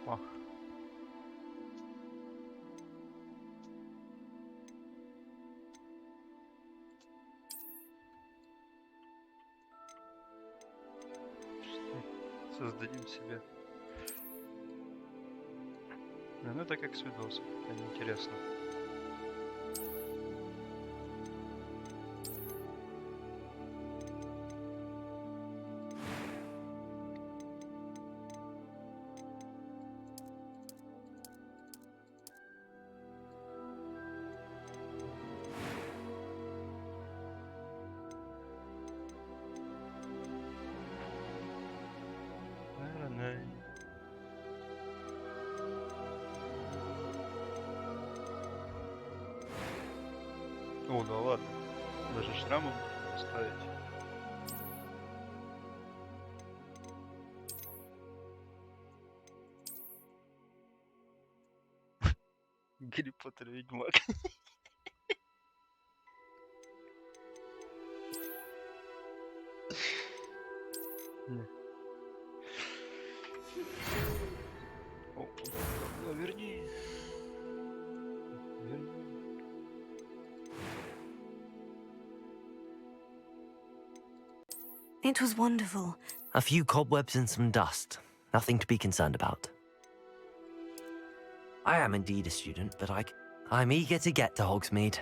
Опа. Создадим себе. Ну это как с видосом. Это интересно. О, да ладно. Даже шрамом ставить. Гарри Поттер Ведьмак. Не. О, ну, верни. Верни. It was wonderful. A few cobwebs and some dust. Nothing to be concerned about. I am indeed a student, but I'm eager to get to Hogsmeade.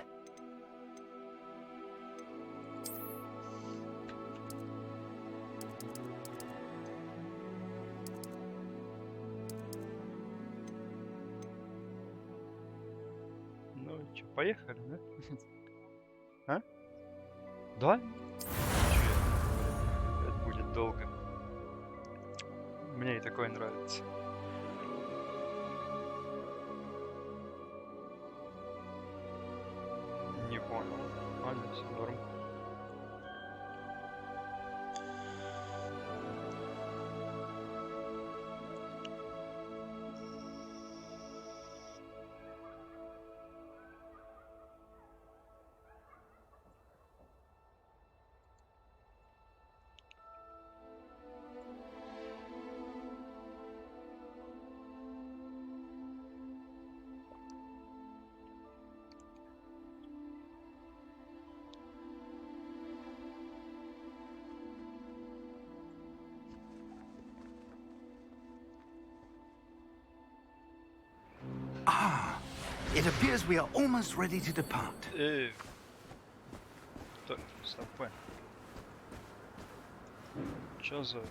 Ну чё, поехали, да? А? Да? Это будет долго. Мне и такое нравится. Не понял. А, нет, всё норм. Ah, it appears we are almost ready to depart. Так, стопэ. Чё за...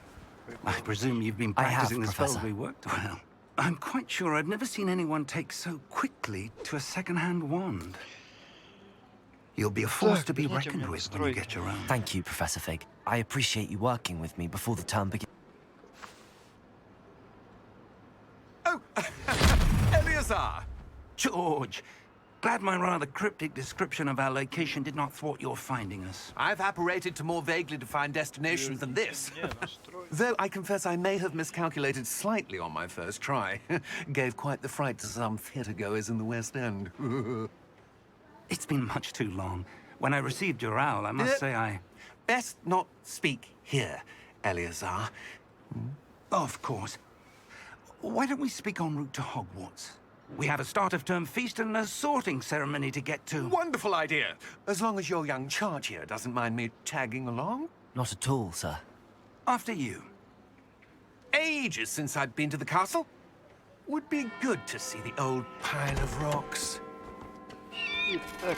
I presume you've been I have, practicing the spells Professor. we worked well. I'm quite sure I've never seen anyone take so quickly to a second-hand wand. You'll be a force to be верните reckoned мне with when you get настройки. your own. Thank you, Professor Fig. I appreciate you working with me before the term begins. Oh, Eleazar! George, glad my rather cryptic description of our location did not thwart your finding us. I've apparated to more vaguely defined destinations than this. Не, настройки. Though I confess I may have miscalculated slightly on my first try. Gave quite the fright to some theatre-goers in the West End. It's been much too long. When I received your owl, I must say I... Best not speak here, Eleazar. Of course. Why don't we speak en route to Hogwarts? We have a start-of-term feast and a sorting ceremony to get to. Wonderful idea. As long as your young charge here doesn't mind me tagging along. Not at all, sir. After you. Ages since I'd been to the castle. Would be good to see the old pile of rocks. Итак,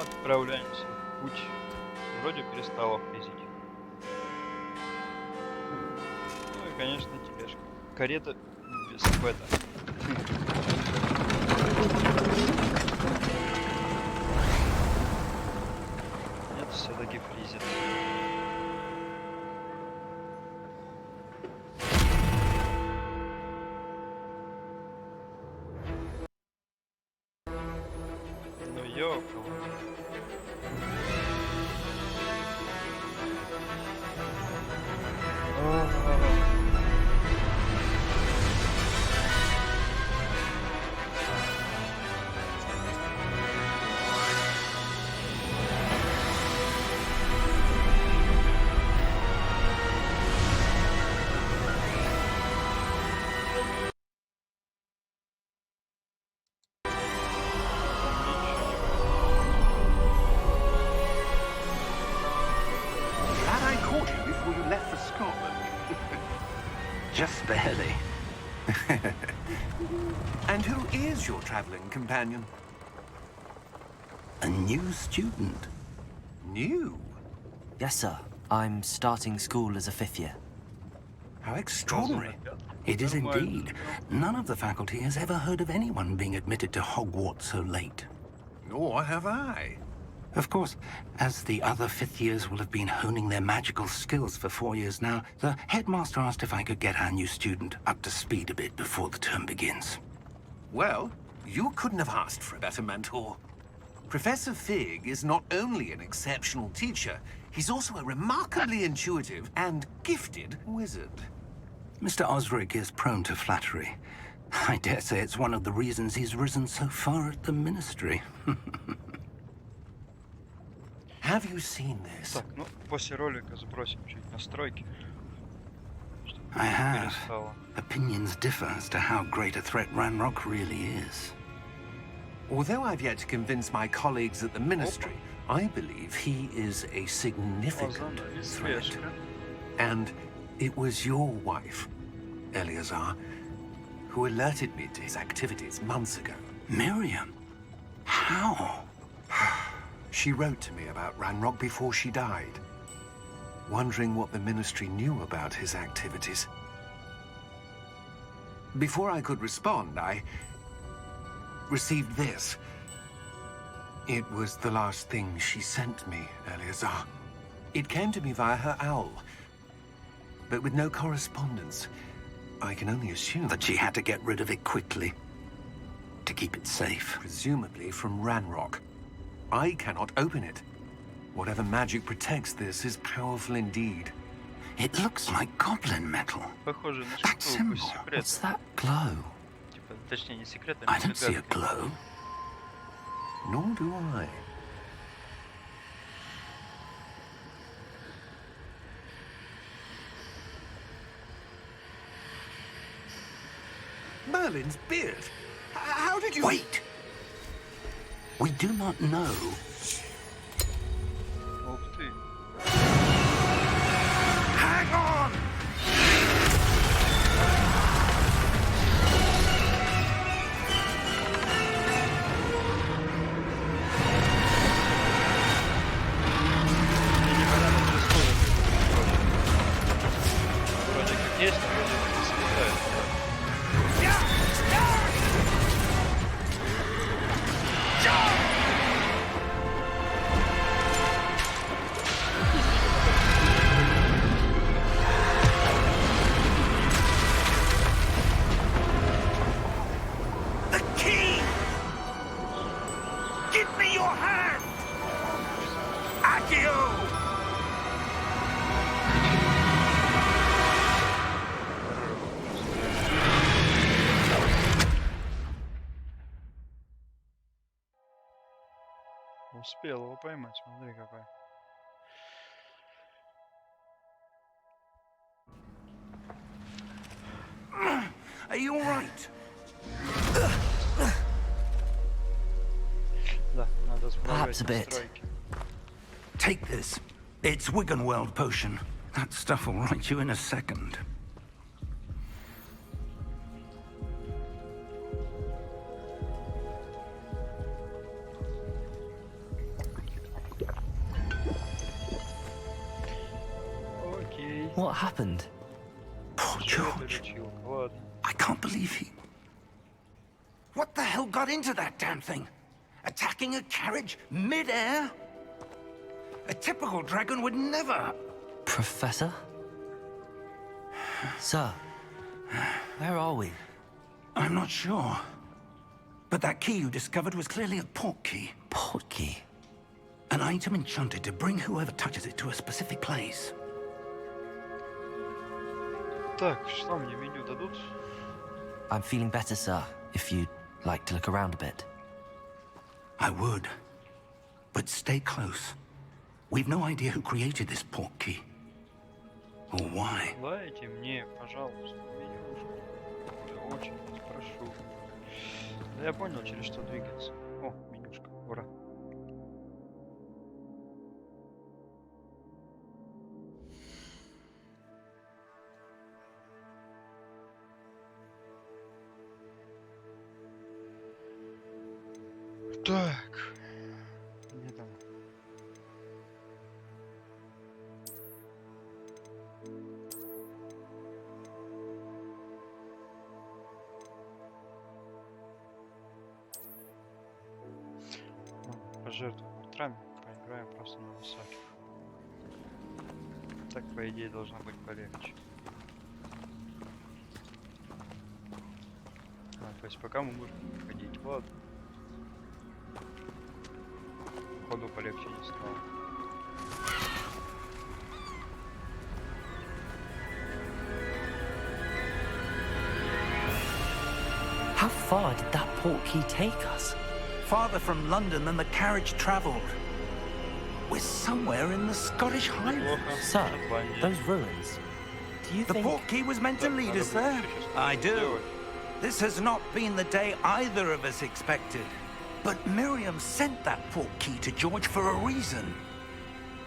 отправляемся в путь. Вроде перестало фризить. Ну и, конечно, тележка. Карета без бета. Нет, все-таки фризит. Ну ёкало. left for Scotland. Just barely. And who is your traveling companion? A new student. New? Yes, sir. I'm starting school as a 5th year. How extraordinary. It is indeed. None of the faculty has ever heard of anyone being admitted to Hogwarts so late. Nor have I. Of course, as the other 5th years will have been honing their magical skills for 4 years now, the headmaster asked if I could get our new student up to speed a bit before the term begins. Well, you couldn't have asked for a better mentor. Professor Fig is not only an exceptional teacher, he's also a remarkably intuitive and gifted wizard. Mr. Osric is prone to flattery. I dare say it's one of the reasons he's risen so far at the ministry. Have you seen this? Так, ну, после ролика сбросим чуть настройки. I have. Перестало. Opinions differ as to how great a threat Ranrock really is. Although I've yet to convince my colleagues at the ministry, I believe he is a significant threat. And it was your wife, Eleazar, who alerted me to his activities months ago. Miriam? How? She wrote to me about Ranrock before she died, wondering what the ministry knew about his activities. Before I could respond, I received this. It was the last thing she sent me, Eleazar. It came to me via her owl, but with no correspondence. I can only assume That she had to get rid of it quickly. To keep it safe. presumably from Ranrock. I cannot open it. Whatever magic protects this is powerful indeed. It looks like goblin metal. Похоже на That шкатулку symbol. секрет. What's that glow? Типа, точнее, не секрет, I а don't see a загадка. glow. Nor do I. Merlin's beard. How did you... Wait! We do not know. Ух ты. Hang on! Мне непонятно, что стоит. Вроде как есть, но вроде как не слетает. The key! Give me your hand! Accio! Успел его поймать, смотри какой. Are you all right? Да, надо Perhaps справлять a bit. настройки. Take this. It's Wiggenweld potion. That stuff will right you in a second. Окей. What happened? Poor Что это George. лечилка? Ладно. I can't believe he... What the hell got into that damn thing? Attacking a carriage mid-air? A typical dragon would never... Professor? Sir, where are we? I'm not sure. But that key you discovered was clearly a port key. Portkey. An item enchanted to bring whoever touches it to a specific place. Так, что мне меню дадут? I'm feeling better, sir, if you'd like to look around a bit. I would. But stay close. We've no idea who created this port key. Or why. Дайте мне, пожалуйста, менюшку. Я очень вас прошу. Да я понял, через что двигаться. О, менюшка, ура. Так. Где там? Пожертвуем ультрами, поиграем просто на высоких. Так, по идее, должно быть полегче. То есть пока мы будем ходить, ладно. Походу полегче не стало. How far did that portkey take us? Farther from London than the carriage travelled. We're somewhere in the Scottish Highlands. Sir, those ruins. Do you The think... portkey was meant to lead us there. I do. This has not been the day either of us expected. But Miriam sent that portkey to George for a reason.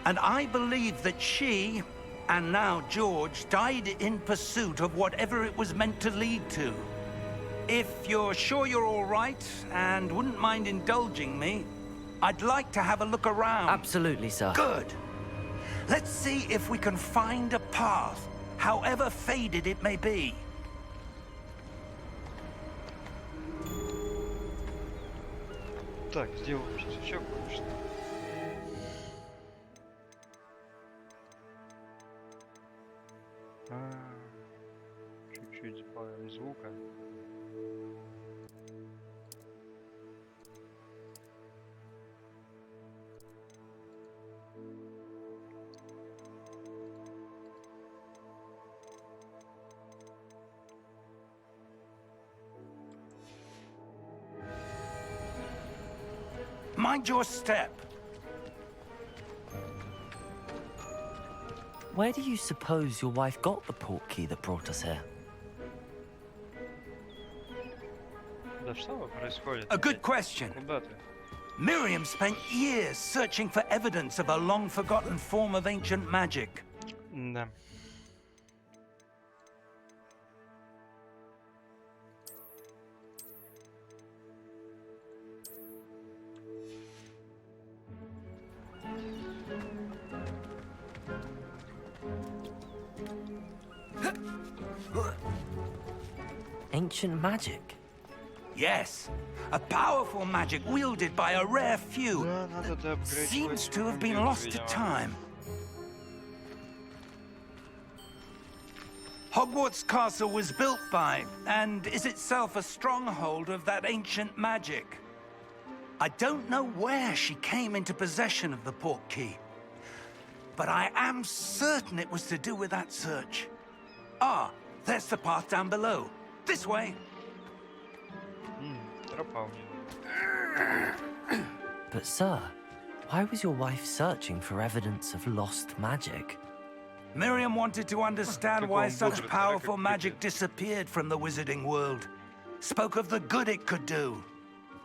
And I believe that she, and now George, died in pursuit of whatever it was meant to lead to. If you're sure you're all right, and wouldn't mind indulging me, I'd like to have a look around. Absolutely, sir. Good. Let's see if we can find a path, however faded it may be. Так, сделаем сейчас еще кое-что. Чуть-чуть сбавим звука. Mind your step. Where do you suppose your wife got the portkey that brought us here? Да что происходит? A good question. Куда ты? Miriam spent years searching for evidence of a long-forgotten form of ancient magic. Да. Ancient magic? Yes, a powerful magic wielded by a rare few. Да, надо доапгрейдить Seems to have been компьютер, lost to видимо. time. Hogwarts Castle was built by, and is itself a stronghold of that ancient magic. I don't know where she came into possession of the portkey, but I am certain it was to do with that search. Ah, there's the path down below. This way. Тропа у него. But sir, why was your wife searching for evidence of lost magic? Miriam wanted to understand why Такой such бодрый, powerful как magic Питер. disappeared from the wizarding world. Spoke of the good it could do.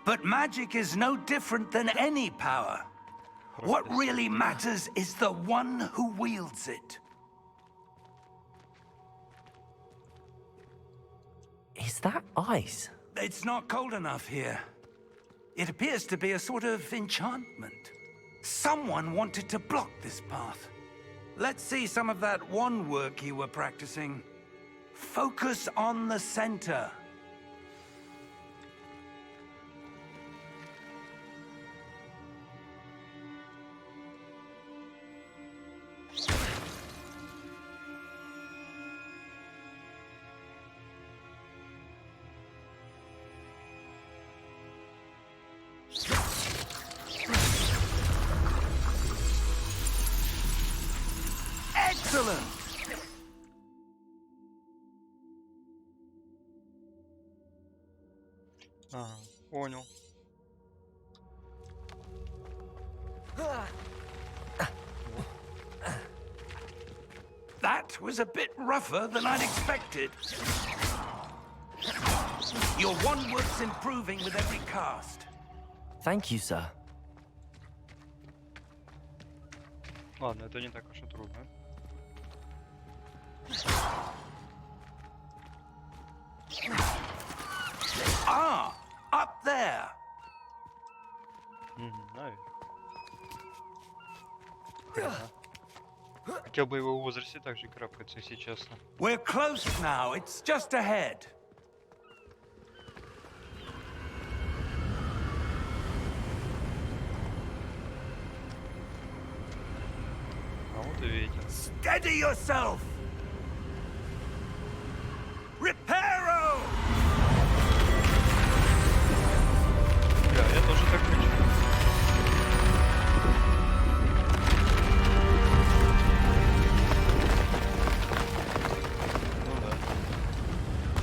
But magic is no different than any power. What really matters is the one who wields it. Is that ice? It's not cold enough here. It appears to be a sort of enchantment. Someone wanted to block this path. Let's see some of that wand work you were practicing. Focus on the center. Excellent! Ага, понял. That was a bit rougher than I'd expected. Your wand work's improving with every cast. Thank you, sir. Ладно, это не так уж и трудно. Ah, up there. Хотел бы его в возрасте так же крапкаться, если честно. We're close now. It's just ahead. А вот и ветер. Steady yourself. Reparo! Бля, я тоже так хочу. Ну да.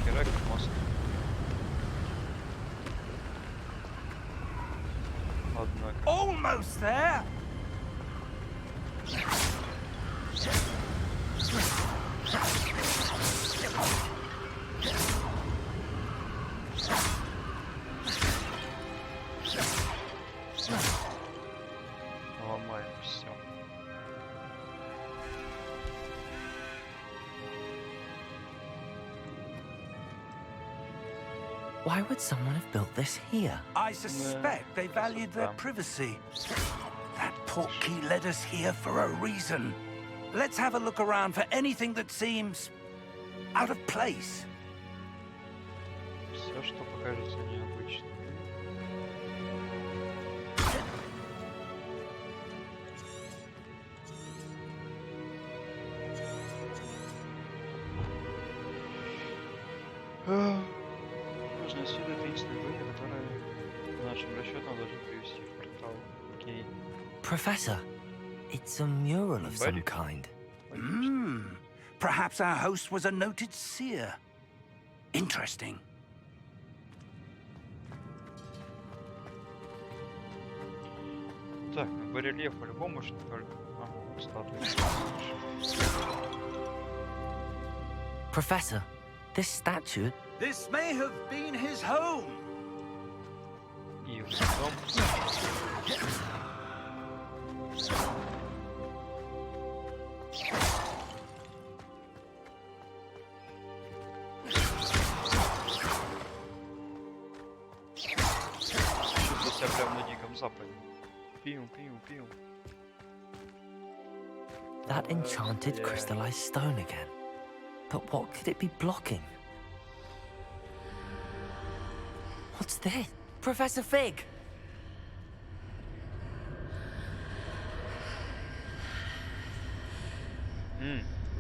Херак мост. Однако. Almost there. Ломаем все. Why would someone have built this here? I suspect they valued their privacy. That portkey led us here for a reason. Let's have a look around for anything that seems out of place. Все, что покажется необычным. Нужно исследовать таинственные двери, которые по нашим расчетам должны привести в портал. Окей. Professor, it's a mural of some kind. Perhaps our host was a noted seer. Interesting. Так, барельеф по-любому же не только. А, статуя. Professor, this statue... This may have been his home. И в дом. Чувствую себя прям на Диком Западе. Пиу, пиу, пиу. That enchanted crystallized stone again. But what could it be blocking? What's this? Professor Fig!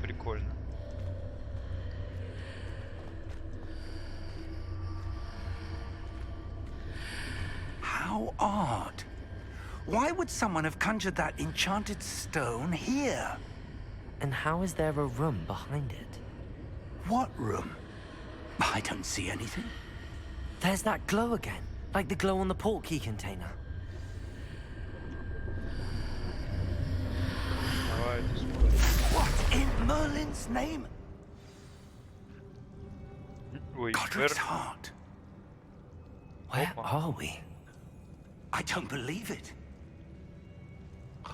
Прикольно. How odd. Why would someone have conjured that enchanted stone here? And how is there a room behind it? What room? I don't see anything. There's that glow again, like the glow on the portkey container. Давай, ты смотри. What in Merlin's name? Ой, Godric's heart. Where are we? I don't believe it. А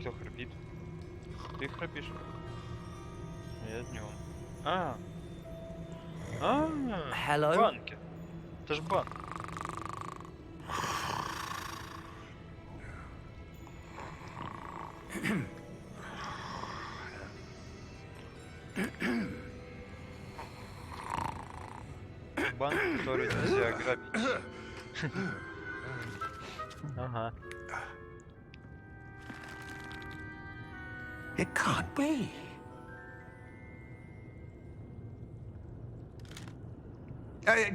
кто храпит? Ты храпишь? Нет, не он. А, Hello? банки. Это ж банк. Банк, который нельзя грабить. Ага. It can't be.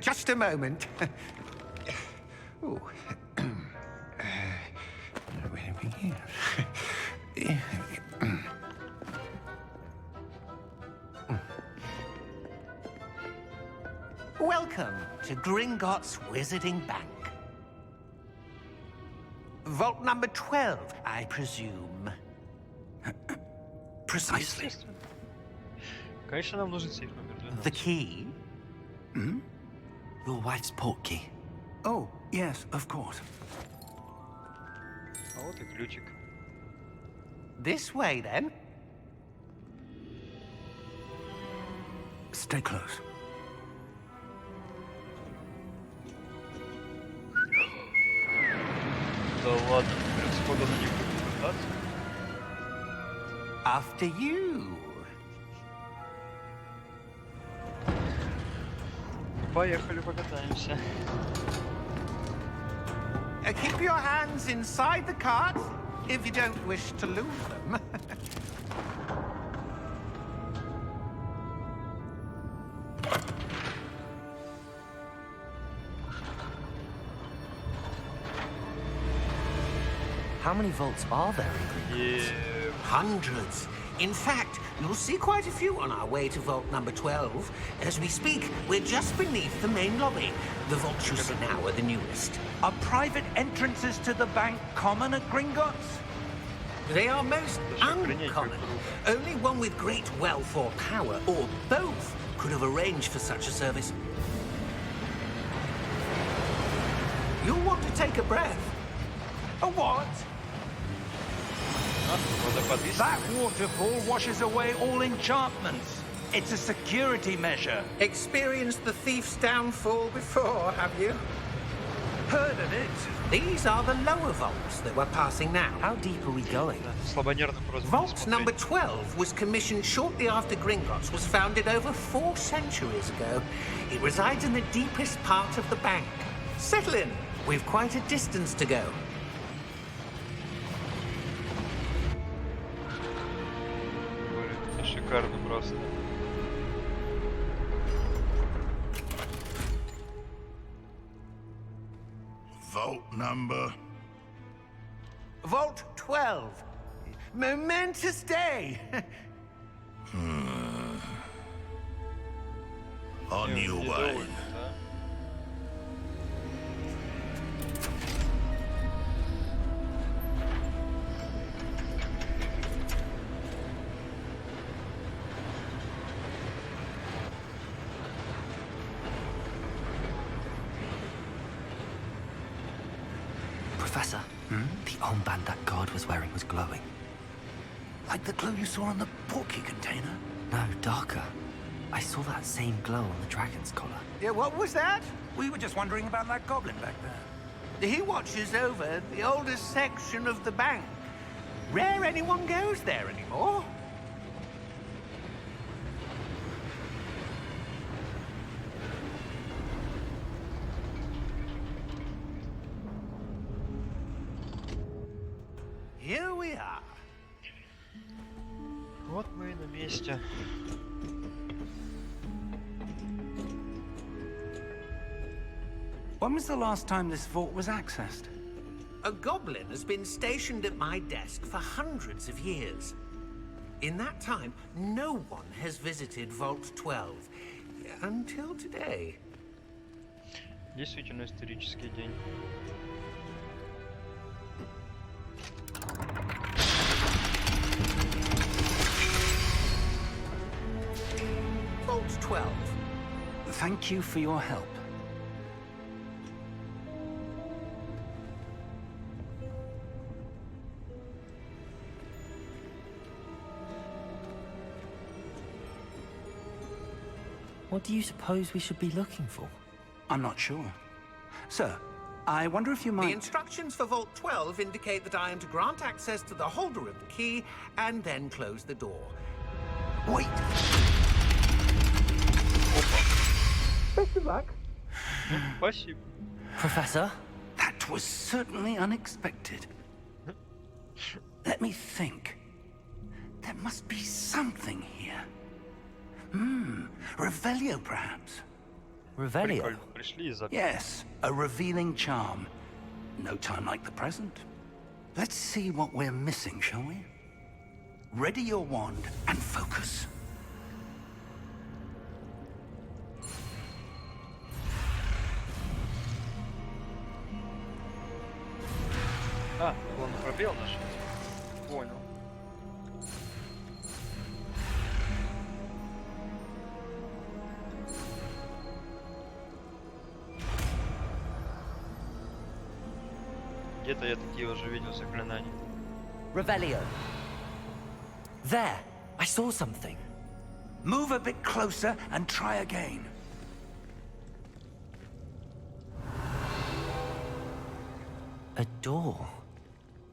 Just a moment. Oh. Where do we begin? Welcome to Gringotts Wizarding Bank. Vault number 12, I presume. Precisely. Естественно. Конечно, нам нужен сейф номер 12. The key? Your wife's portkey. Oh, yes, of course. А вот и ключик. This way, then. Stay close. Да Да ладно, прям сходу на них буду пытаться. After you. Поехали покатаемся. Keep your hands inside the cart if you don't wish to lose them. How many vaults are there in Green? Yeah. Hundreds. In fact, you'll see quite a few on our way to vault number 12. As we speak, we're just beneath the main lobby. The vaults you see now are the newest. Are private entrances to the bank common at Gringotts? They are most uncommon. Only one with great wealth or power, or both, could have arranged for such a service. You'll want to take a breath. A what? Водопад. That waterfall washes away all enchantments. It's a security measure. Experienced the thief's downfall before, have you? Heard of it? These are the lower vaults that we're passing now. How deep are we going? Слабонервно просто буду Vault смотреть. number 12 was commissioned shortly after Gringotts was founded over 4 centuries ago. It resides in the deepest part of the bank. Settle in. We've quite a distance to go. Блин, это шикарно просто. Vault number. Vault 12. Momentous day. On your way. Недовольный, да? Professor, the armband that guard was wearing was glowing. Like the glow you saw on the portkey container? No, darker. I saw that same glow on the dragon's collar. Yeah, what was that? We were just wondering about that goblin back there. He watches over the oldest section of the bank. Rare anyone goes there anymore. Here we are. Вот мы и на месте. When was the last time this vault was accessed? A goblin has been stationed at my desk for hundreds of years. In that time, no one has visited Vault 12. Until today. Действительно исторический день. Vault 12. Thank you for your help. What do you suppose we should be looking for? I'm not sure. Sir, I wonder if you The might... instructions for Vault 12 indicate that I am to grant access to the holder of the key and then close the door. Wait! Best of luck. Спасибо. Professor? That was certainly unexpected. Let me think. There must be something here. Revelio, perhaps? Revelio? Прикольно. Пришли и забыли. Yes, a revealing charm. No time like the present. Let's see what we're missing, shall we? Ready your wand and focus. А, он пробел наш. Понял. Где-то я такие уже видел заклинания. Revelio. There! I saw something. Move a bit closer and try again. A A door.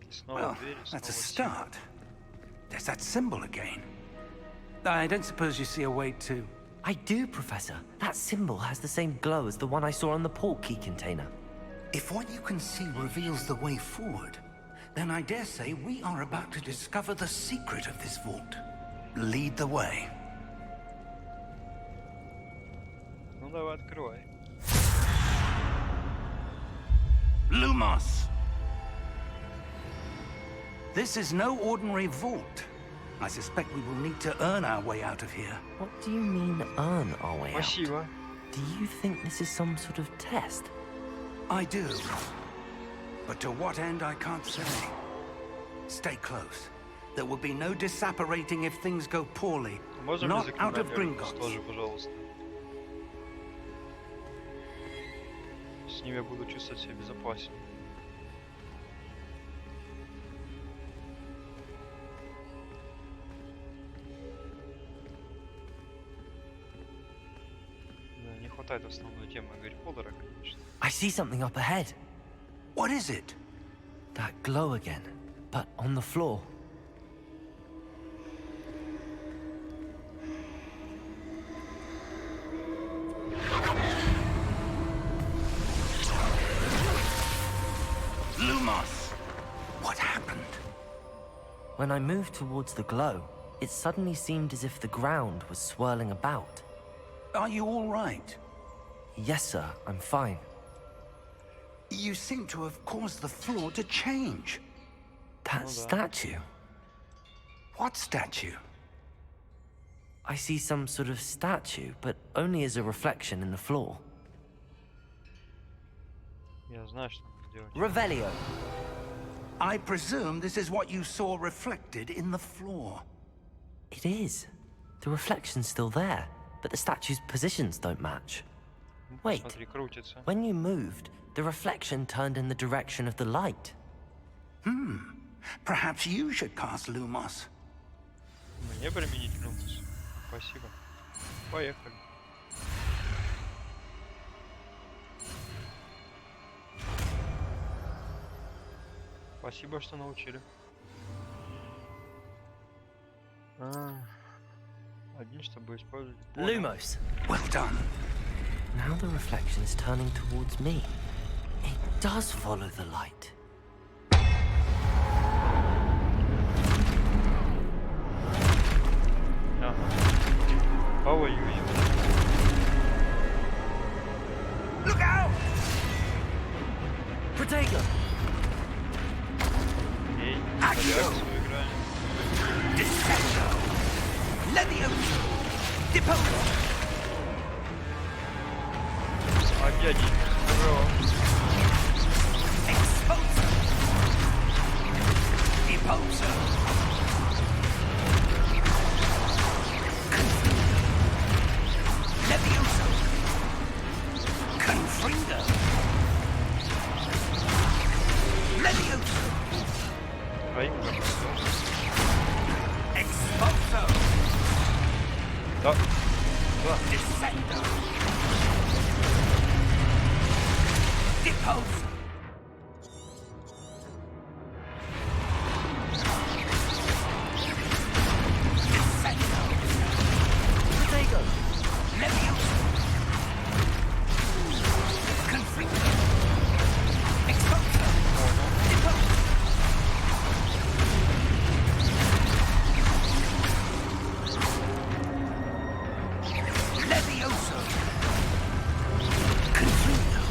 Снова Well, двери, that's a снова символ. start. There's that symbol again. I don't suppose you see a way to... I do, Professor. That symbol has the same glow as the one I saw on the portkey container. If what you can see reveals the way forward, then I dare say we are about to discover the secret of this vault. Lead the way. Ну давай, открывай. Lumos! This is no ordinary vault. I suspect we will need to earn our way out of here. What do you mean, earn our way out? Спасибо. Do you think this is some sort of test? I do. But to what end, I can't say. Stay close. There will be no disapparating if things go poorly. Можем Not язык out of Гринголлс Gringotts. тоже, пожалуйста. С ними я буду чувствовать себя безопаснее. Да, не хватает основной темы Гарри Поттера, конечно. I see something up ahead. What is it? That glow again, but on the floor. Lumos! What happened? When I moved towards the glow, it suddenly seemed as if the ground was swirling about. Are you all right? Yes, sir, I'm fine. You seem to have caused the floor to change. That statue. What statue? I see some sort of statue, but only as a reflection in the floor. Я знаю, что надо делать. Revelio. I presume this is what you saw reflected in the floor. It is. The reflection's still there, but the statue's positions don't match. Wait, Смотри, крутится. when you moved, the reflection turned in the direction of the light. Perhaps you should cast Lumos. Мне применить Люмус. Спасибо. Поехали. Спасибо, что научили. Один, чтобы использовать. Понял. Lumos. Well done. Now the reflection is turning towards me. It does follow the light. Ага. Повоюем. Look out! Protego! Эй, Акио. реакцию играем. Descendo! Levioso! Deposo! Опять. Здорово. Exposo! Deposo! Levioso! Confrindo! Levioso! Ай, Exposo! да. Descendo! Deposo! Descendo! Protego! Levioso! Confrindo! Exposo! Deposo! Levioso! Confrindo!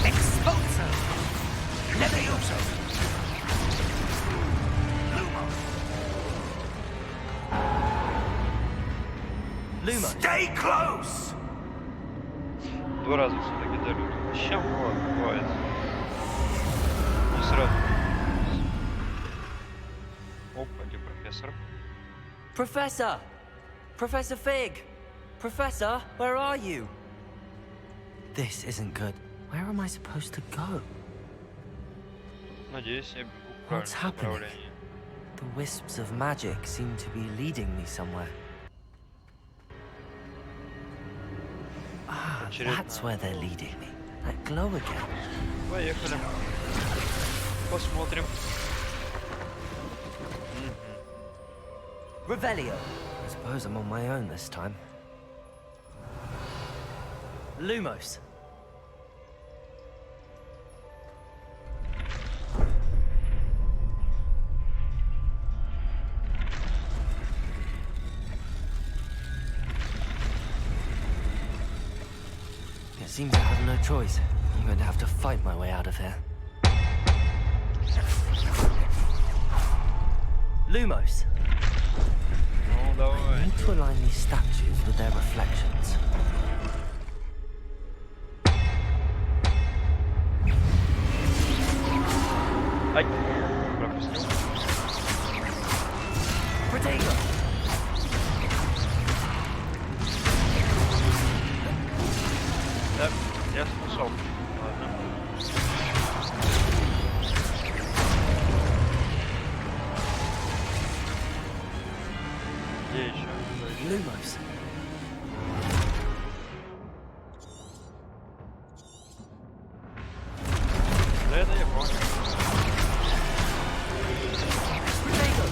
Exposo! Levioso! Lumos! Lumos. Stay close! Два раза все-таки дают. Зачем? Бывает. Не сразу. Опа, где профессор? Professor! Professor Fig! Professor, where are you? This isn't good. Where am I supposed to go? Надеюсь, я бегу в What's правильном happening? направлении. The wisps of magic seem to be leading me somewhere. Ah, Очередная. that's where they're leading me. That glow again. Поехали. Посмотрим. Revelio. I suppose I'm on my own this time. Lumos. It seems I have no choice. I'm going to have to fight my way out of here. Lumos. Ну, I давай. need to align these statues with their reflections. Ай. Пропустил. Protego. Да, я слышал. Ладно. Где еще? Lumos. Да это я понял. Protego.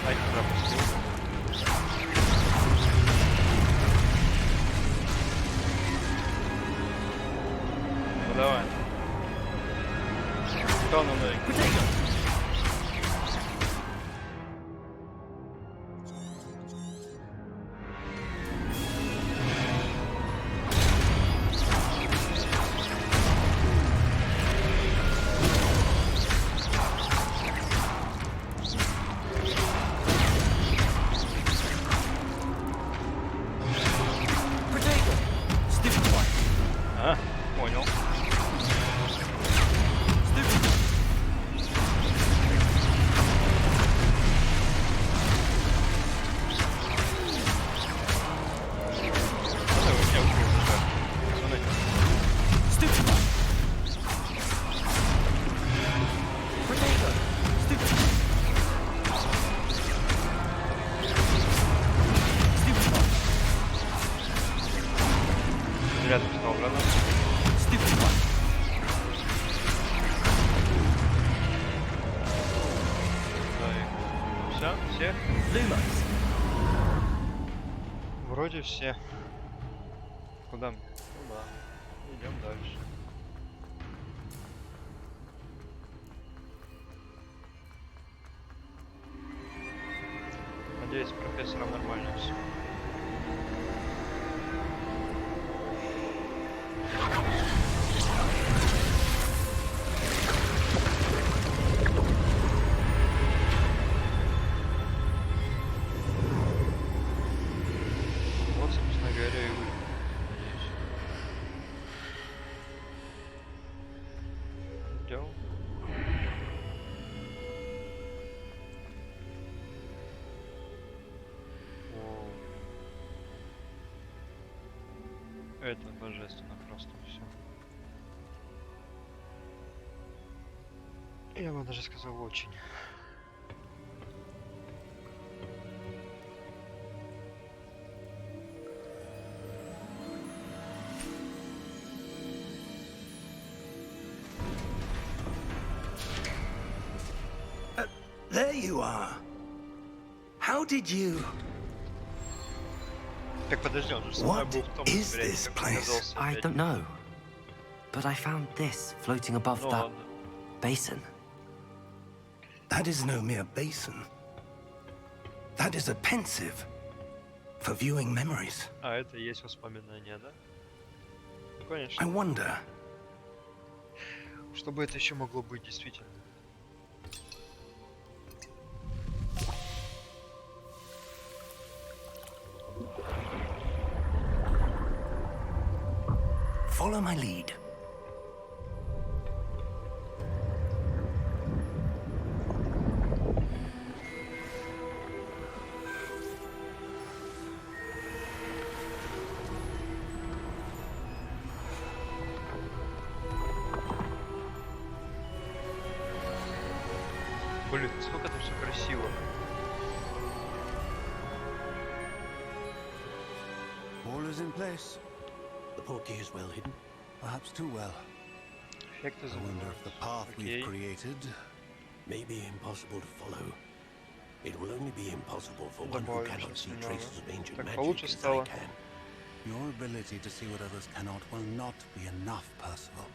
Ай, пропустил. Ну давай. Кто на ноги? Protego. Protego. Stupid one. А, понял. Stupid one. Надо вы меня уже зажать. Пацаны. Stupid one. Protego. Stupid one. Stupid one. Рядом стал гранат. Stupid one. Все, все? Lumos. Вроде все. Куда мне? Ну да. Идем дальше. Надеюсь, с профессором нормально все. Вот, собственно говоря, и вы. Надеюсь. Идем. Воу. Это божественно просто все. Я бы даже сказал очень. There you are. How did you... Так подожди, он же со мной What был в том is блядь, this как place? оказался, I блядь. don't know. But I found this floating above Ну that ладно. basin. That is no mere basin. That is a pensive for viewing memories. А, это и есть воспоминания, да? Ну, I конечно. wonder, Что бы это еще могло быть, действительно? follow my lead. Блин, Насколько это все красиво. All is in place. The portkey is well hidden. Perhaps too well. Эффекты I wonder if the path Окей. we've created. May be impossible to follow. It will only be impossible for one who Добавим cannot сейчас see немного. traces of ancient Так magic получше as I стало. can. Your ability to see what others cannot will not be enough, Percival.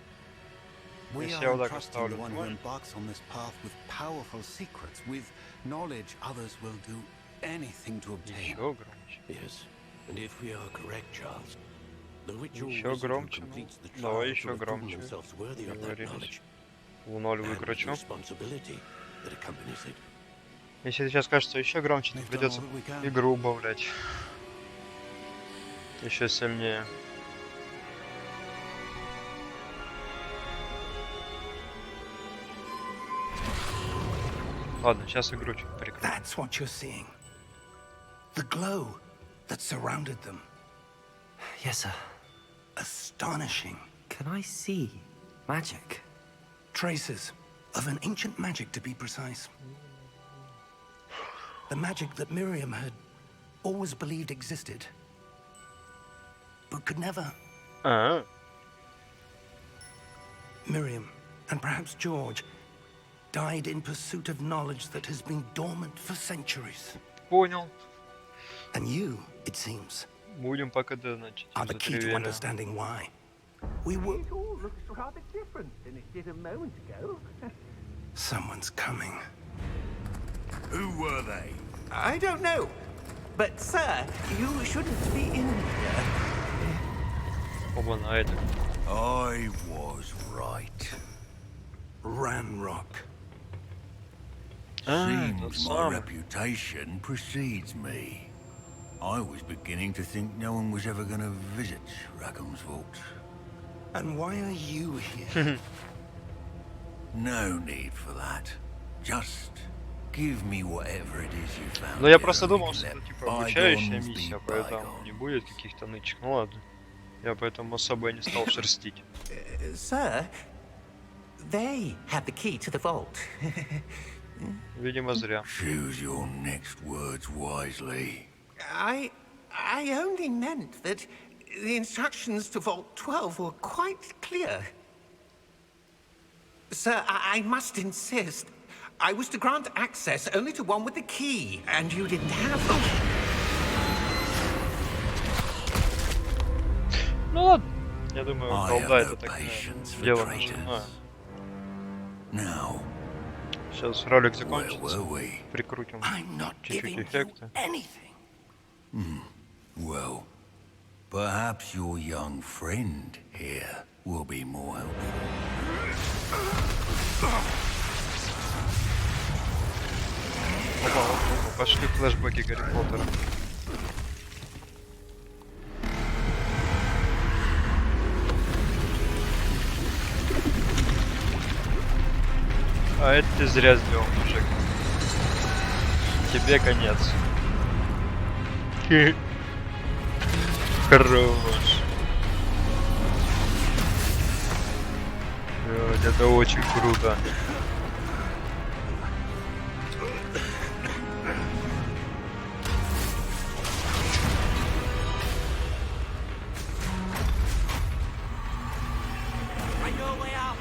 We Если я are вот так entrusting the оставлю, one who поможет? embarks on this path with powerful secrets, with knowledge others will do anything to obtain. Еще громче. Yes, and if we are correct, Charles, the ritual Еще wizard who громче, ну, completes the давай trial еще to have proven громче. themselves worthy of that Договорились. knowledge, В ноль and the выкручу. responsibility that accompanies it. Если сейчас кажется еще громче, то We've done придется all that we can. игру убавлять. Еще сильнее. Ладно, сейчас игру чуть прикрою. That's what you're seeing. The glow that surrounded them. Yes, sir. Astonishing. Can I see magic? Traces of an ancient magic, to be precise. The magic that Miriam had always believed existed, but could never. А, Miriam, and perhaps George, died in pursuit of knowledge that has been dormant for centuries. понял. And you, it seems, Будем пока значит are the key to затревели. understanding why. We were. It all looks rather different than it did a moment ago. Someone's coming. Who were they? I don't know. But, sir, you shouldn't be in here. Оба на это. I was right. Ranrock. тот Seems my самый. reputation precedes me. I was beginning to think no one was ever going to visit Rackham's vault. And why are you here? No need for that. Just give me whatever it is you found. Ну я here просто and думал, let что это типа обучающая bygones be миссия, поэтому не bygones. будет каких-то нычек. Ну ладно. Я поэтому особо и не стал шерстить. Sir, they had the key to the vault. Видимо, зря. Choose your next words wisely. I only meant that the instructions to Vault 12 were quite clear. Sir, I must insist. I was to grant access only to one with the key, and you didn't have... Ну ладно. Я думаю, I колда have это no такое patience for дело traitors. нажимное. Now, Сейчас ролик where закончится. were we? Прикрутим I'm not чуть-чуть giving you эффекта. anything. Well, perhaps your young friend here will be more helpful. Опа, пошли флешбеки Гарри Поттера. А это ты зря сделал, мужик. Тебе конец. Хорош. Это очень круто. Find your way out.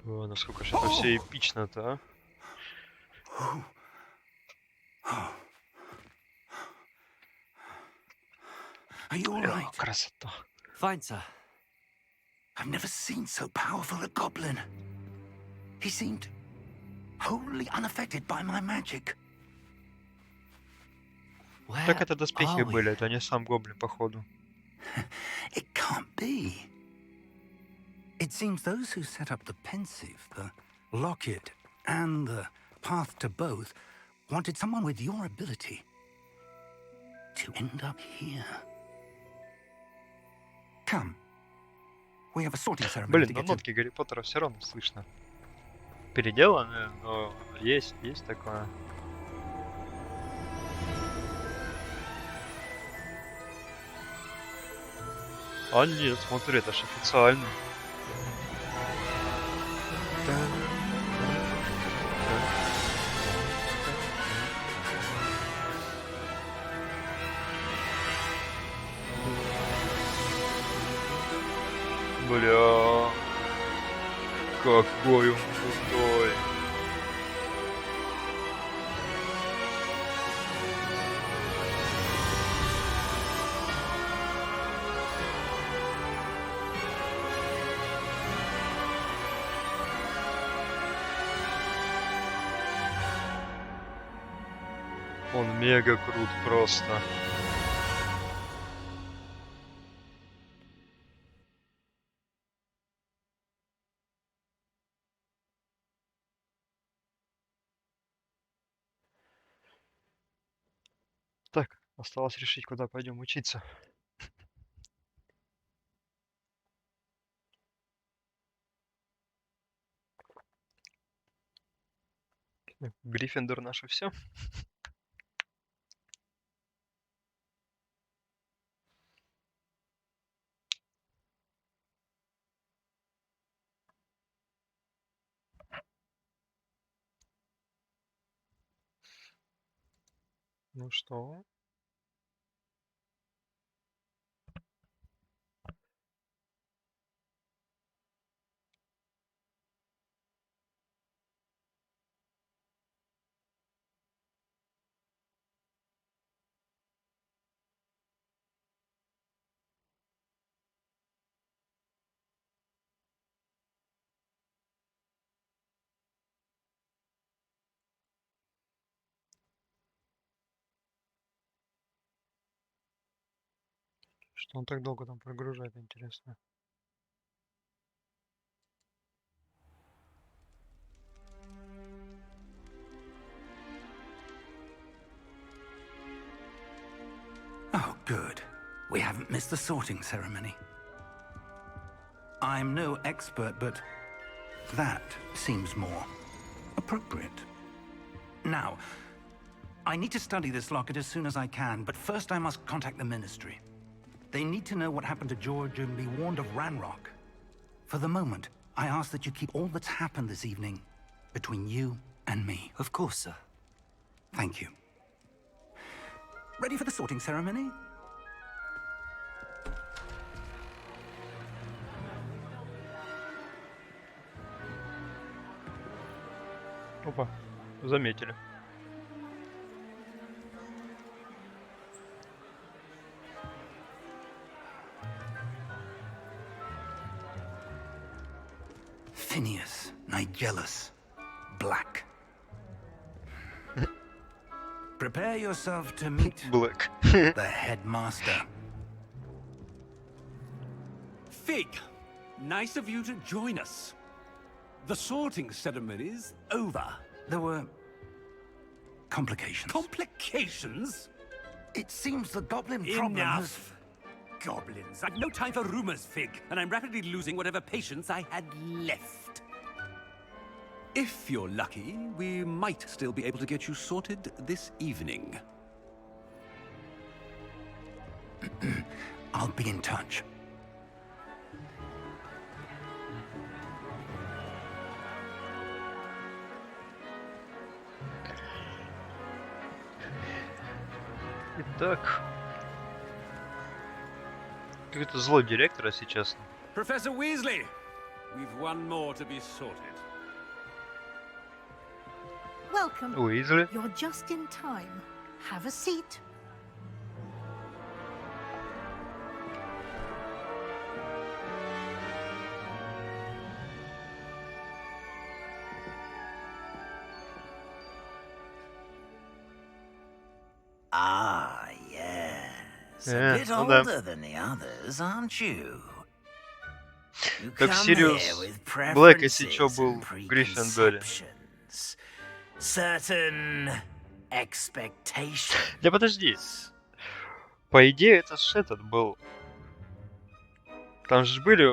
О, насколько же это все эпично-то, Are you all а? right? Красота. Fine, sir. I've never seen so powerful a goblin. He seemed wholly unaffected by my magic. Where Так это доспехи are we? были, это не сам гоблин, походу. It can't be. It seems those who set up the pensive, the locket, and the path to both wanted someone with your ability to end up here. Come. We have a sorting ceremony Блин, to но get to. нотки Гарри Поттера все равно слышно. Переделаны, но есть такое. А нет, смотри, это ж официально. Бля, какой он крутой. Он мега крут просто. Так, осталось решить, куда пойдем учиться. Гриффиндор наше все. Ну что? Что он так долго там прогружает, интересно. Oh, good. We haven't missed the sorting ceremony. I'm no expert, but that seems more appropriate. Now, I need to study this locket as soon as I can, but first I must contact the Ministry. They need to know what happened to George and be warned of Ranrock. For the moment, I ask that you keep all that's happened this evening between you and me. Of course, sir. Thank you. Ready for the sorting ceremony? Опа, заметили. Phineas, Nigellus, Black. Prepare yourself to meet Блэк. the headmaster. Fig, nice of you to join us. The sorting ceremony's over. There were complications. Complications? It seems the goblin problem has... Enough! Goblins. I've no time for rumors, Fig, and I'm rapidly losing whatever patience I had left. If you're lucky, we might still be able to get you sorted this evening. I'll be in touch. Итак. Какой-то злой директор, если честно. Professor Weasley, we've one more to be sorted. Welcome. Уизли. You're just in time. Have a seat. Ah, yes. Yeah, A bit well, older than the others, aren't you? You Как come Сириус here with Блэк, если чё, preferences был and в Гриффиндоре. preconceptions. Certain expectations. Да подожди. По идее, это ж этот был. Там же были...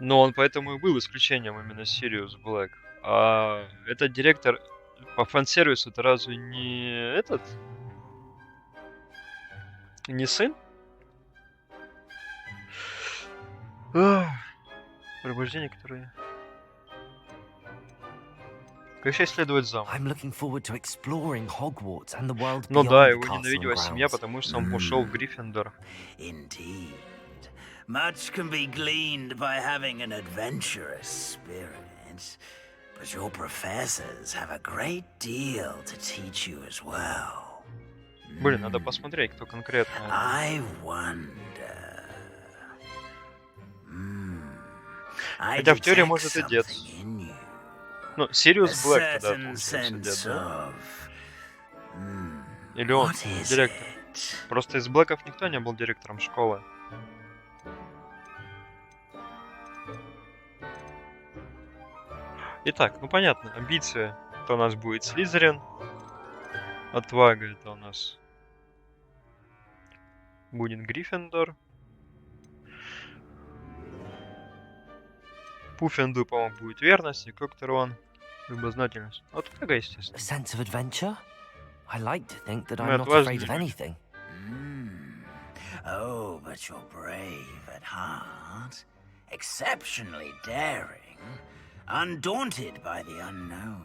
Но он поэтому и был исключением именно Сириус Блэк. А этот директор по фан-сервису это разве не этот? Не сын? Ах, пробуждение, которое... Как исследовать замок? I'm looking forward to exploring Hogwarts and the world Ну да, beyond the его castle and ненавидела семья, grounds. потому что он ушел в Гриффиндор. Indeed. Much can be gleaned by having an adventurous spirit, but your professors have a great deal to teach you as well. Блин, надо посмотреть, кто конкретно. I wonder. Хотя в теории может и дед. Ну, Сириус Блэк тогда получился дед, да? Или он директор? Просто из Блэков никто не был директором школы. Итак, ну понятно, амбиция. Это у нас будет Слизерин. Отвага это у нас будет Гриффиндор. Пуффинду, по-моему, будет верность, и Коктерон любознательность. Отвага, естественно. A sense of adventure? I like to think that Мы I'm not отважные afraid of люди. anything. Oh, but you're brave at heart, exceptionally daring, undaunted by the unknown,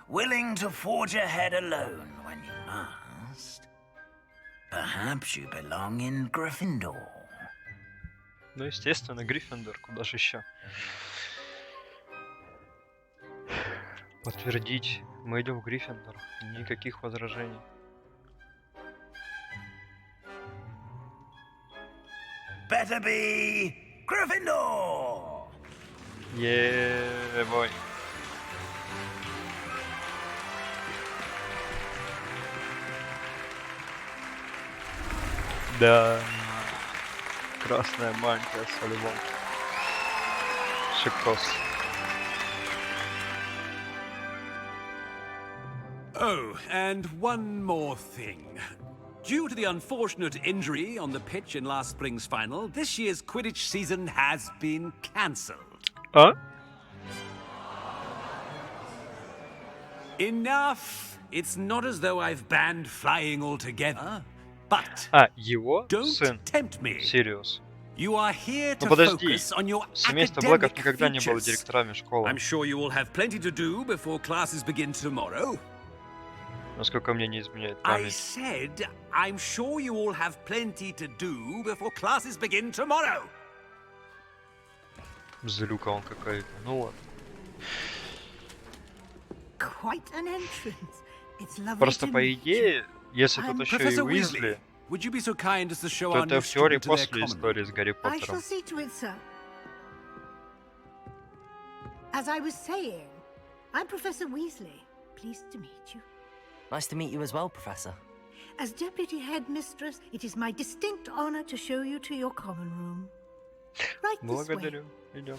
willing to forge ahead alone when you must. Perhaps you belong in Gryffindor. Ну, естественно, Гриффиндор, куда же еще? Подтвердить. Мы идем в Гриффиндор. Никаких возражений. Better be Gryffindor! Бой. Да. Красная мантия с оливом. Шикос. Oh, and one more thing. Due to the unfortunate injury on the pitch in last spring's final, this year's Quidditch season has been cancelled. А? Enough! It's not as though I've banned flying altogether, but А, его don't сын tempt me. Сириус. You are here to Ну подожди, focus on your семейство Блэков academic никогда не было features. директорами школы. I'm sure you all have plenty to do before classes begin tomorrow. Насколько мне не изменяет I память. said, I'm sure you all have plenty to do before classes begin tomorrow. Злюка он какая-то. Ну ладно. Quite an entrance. It's lovely Просто to по meet you. идее, если тут еще и Professor Уизли, Weasley, would you be so kind as to show то our это new в теории student to their после common истории room? с Гарри I Поттером. shall see to it, sir. As I was saying, I'm Professor Weasley. Pleased to meet you. Nice to meet you as well, Professor. As Deputy Headmistress, it is my distinct honor to show you to your common room. Right this way. Благодарю. Идем.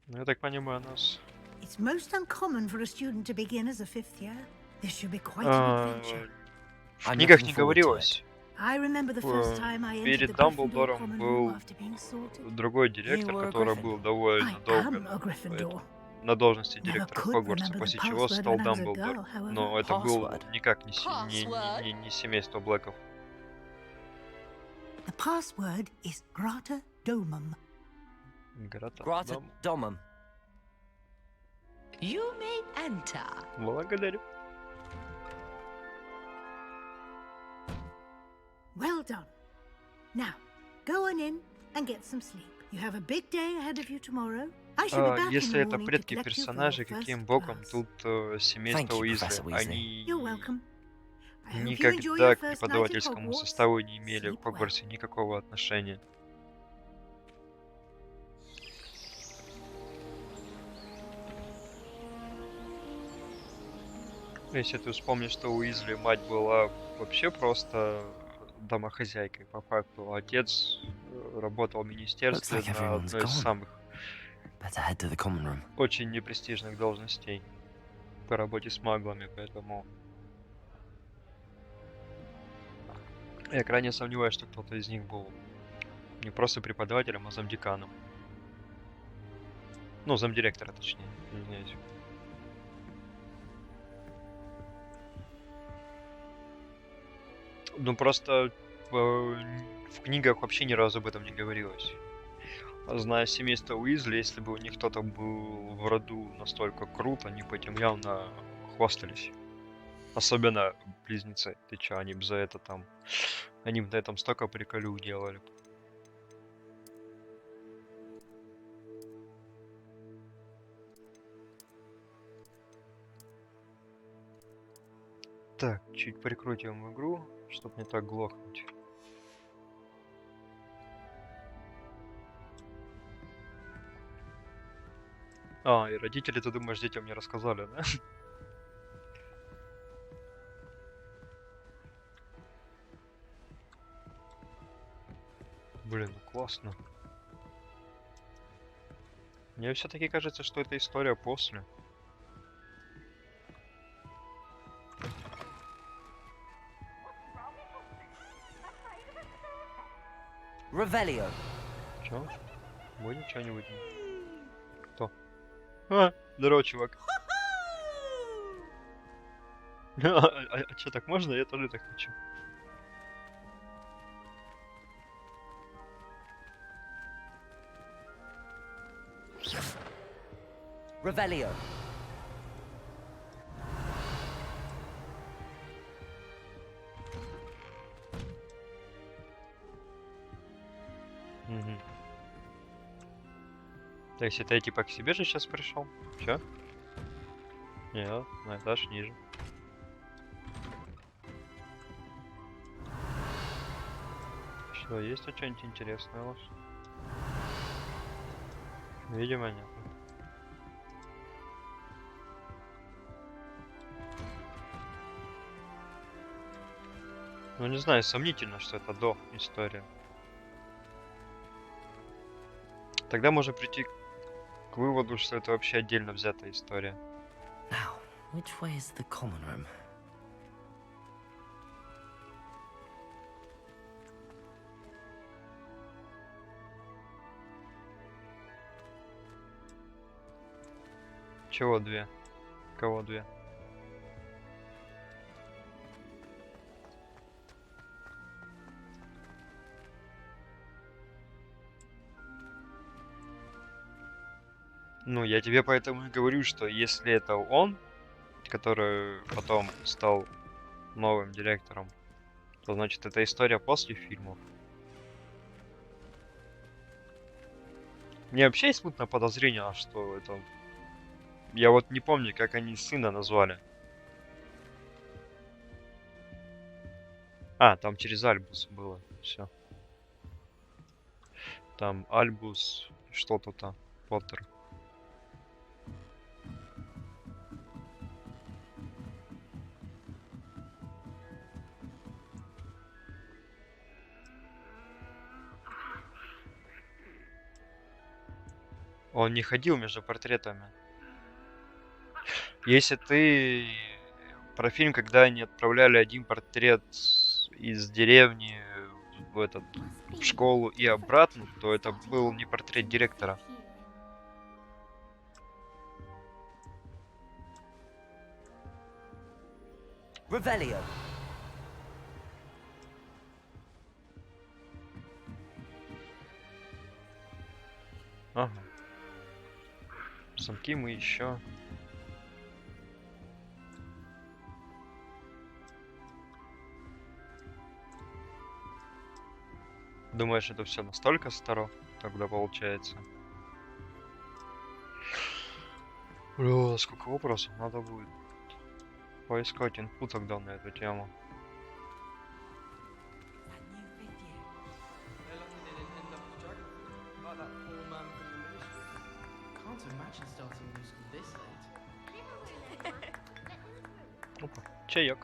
Ну, я так понимаю, нас... It's most uncommon for a student to begin as a fifth year. This should be quite an adventure. В I'm книгах looking не forward to говорилось. I remember the first time I entered Перед the Gryffindor Дамблдором common room был after being sorted. другой директор, were a который Griffin. был довольно I долго am a Gryffindor. на должности Never директора could Хогвартса, remember после the чего password стал when I was a Дамблдор. girl, however. Но это был Password? никак не семейство Блэков. The password is Grata Domum. Грата. Grata Domum. You may enter. Благодарю. Well done. Now, go on in and get some sleep. You have a big day ahead of you tomorrow. I shall be back in Если the это morning to предки collect you for your персонажей, first каким боком class. тут Thank семейство you, Уизли? Professor Weasley. Они You're welcome. I hope you enjoy никогда your к first night at преподавательскому Hogwarts. составу не имели в Sleep well. Хогвартсе никакого отношения. Если ты вспомнишь, что у Уизли мать была вообще просто домохозяйкой по факту, а отец работал в министерстве Looks like на everyone's одной из gone. самых Better head to the common room. очень непрестижных должностей по работе с маглами, поэтому я крайне сомневаюсь, что кто-то из них был не просто преподавателем, а замдеканом. Ну, замдиректора, точнее, извиняюсь. Ну, просто в книгах вообще ни разу об этом не говорилось. Зная семейство Уизли, если бы у них кто-то был в роду настолько крут, они бы этим явно хвастались. Особенно близнецы. Ты чё, они бы за это там... Они бы на этом столько приколюк делали. Так, чуть прикрутим игру, чтобы не так глохнуть. А, и родители, ты думаешь, детям не рассказали, да? Блин, ну классно. Мне все-таки кажется, что это история после. Revelio. Чё? Мы ничего не выйдем. Кто? А, здорово, чувак. А чё, так можно? Я тоже так хочу. Revelio. Угу. То есть это я типа к себе же сейчас пришел? Чё? Нет, на этаж ниже. Что, есть тут что-нибудь интересное у вас? Видимо, нет. Ну не знаю, сомнительно, что это до истории. Тогда можно прийти к выводу, что это вообще отдельно взятая история. Now, which way is the common room? Чего две? Кого две? Ну, я тебе поэтому и говорю, что если это он, который потом стал новым директором, то значит это история после фильмов. Мне вообще есть смутное подозрение, что это... Я вот не помню, как они сына назвали. А, там через Альбус было. Все. Там Альбус, что-то там, Поттер. Он не ходил между портретами. Если ты про фильм, когда они отправляли один портрет из деревни в школу и обратно, то это был не портрет директора. Revelio. Ага. Замки мы еще. Думаешь, это все настолько старо? Тогда получается. Бля, сколько вопросов надо будет поискать инфу тогда на эту тему. Опа, чаек.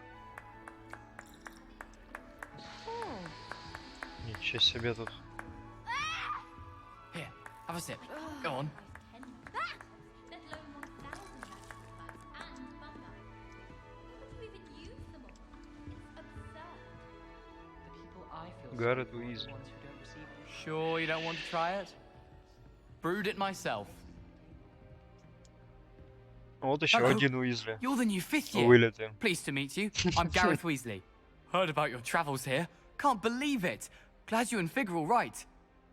Ничего себе тут. Here, have a sip. Go on. Garrett Weasley. Sure you don't want to try it? Brewed it myself. Вот еще Hello. один Уизли. You're the new fifth year. Вылеты. Pleased to meet you. I'm Gareth Weasley. Heard about your travels here. Can't believe it. Glad you and Fig are all right.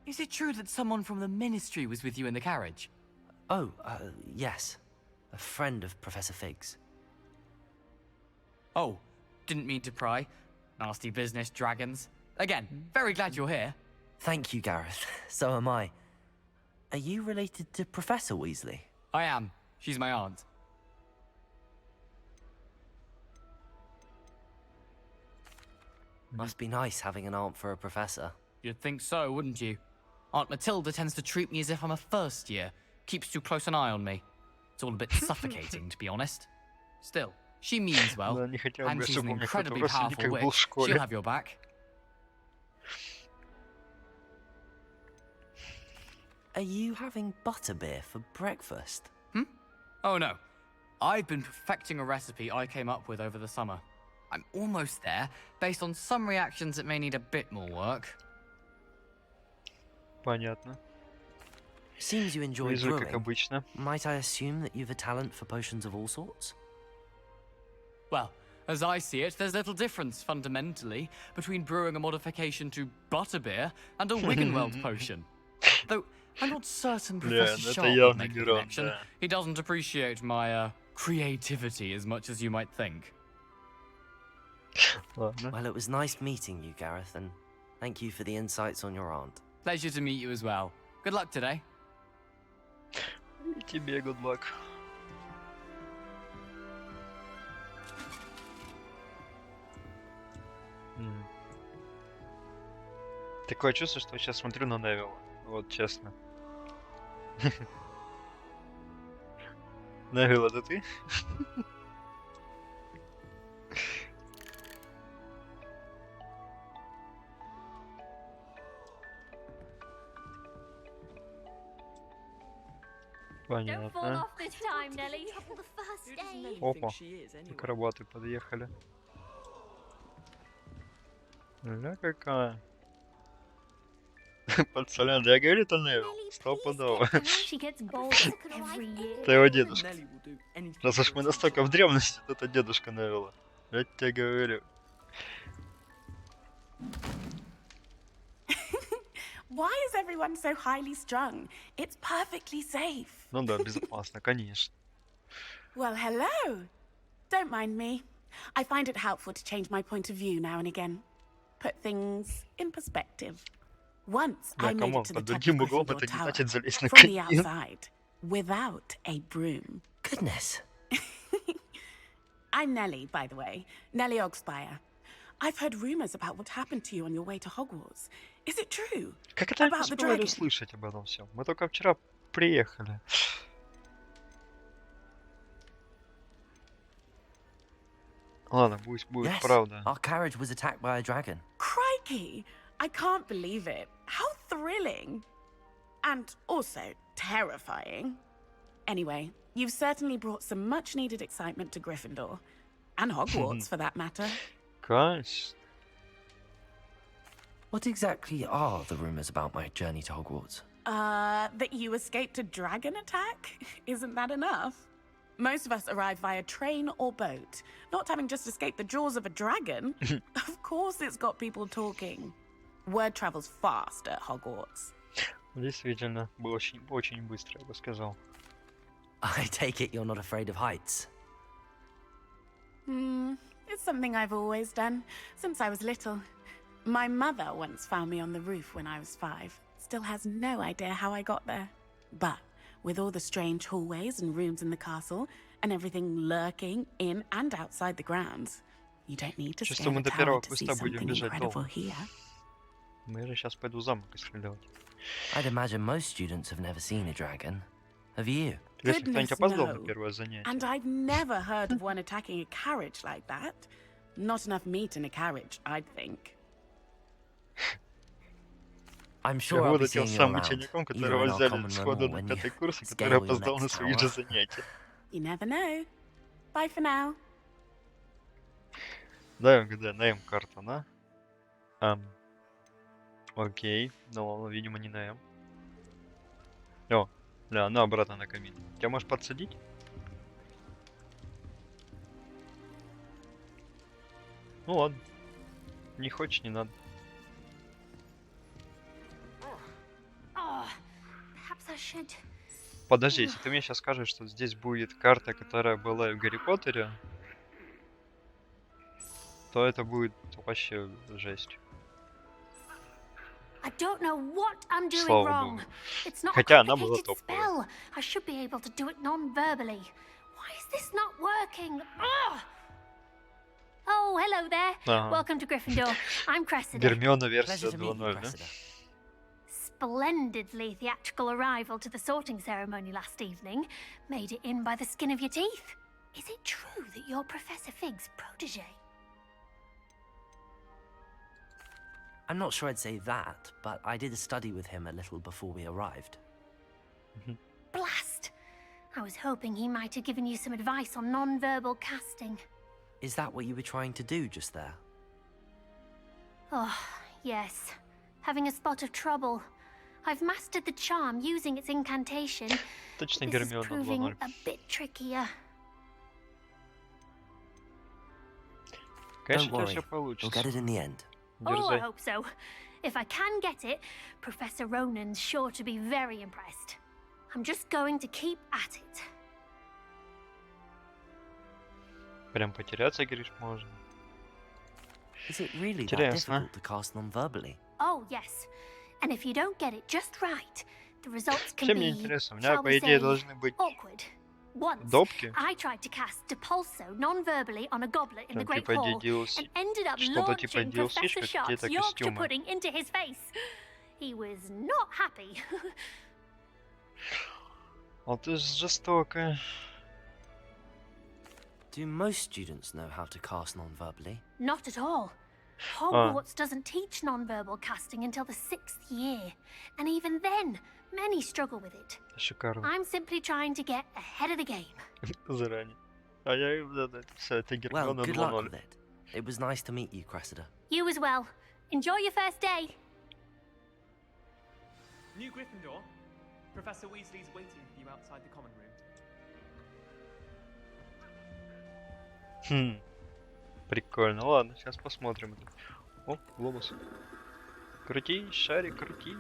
Is it true that someone from the Ministry was with you in the carriage? Oh, yes. A friend of Professor Fig's. Oh, didn't mean to pry. Nasty business, dragons. Again, very glad you're here. Thank you, Gareth. So am I. Are you related to Professor Weasley? I am. She's my aunt. Must be nice having an aunt for a professor. You'd think so, wouldn't you? Aunt Matilda tends to treat me as if I'm a first year. Keeps too close an eye on me. It's all a bit suffocating, to be honest. Still, she means well. Да, не хотел бы, And she's an чтобы у меня кто-то incredibly в powerful родственниках был в witch. She'll школе. have your back. Are you having butterbeer for breakfast? Oh no. I've been perfecting a recipe I came up with over the summer. I'm almost there, based on some reactions that may need a bit more work. Понятно. Seems you enjoy Уизли, как brewing. обычно. Might I assume that you've a talent for potions of all sorts? Well, as I see it, there's little difference, fundamentally, between brewing a modification to butterbeer and a Wiggenweld potion. Though, I'm not certain Professor это Sharp would явно make the не Рон, connection. да. He doesn't appreciate my, creativity as much as you might think. Ладно. Well, it was nice meeting you, Gareth, and thank you for the insights on your aunt. Pleasure to meet you as well. Good luck today. И тебе good luck. Такое чувство, что сейчас смотрю на Невилла. Вот честно. Невилл, это ты? Don't fall Понятно. off this time, Nelly. The first day. Опа, акробаты подъехали. Ля какая. Пацан, да я говорю, это Невилл. Стопудово. She gets bold every year. Это его дедушка. Раз уж мы настолько в древности, то это дедушка Невилла. Я тебе говорю. Why is everyone so highly strung? It's perfectly safe. Ну да, безопасно, конечно. Well, hello. Don't mind me. I find it helpful to change my point of view now and again. Put things in perspective. Once Да, I made камон, it to the под top of другим углом Gryffindor это не Tower значит залезть на from the каньон. outside without a broom. Goodness. I'm Nellie, by the way. Nellie Ogspire. I've heard rumors about what happened to you on your way to Hogwarts. Is it true? Как это я не About the успеваю dragon? услышать об этом всем? Мы только вчера приехали. Ладно, будет Yes, правда. our carriage was attacked by a dragon. Crikey! I can't believe it. How thrilling. And also terrifying. Anyway, you've certainly brought some much needed excitement to Gryffindor. And Hogwarts, for that matter. Конечно. What exactly are the rumors about my journey to Hogwarts? That you escaped a dragon attack? Isn't that enough? Most of us arrive via train or boat. Not having just escaped the jaws of a dragon. Of course it's got people talking. Word travels fast at Hogwarts. Действительно, было очень быстро, я бы сказал. I take it you're not afraid of heights. It's something I've always done, since I was little. My mother once found me on the roof when I was 5. Still has no idea how I got there. But with all the strange hallways and rooms in the castle, and everything lurking in and outside the grounds, you don't need to Чувствую, scale мы the до tower первого to see квеста будем something бежать incredible долго. here. Мы же сейчас пойду замок исследовать. I'd imagine most students have never seen a dragon. Have you? Если кто-нибудь Goodness, опоздал на no. первое занятие. And I've never heard of one attacking a carriage like that. Not enough meat in a carriage, I'd think. I'm Я sure I'll be буду тем seeing you самым around, учеником, either которого in our взяли common сходу room or на when you 5-й курс, и scale который your опоздал на next свои же tower. занятия. You never know. Bye for now. Да, где на М карта, да? Окей, ну ладно, видимо не на М. О, да, она обратно на камин. Тебя можешь подсадить? Ну ладно. Не хочешь, не надо. Oh, perhaps I should. Подожди, если ты мне сейчас скажешь, что здесь будет карта, которая была в Гарри Поттере, то это будет вообще жесть. I don't know what I'm doing Слава wrong. богу. It's not a Хотя она была complicated топовая. spell. I should be able to do it non-verbally. Why is this not working? Ugh! Oh, hello there. Ага. Welcome to Gryffindor. I'm Cressida. Гермиона версия Pleasure to meet you, 2.0, да? Cressida. Splendidly theatrical arrival to the sorting ceremony last evening. Made it in by the skin of your teeth. Is it true that you're Professor Fig's protege? I'm not sure I'd say that, but I did study with him a little before we arrived. Blast! I was hoping he might have given you some advice on non-verbal casting. Is that what you were trying to do just there? Oh, yes. Having a spot of trouble. I've mastered the charm using its incantation. Точно This is Гермиона proving 2.0. a bit trickier. Конечно, Don't у тебя worry, все you'll получится. get it in the end. Oh, I Дерзай. hope so. If I can get it, Professor Ronan's sure to be very impressed. I'm just going to keep at it. Прям потеряться, говоришь, можно. Is it really that Интересно. difficult to cast non-verbally? Oh, yes. And if you don't get it just right, the results can Вообще мне be, интересно. У меня, shall по we идее, say, должны быть awkward. Once, допки. I tried to cast Depulso non-verbally on a goblet in the Там Great типа Hall DLC. and ended up Что-то типа launching DLC, Professor Sharp's какие-то Yorkshire костюмы. pudding into his face. He was not happy. Вот это жестоко. Do most students know how to cast non-verbally? Not at all. Hogwarts doesn't teach non-verbal casting until the 6th year. And even then, many struggle with it. Шикарно. I'm simply trying to get ahead of the game. Заранее. А я все, это Well, Гермиона good luck 2.0. with it. It was nice to meet you, Cressida. You as well. Enjoy your first day. New Gryffindor. Professor Weasley's waiting for you outside the common room. Прикольно. Ладно, сейчас посмотрим. О, глобус. Крутись, шарик, крутись.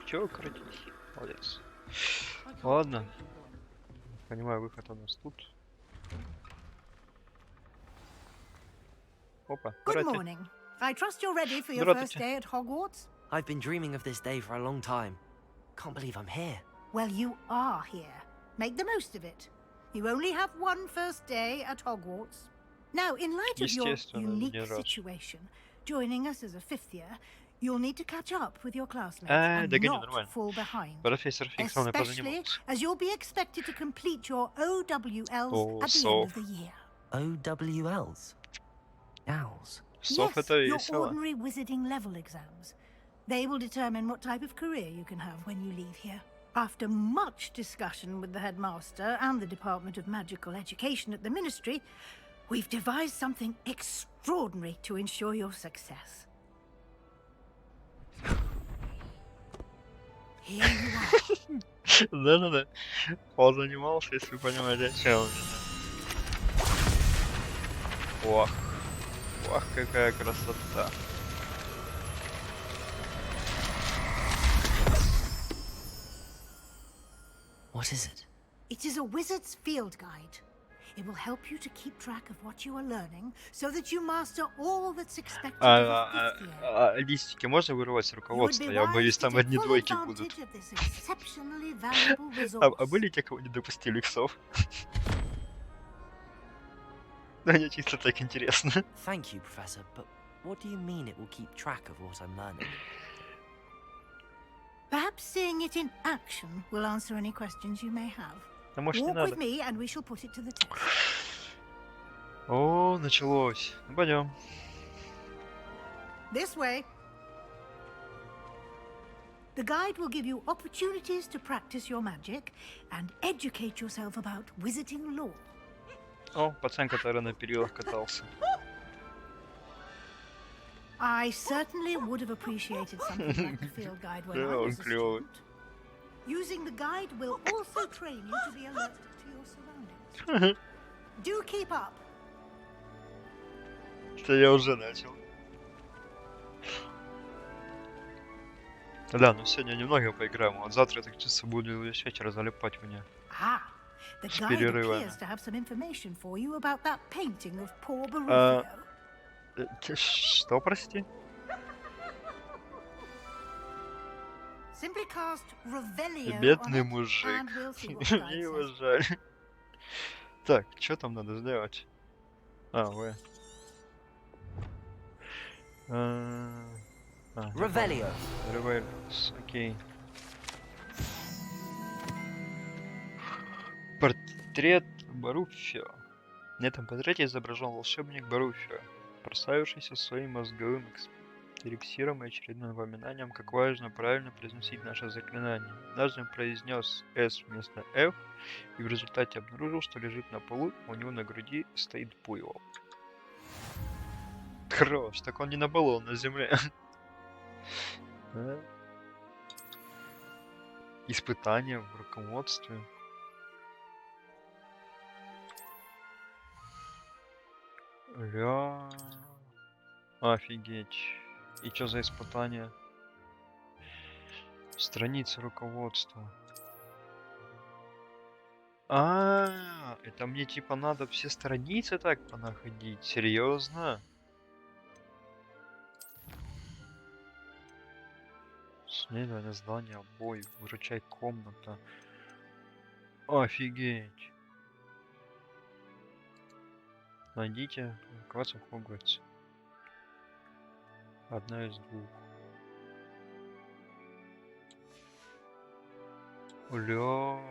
Чё крутись? Молодец. Ладно. Понимаю, выход у нас тут. Опа, Good здрасте. morning. I trust you're ready for your Здравствуйте. first day at Hogwarts. I've been dreaming of this day for a long time. Can't believe I'm here. Well, you are here. Make the most of it. You only have one first day at Hogwarts. Now, in light of your Естественно, unique один раз. situation, joining us as a fifth year, you'll need to catch up with your classmates and догоню, not нормально. fall behind. Профессор Фиг со мной Especially позанимался. as you'll be expected to complete your OWLs Oh, at the so- end of the year. OWLs? Owls. Сов Yes, это your весело. ordinary wizarding level exams. They will determine what type of career you can have when you leave here. After much discussion with the headmaster and the Department of Magical Education at the Ministry, we've devised something extraordinary to ensure your success. Here you are. Да-да-да. Позанимался, если вы понимаете, о чем. Ох. Ох, какая красота. What is it? It is a wizard's field guide. It will help you to keep track of what you are learning so that you master all that's expected of a fifth year. Листики можно вырывать с You would руководства? be Я wise боюсь, to там take одни full двойки будут. advantage of this exceptionally valuable А resource. были те, кого не допустили иксов? Да, мне чисто так интересно. Thank you, Professor, but what do you mean it will keep track of what I'm learning? Perhaps seeing it in action will answer any questions you may have. Да может не Walk надо. with me and we shall put it to the test. О, началось. Ну, пойдем. This way. The guide will give you opportunities to practice your magic and educate yourself about wizarding lore. О, пацан, который на перилах катался. I certainly would have appreciated something like a field guide when I Да, он was a клёвый. student. Using the guide will also train you to be alert to your surroundings. Do keep up. Что я уже начал. Да, ну сегодня немного поиграем. Вот завтра, я так чувствую, буду весь вечер залипать мне. Ah, the С guide перерывами. appears to have some information for you about that painting of poor А, Barufio. Что, прости? Simply cast Revelio on Бедный it, мужик. and we'll see what the guide Мне его says. жаль. Так, что там надо сделать? Вы. Revelio. Ревелиус, окей. Портрет Баруфио. На этом портрете изображен волшебник Баруфио, прославившийся своим мозговым эликсиром и очередным напоминанием, как важно правильно произносить наше заклинание. Однажды он произнес «С» вместо «F» и в результате обнаружил, что лежит на полу, у него на груди стоит буйвол. Хорош, так он не на полу, он на земле. Испытания в руководстве. Ля... Офигеть. И что за испытание? Страница руководства. Это мне типа надо все страницы так понаходить? Серьезно? Исследование здания, бой, выручай комната. Офигеть. Найдите руководство в Хогвартсе. Одна из двух. Ля.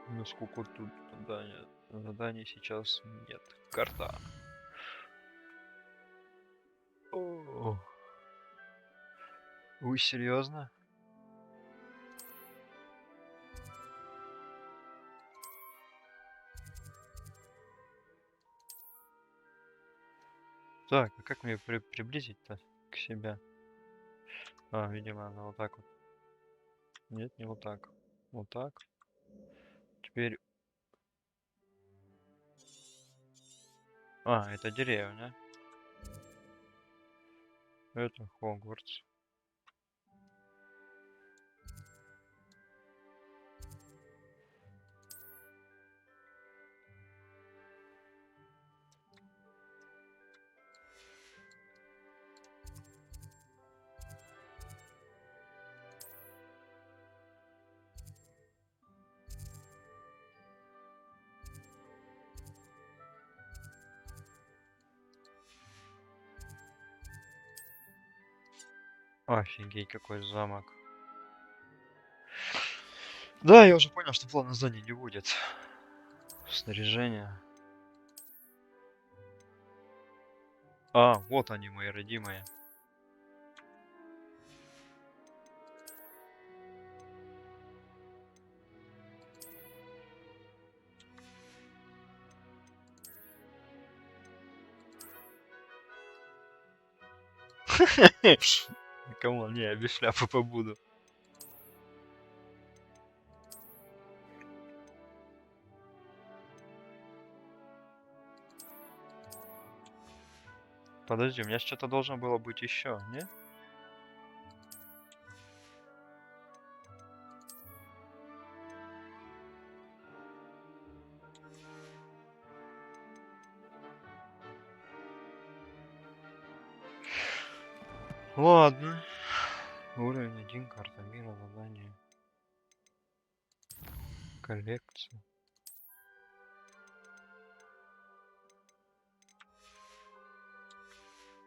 Ну сколько тут задания? Заданий сейчас нет. Карта. О. Вы серьезно? Так, а как мне приблизить-то к себе? Видимо, она вот так вот. Нет, не вот так. Вот так. Теперь... это деревня. Это Хогвартс. Офигеть, какой замок. Да, я уже понял, что плана зданий не будет. Снаряжение. Вот они, мои родимые. Кому не, я без шляпы побуду. Подожди, у меня что-то должно было быть еще, не? Ладно. Уровень 1, карта мира, задание. Коллекция.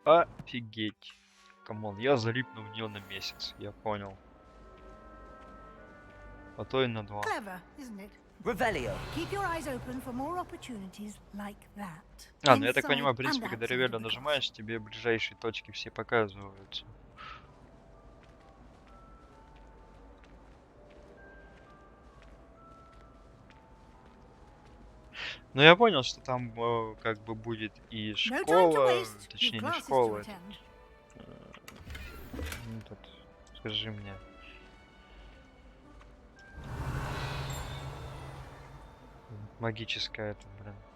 Офигеть. Камон, я залипну в нее на месяц, я понял. А то и на 2. Clever, isn't it? Revelio. Keep your eyes open for more opportunities like that. Ну я так Inside понимаю, в and принципе, когда outside of Ревелио the нажимаешь, тебе ближайшие точки все показываются. Но я понял, что там как бы будет и школа, точнее не школа. Тут, скажи мне. Магическое это,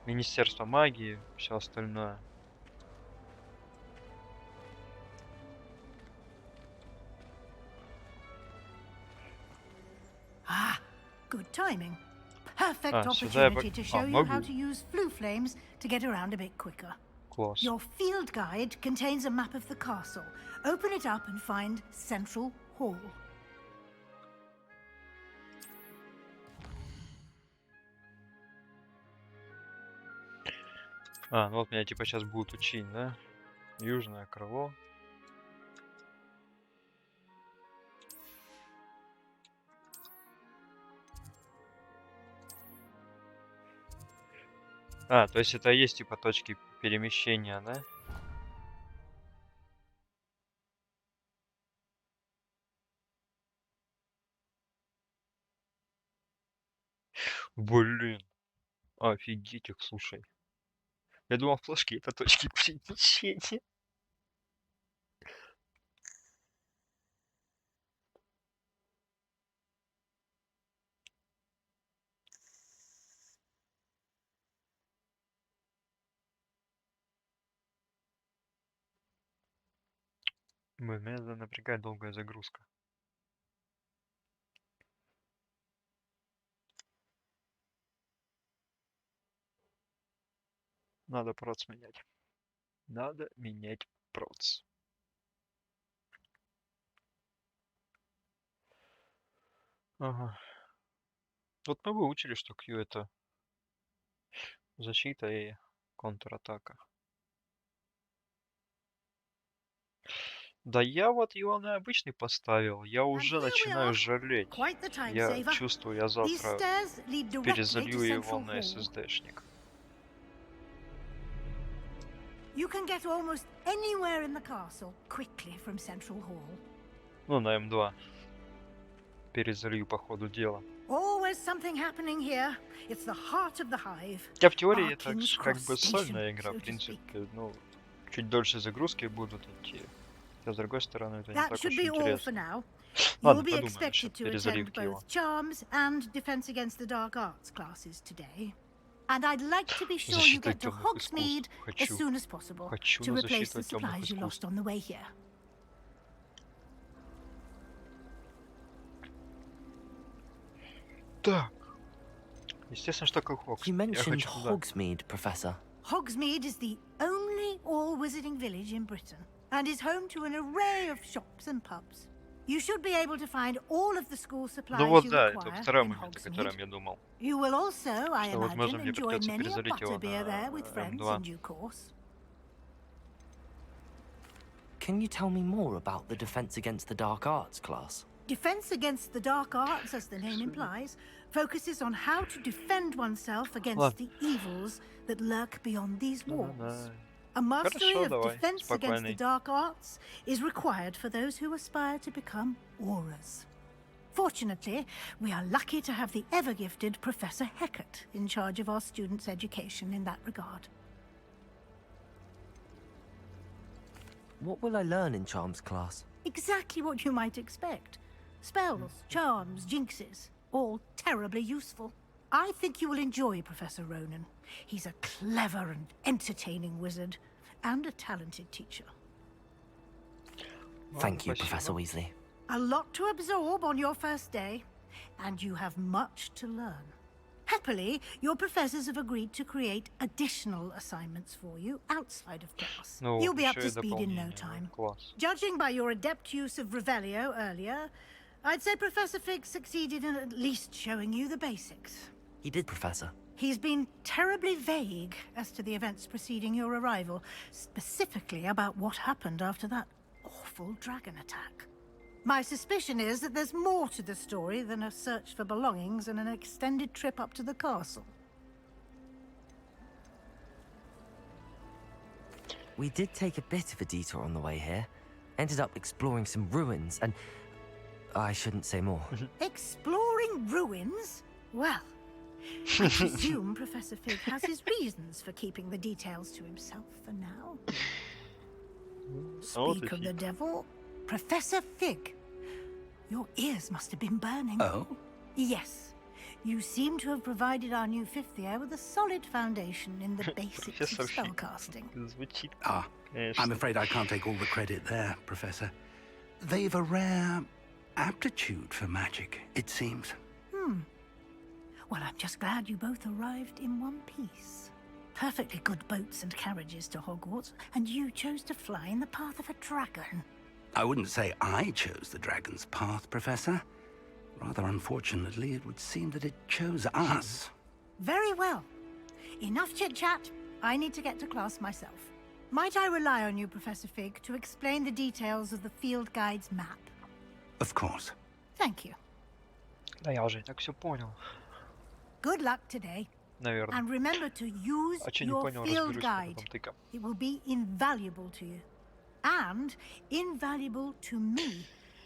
Министерство магии, все остальное. Good timing. Perfect А, сюда я opportunity to show you how to use flue flames to get around a bit quicker. Класс. Your field guide contains a map of the castle. Open it up and find Central Hall. А, ну вот меня типа сейчас будут учить, да? Южное крыло. А, то есть это и есть типа точки перемещения, да? Блин, офигеть их, слушай. Я думал, флажки это точки перемещения. Блин, меня напрягает долгая загрузка. Надо проц менять. Надо менять проц. Ага. Вот мы выучили, что Q это защита и контратака. Да я вот его на обычный поставил. Я уже начинаю жалеть. Я чувствую, я завтра перезалью его на SSD-шник. You can get almost anywhere in the castle quickly from Central Hall. Ну, на М2. Перезалью по ходу дела. Always something happening here. It's the heart of the hive. Хотя в теории это как бы сольная игра, в принципе, ну, чуть дольше загрузки будут идти. Хотя, с другой стороны, это не так уж интересно. Ладно, подумаем еще, перезаливки его. Charms and Defense Against the Dark Arts classes today. And I'd like to be sure you Защита get to темных Hogsmeade искусств. as soon as possible Хочу to на replace the защиту темных supplies you искусств. lost on the way here. Так. Естественно, что такое Хогс. You mentioned Hogsmeade, Professor. Hogsmeade is the only all-wizarding village in Britain and is home to an array of shops and pubs. You should be able to find all of the school supplies Ну вот you да, require это второй in момент, о котором Hogsmeade. я думал. You will also, I Что, возможно, imagine, мне enjoy придется many a перезалить его butterbeer there with на friends М2. in due course. Can you tell me more about the Defense Against the Dark Arts class? Defense Against the Dark Arts, as the name implies, focuses on how to defend oneself against the evils that lurk beyond these walls. A mastery of Defense Against the Dark Arts is required for those who aspire to become aurors. Fortunately, we are lucky to have the ever-gifted Professor Heckert in charge of our students' education in that regard. What will I learn in Charms class? Exactly what you might expect. Spells, charms, jinxes, all terribly useful. I think you will enjoy Professor Ronan. He's a clever and entertaining wizard, and a talented teacher. Thank you, Professor Weasley. A lot to absorb on your first day, and you have much to learn. Happily, your professors have agreed to create additional assignments for you outside of class. You'll be up to speed in no time. Judging by your adept use of Revelio earlier, I'd say Professor Fig succeeded in at least showing you the basics. He did, Professor. He's been terribly vague as to the events preceding your arrival, specifically about what happened after that awful dragon attack. My suspicion is that there's more to the story than a search for belongings and an extended trip up to the castle. We did take a bit of a detour on the way here. Ended up exploring some ruins and... I shouldn't say more. Exploring ruins? Well, I presume Professor Fig has his reasons for keeping the details to himself for now. Speak of the devil, Professor Fig. Your ears must have been burning. Oh? Yes. You seem to have provided our new fifth year with a solid foundation in the basics of spellcasting. I'm afraid I can't take all the credit there, Professor. They've a rare aptitude for magic, it seems. Well, I'm just glad you both arrived in one piece. Perfectly good boats and carriages to Hogwarts, and you chose to fly in the path of a dragon. I wouldn't say I chose the dragon's path, Professor. Rather unfortunately, it would seem that it chose us. Very well. Enough chit-chat. I need to get to class myself. Might I rely on you, Professor Fig, to explain the details of the field guide's map? Of course. Thank you. Да я уже и так все понял. Good luck today. Наверное. And remember to use А че не your понял, field разберусь guide. потом тыка. It will be invaluable to you. And invaluable to me,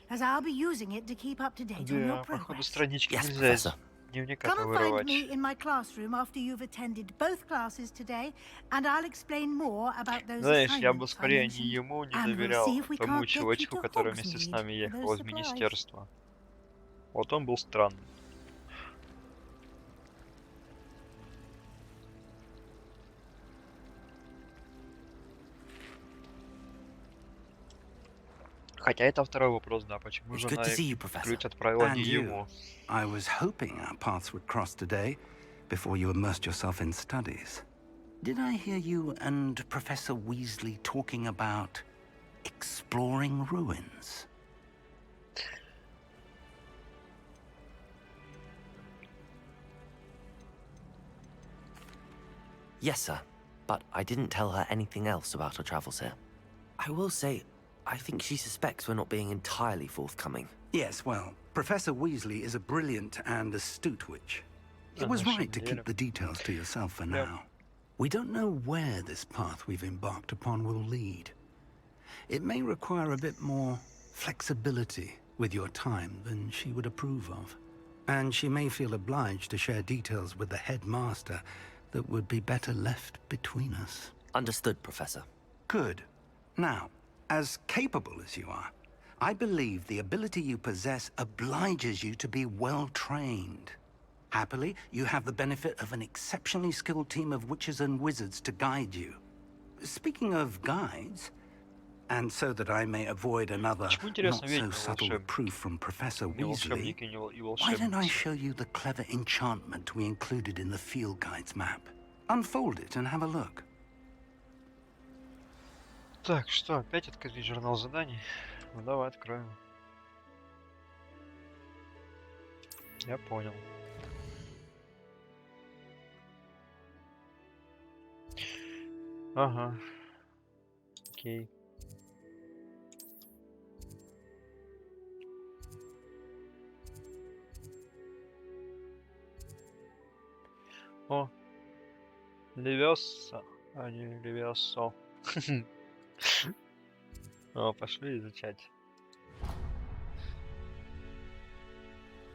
as I'll be using it to keep up to date on your Да, походу progress. странички Yes, нельзя из Professor. дневника Come and find вырывать. me in my classroom after you've attended both classes today, and I'll explain more about those Знаешь, я бы assignments I скорее ни mentioned, ему не and we'll доверял, see if we тому can't get you чувачку, to который вместе с Hogsmeade нами for ехал those из supplies. министерства. Вот он был странный. Хотя это второй вопрос, да, почему It's же good она to see you, Professor. ключ отправила And не you. ему? I was hoping our paths would cross today before you immersed yourself in studies. Did I hear you and Professor Weasley talking about exploring ruins? Yes, sir. But I didn't tell her anything else about our travels here. I will say, I think she suspects we're not being entirely forthcoming. Yes, well, Professor Weasley is a brilliant and astute witch. It was right to keep the details to yourself for now. We don't know where this path we've embarked upon will lead. It may require a bit more flexibility with your time than she would approve of. And she may feel obliged to share details with the headmaster that would be better left between us. Understood, Professor. Good. Now, as capable as you are, I believe the ability you possess obliges you to be well trained. Happily, you have the benefit of an exceptionally skilled team of witches and wizards to guide you. Speaking of guides, and so that I may avoid another not-so-subtle reproof from Professor Weasley, why don't I show you the clever enchantment we included in the field guide's map? Unfold it and have a look. Так, что, опять открыть журнал заданий? Ну давай откроем. Я понял. Ага. Окей. О, Левиоса, а не Левиосо. О, пошли изучать.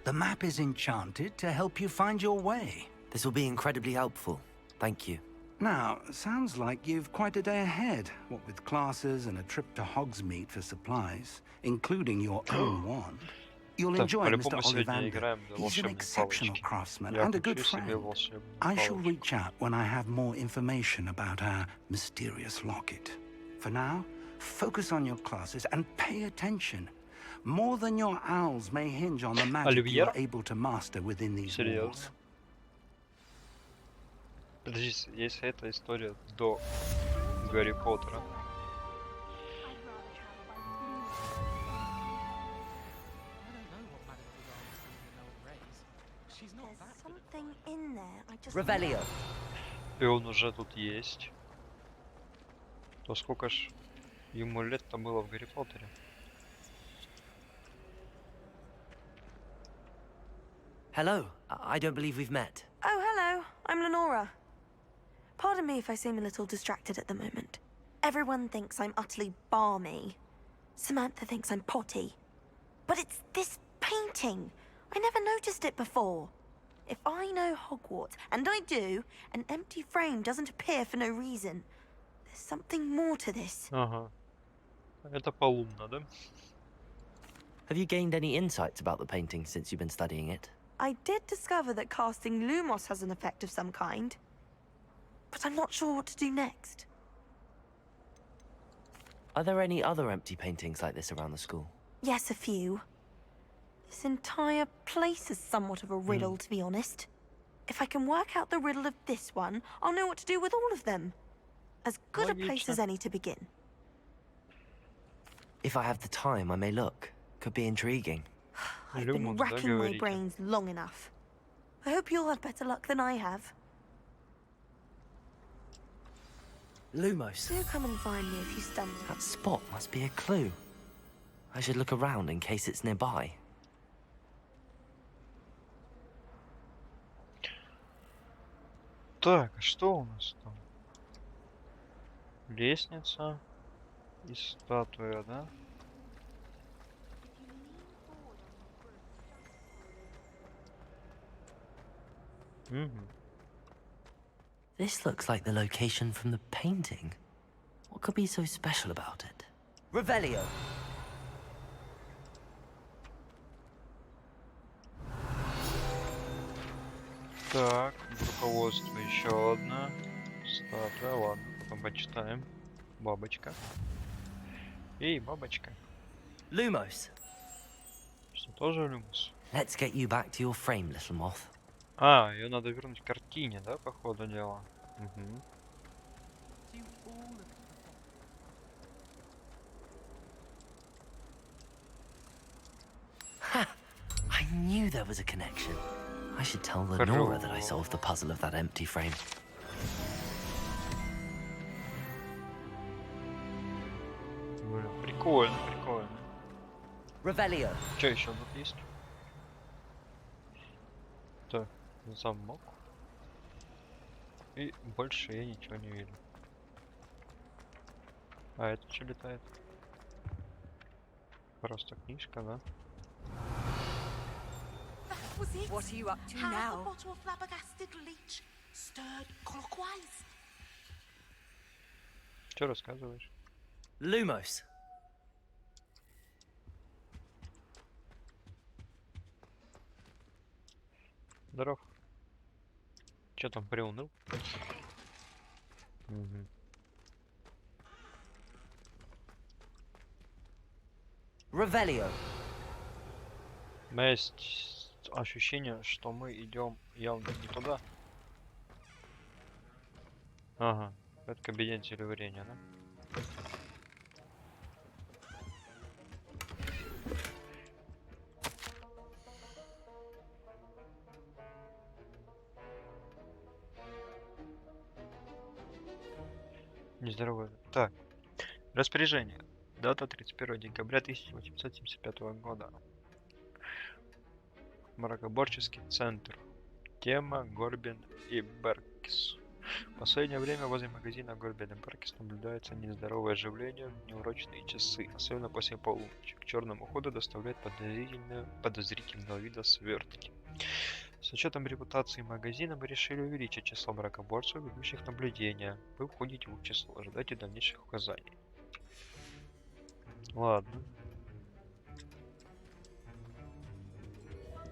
The map is enchanted to help you find your way. This will be incredibly helpful. Thank you. Now, sounds like you've quite a day ahead, what with classes and a trip to Hogsmeade for supplies, including your own wand. You'll enjoy Mr. Ollivander. He's an exceptional craftsman and a good friend. I shall reach out when I have more information about our mysterious locket. For now, focus on your classes and pay attention. More than your owls may hinge on the magic you're able to master within these walls. Подожди, если это история до Гарри Поттера. Revelio. И он уже тут есть. То сколько ж ему лет-то было в Гарри Поттере? Hello. I don't believe we've met. Oh, hello. I'm Lenora. Pardon me if I seem a little distracted at the moment. Everyone thinks I'm utterly balmy. Samantha thinks I'm potty. But it's this painting. I never noticed it before. If I know Hogwarts, and I do, an empty frame doesn't appear for no reason. There's something more to this. Ага. Это полумно, да? Have you gained any insights about the painting since you've been studying it? I did discover that casting Lumos has an effect of some kind. But I'm not sure what to do next. Are there any other empty paintings like this around the school? Yes, a few. This entire place is somewhat of a riddle, to be honest. If I can work out the riddle of this one, I'll know what to do with all of them. As good a place as any to begin. If I have the time, I may look. Could be intriguing. I've been racking my brains long enough. I hope you'll have better luck than I have. Lumos. Do come and find me if you stumble. That spot must be a clue. I should look around in case it's nearby. Так, а что у нас там? Лестница и статуя, да? This looks like the location from the painting. What could be so special about it? Revelio. Так, руководство еще одна. Статуя, ладно, потом почитаем. Бабочка. Эй, бабочка. Lumos. Что, тоже Люмос? Let's get you back to your frame, little moth. А, ее надо вернуть к картине, да, по ходу дела? Угу. I knew there was a connection. I should tell Lenora that I solved the puzzle of that empty frame. Блин, прикольно, прикольно. Revelio. Что еще тут есть? Так, замок. И больше я ничего не вижу. А это что летает? Просто книжка, да? What are you up to Has now? the bottle of flabbergasted leech stirred clockwise? Что рассказываешь? Lumos. Здоров. Че там приуныл? Угу. Revelio. У меня есть ощущение, что мы идем явно не туда. Ага, это кабинет зелеварения, да? Нездоровый. Так. Распоряжение. Дата 31 декабря 1875 года. Мракоборческий центр. Тема Горбин и Беркис. В последнее время возле магазина Горбин и Беркис наблюдается нездоровое оживление в неурочные часы, особенно после полуночи. К черному ходу доставляют подозрительного вида свертки. С учетом репутации магазина мы решили увеличить число мракоборцев, ведущих наблюдения. Вы входите в их число, ожидайте дальнейших указаний. Ладно.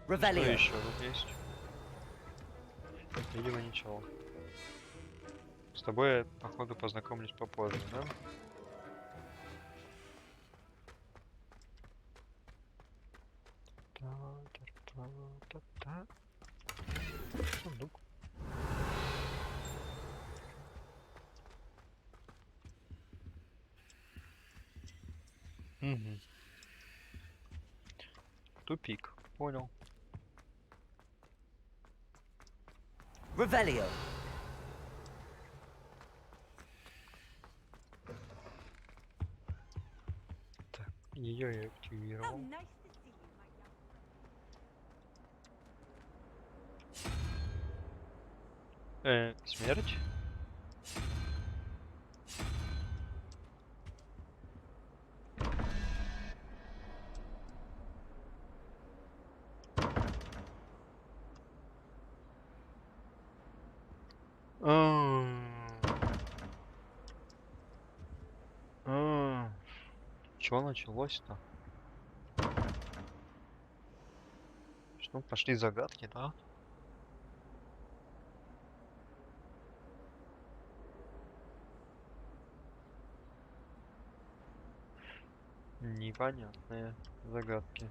Что еще тут есть? Видимо, ничего. С тобой я, походу, познакомлюсь попозже, да? Сундук. Угу. Тупик. Понял. Revelio. Так, ее я активировал. Смерть? Чего началось-то? Что, пошли загадки, да? Непонятные загадки.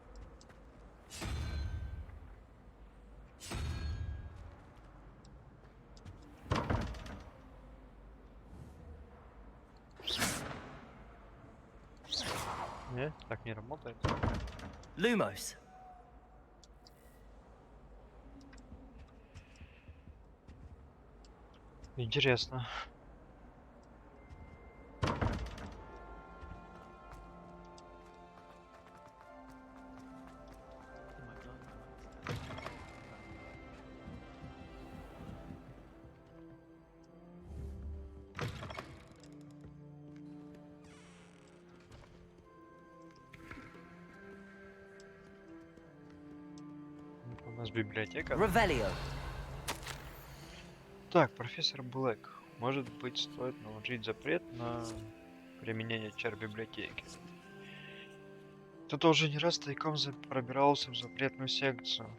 Так не работает. Lumos. Интересно. У нас библиотека. Revelio. Так, профессор Блэк. Может быть, стоит наложить запрет на применение чар библиотеки. Кто-то уже не раз тайком пробирался в запретную секцию.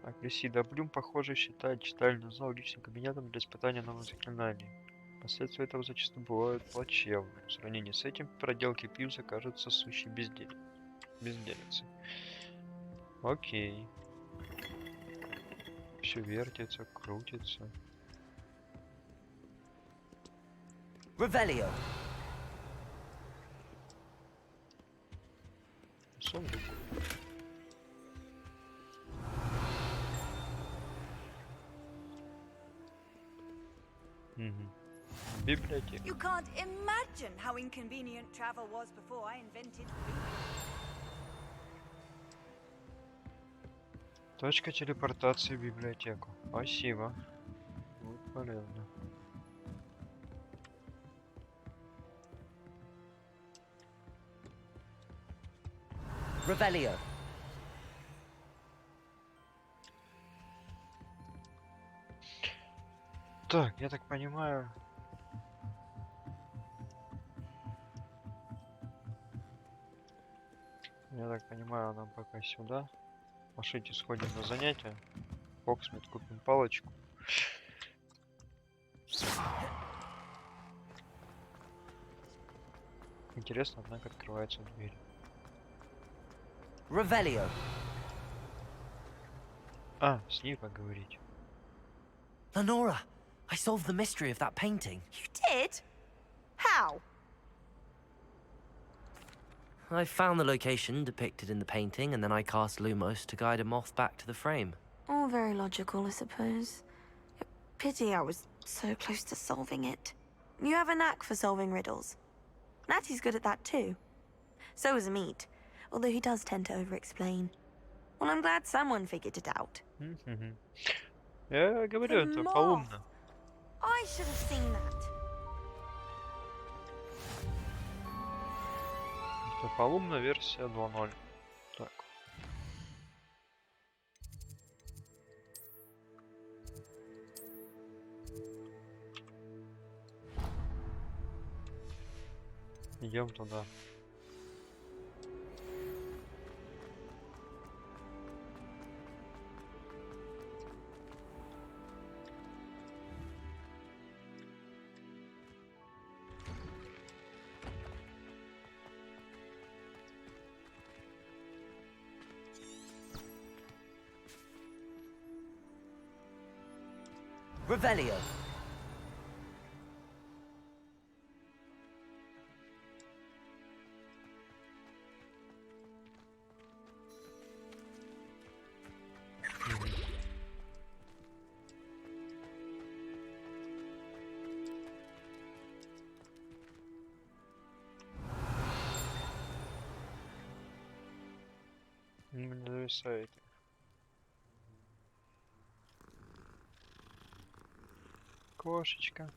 А Крисида Блюм, похоже, считает читальный зал личным кабинетом для испытания новых заклинаний. Последствия этого зачастую бывают плачевны. В сравнении с этим проделки Пивза кажутся сущей безделицей. Окей. Все вертится, крутится. Revelio. Сундук. Библиотека. You can't imagine how inconvenient travel was before I invented food. Точка телепортации в библиотеку. Спасибо. Будет полезно. Revelio. Так, я так понимаю. Нам пока сюда. Пошлите, сходим на занятия. Фоксмит, купим палочку. Интересно, однако, открывается дверь. Revelio. А, с ней поговорить. Lenora, I solved the mystery of that painting. You did? How? I found the location depicted in the painting, and then I cast Lumos to guide a moth back to the frame. All very logical, I suppose. Pity I was so close to solving it. You have a knack for solving riddles. Natty's good at that too. So is Meat, although he does tend to over-explain. Well, I'm glad someone figured it out. Я говорю, это полумно. I should have seen that. Это полумная версия 2.0. Так. Идем туда. Revelio. Не зависает. Кошечка.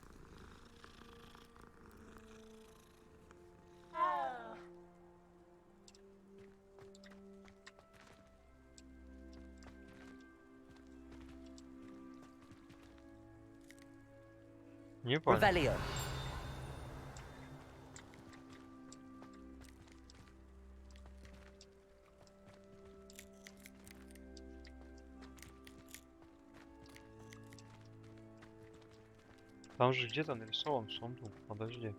Не понял. Revelio. Там же где-то нарисован сундук. Подожди.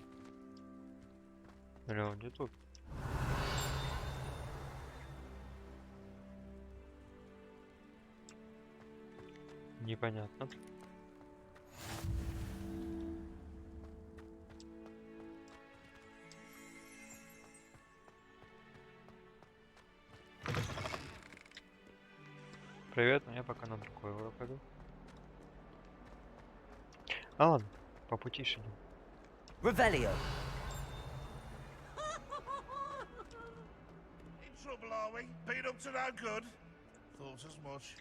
Или он где тут? Непонятно. Привет, но я пока на другой урок иду. А ладно, по пути шли. Revelio. In trouble, are we? Been up to no good? Thought as much.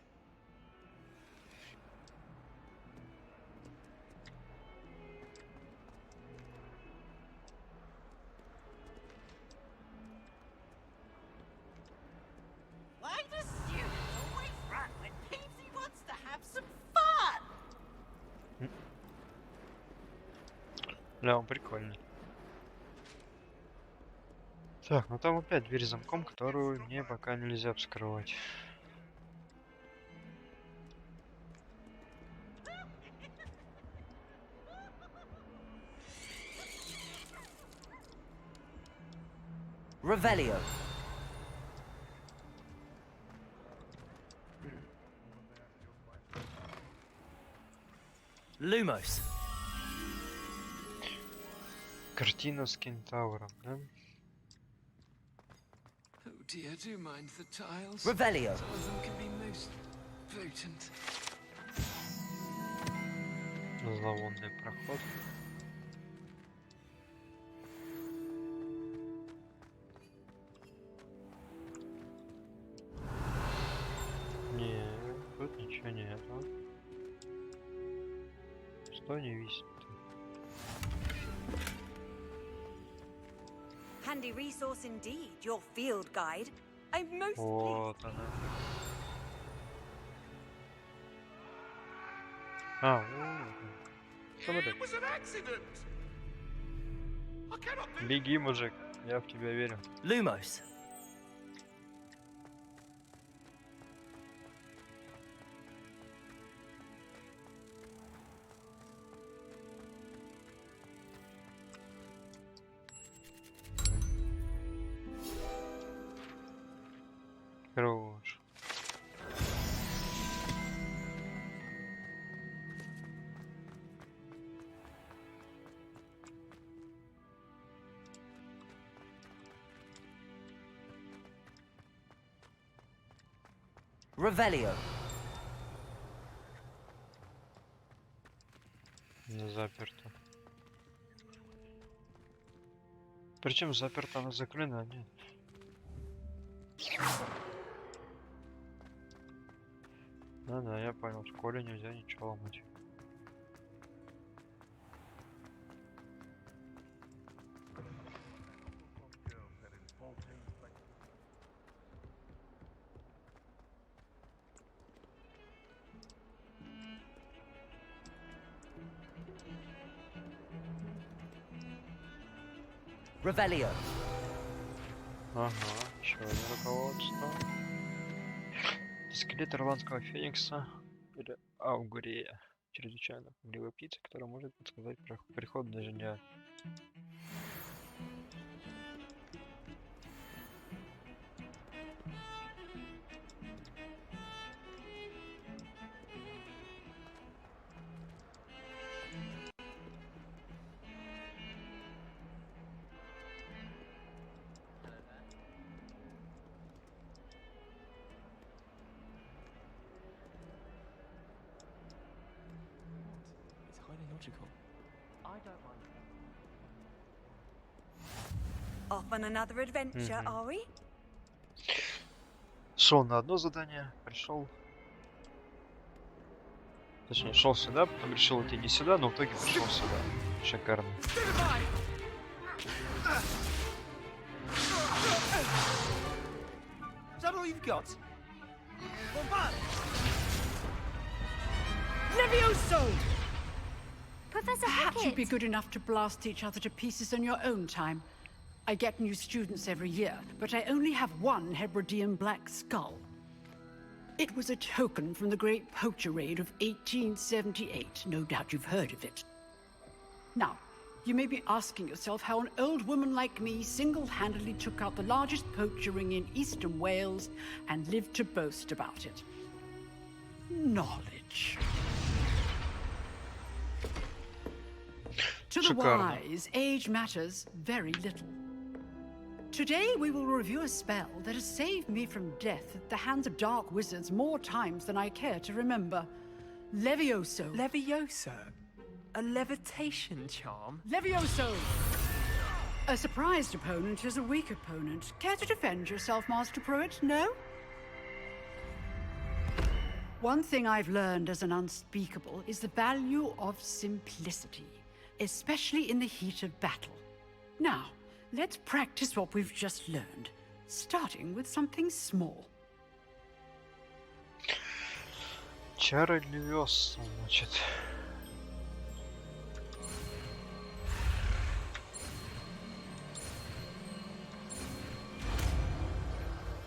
Why does student always run when Peepsy wants to have some fun? Да, он прикольный. Так, ну там опять дверь с замком, которую мне пока нельзя вскрывать. Revelio. Lumos. Картина с кентавром, да? Oh dear, do mind the tiles. Revelio. Some of them can be most potent. Зловонный проход. Не, тут ничего нету. Что не висит? Handy resource indeed, your field guide. I'm most Вот она. А, что это? It was an accident. I cannot do. Беги, мужик, я в тебя верю. Lumos. Хорош. Revelio. Не заперто. Причем заперто, она заклинена, нет. Да, я понял, в школе нельзя ничего ломать. Revelio. Ага, еще одно руководство. Скелет ирландского феникса или аугурия. Чрезвычайно пугливая птица, которая может подсказать приход даже дня. It's highly logical. I don't mind. off on another adventure, are we? Шел на одно задание, пришел. Точнее, шел сюда, потом решил идти не сюда, но в итоге пришел сюда. Шикарно. Is that all you've got? Levioso! Professor Perhaps you'd be good enough to blast each other to pieces on your own time. I get new students every year, but I only have one Hebridean black skull. It was a token from the Great Poacher Raid of 1878. No doubt you've heard of it. Now, you may be asking yourself how an old woman like me single-handedly took out the largest poacher ring in eastern Wales and lived to boast about it. Knowledge. To the wise, age matters very little. Today we will review a spell that has saved me from death at the hands of dark wizards more times than I care to remember. Levioso. Levioso? A levitation charm? Levioso! A surprised opponent is a weak opponent. Care to defend yourself, Master Pruitt? No? One thing I've learned as an unspeakable is the value of simplicity, especially in the heat of battle. Now, let's practice what we've just learned, starting with something small. Чара Левиоса, значит.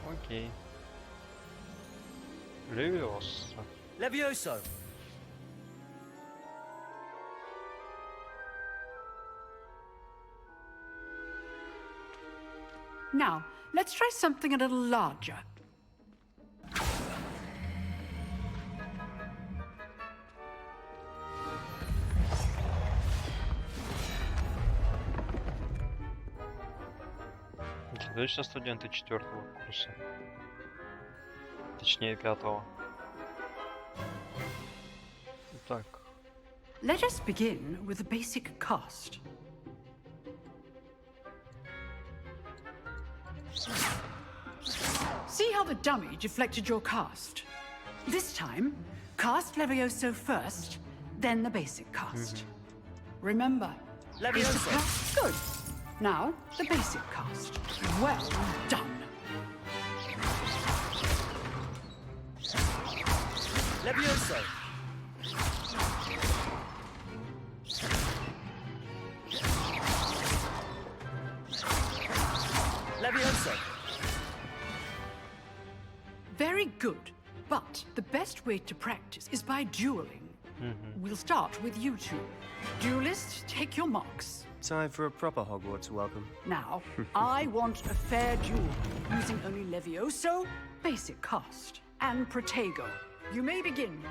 Окей. Левиоса. Levioso. Now, let's try something a little larger. Точно студенты 4-го курса. Точнее 5-го. Так. Let us begin with the basic cast. See how the dummy deflected your cast? This time, cast Levioso first, then the basic cast. Remember, Levioso. Good. Now, the basic cast. Well done. Levioso. Levioso. Very good. But the best way to practice is by dueling. We'll start with you two. Duelists, take your marks. Time for a proper Hogwarts welcome. Now, I want a fair duel, using only Levioso, basic cast, and Protego. You may begin.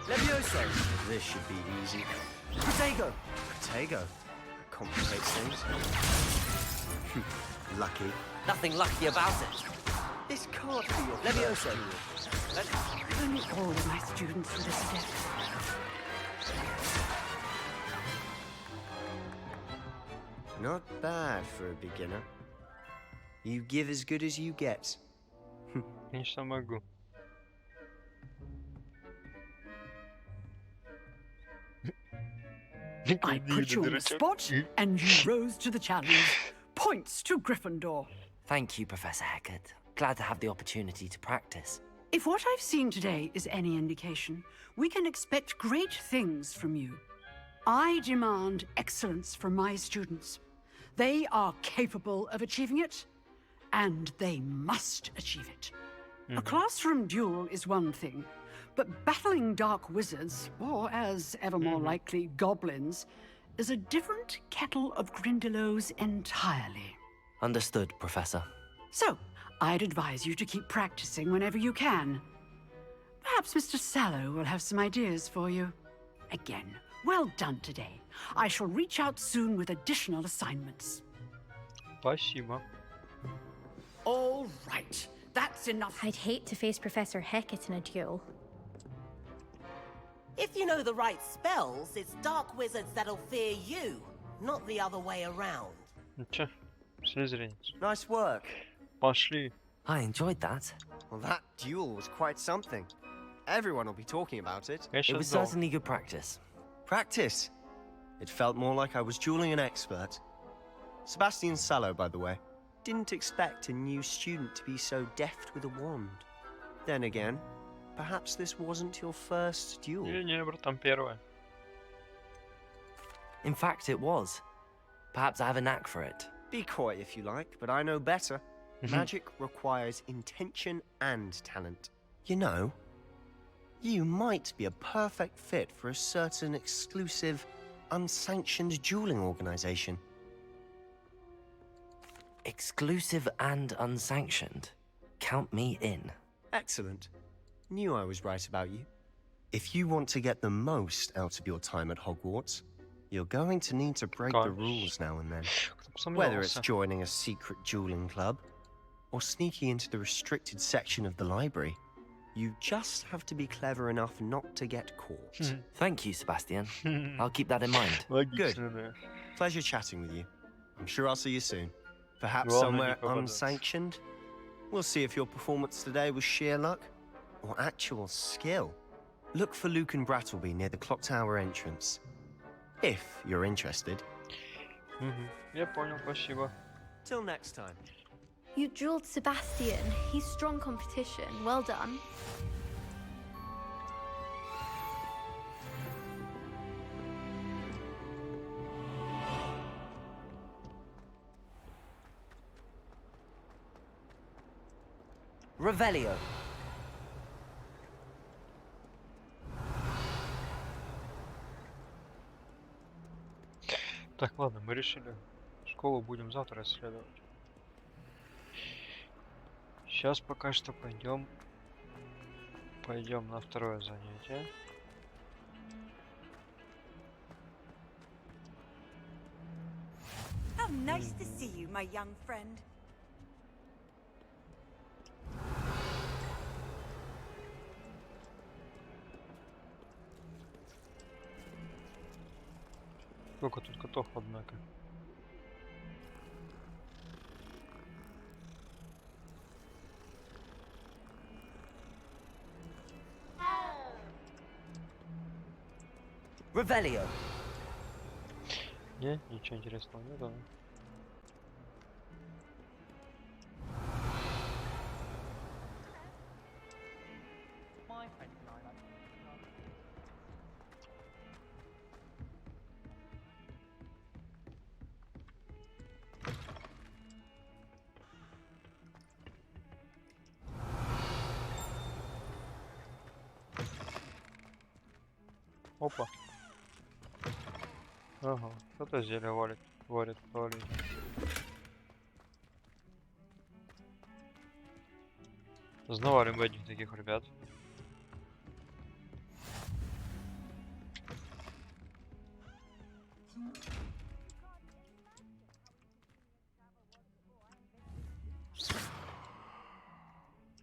Levioso. This should be easy. Protego. Protego. Complicates things. Lucky. Nothing lucky about it. This can't be your Levioso. Only all of my students were this adept. Not bad for a beginner. You give as good as you get. Конечно могу. I put you on the spot, and you rose to the challenge. Points to Gryffindor. Thank you, Professor Hecat. Glad to have the opportunity to practice. If what I've seen today is any indication, we can expect great things from you. I demand excellence from my students. They are capable of achieving it, and they must achieve it. A classroom duel is one thing, but battling dark wizards, or as ever more likely, goblins, is a different kettle of Grindylows entirely. Understood, Professor. So, I'd advise you to keep practicing whenever you can. Perhaps Mr. Sallow will have some ideas for you. Again, well done today. I shall reach out soon with additional assignments. Спасибо. All right, that's enough. I'd hate to face Professor Hecat in a duel. If you know the right spells, it's dark wizards that'll fear you, not the other way around. Чё? Слизеринец. Nice work. Пошли. I enjoyed that. Well, that duel was quite something. Everyone will be talking about it. It was certainly good practice. Practice? It felt more like I was dueling an expert. Sebastian Sallow, by the way. Didn't expect a new student to be so deft with a wand. Then again, perhaps this wasn't your first duel. Не, братан, первое. In fact, it was. Perhaps I have a knack for it. Be coy if you like, but I know better. Magic requires intention and talent. You know, you might be a perfect fit for a certain exclusive, unsanctioned dueling organization. Exclusive and unsanctioned? Count me in. Excellent. Knew I was right about you. If you want to get the most out of your time at Hogwarts, You're going to need to break the rules now and then. Whether it's joining a secret dueling club or sneaking into the restricted section of the library, you just have to be clever enough not to get caught. Thank you, Sebastian. I'll keep that in mind. Good. Pleasure chatting with you. I'm sure I'll see you soon. Perhaps somewhere unsanctioned? We'll see if your performance today was sheer luck or actual skill. Look for Luke and Brattleby near the clock tower entrance. If you're interested. Я понял, спасибо. Till next time. You drilled Sebastian. He's strong competition. Well done. Revelio. Так, ладно, мы решили. Школу будем завтра исследовать. Сейчас пока что пойдем на второе занятие. How nice to see you, my young friend. Сколько тут котов, однако. Revelio. Не, ничего интересного нет, да? Опа. Ага, кто-то зелье варит в туалете. Знавали мы одних таких ребят.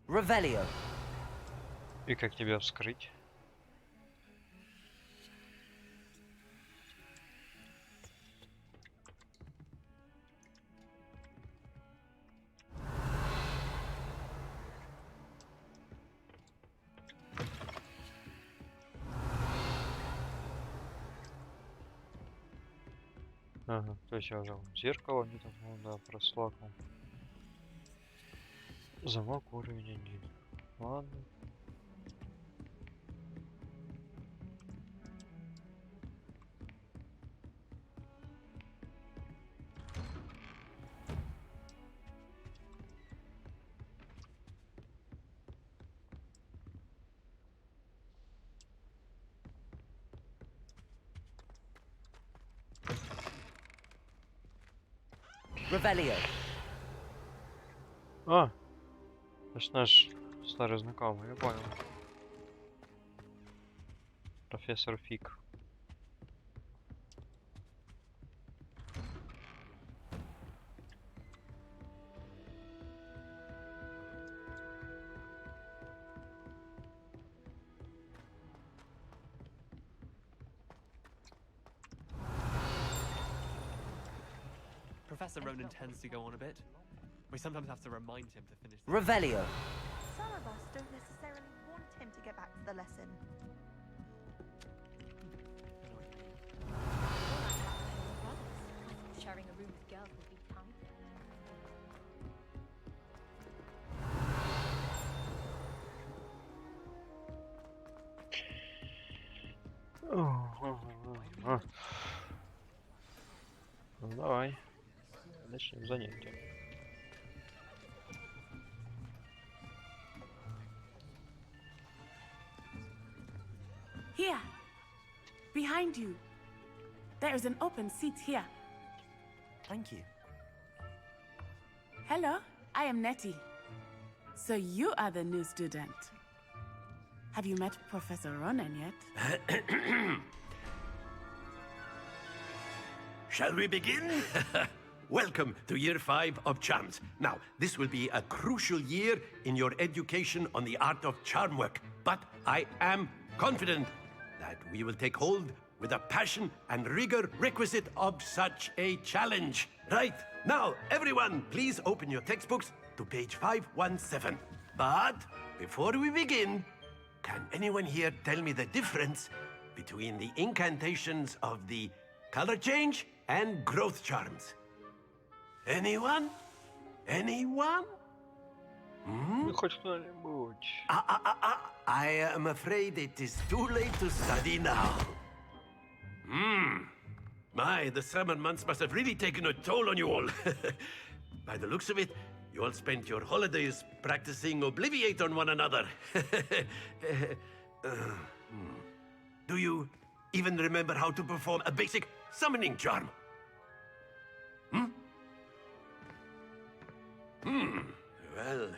Revelio. И как тебя вскрыть? Ага, то есть я уже зеркало не так, ну да, прослакнул. Замок уровень 1. Ладно. Revelio. А, это наш старый знакомый, я понял. Профессор Фиг. Professor Ronan tends to go on a bit. We sometimes have to remind him to finish. Revelio. Some of us don't necessarily want him to get back to the lesson. Sharing a room with girls would be fun. Ну давай. Начнем занятие. Here. Behind you. There is an open seat here. Thank you. Hello, I am Nettie. So you are the new student. Have you met Professor Ronan yet? shall we begin? Welcome to Year 5 of Charms. Now, this will be a crucial year in your education on the art of charm work. But I am confident that we will take hold with the passion and rigor requisite of such a challenge. Right, now, everyone, please open your textbooks to page 517. But before we begin, can anyone here tell me the difference between the incantations of the color change and growth charms? Anyone? Anyone? Ну, хоть кто-нибудь. I am afraid it is too late to study now. My, the summer months must have really taken a toll on you all. By the looks of it, you all spent your holidays practicing Obliviate on one another. Do you even remember how to perform a basic summoning charm? Well,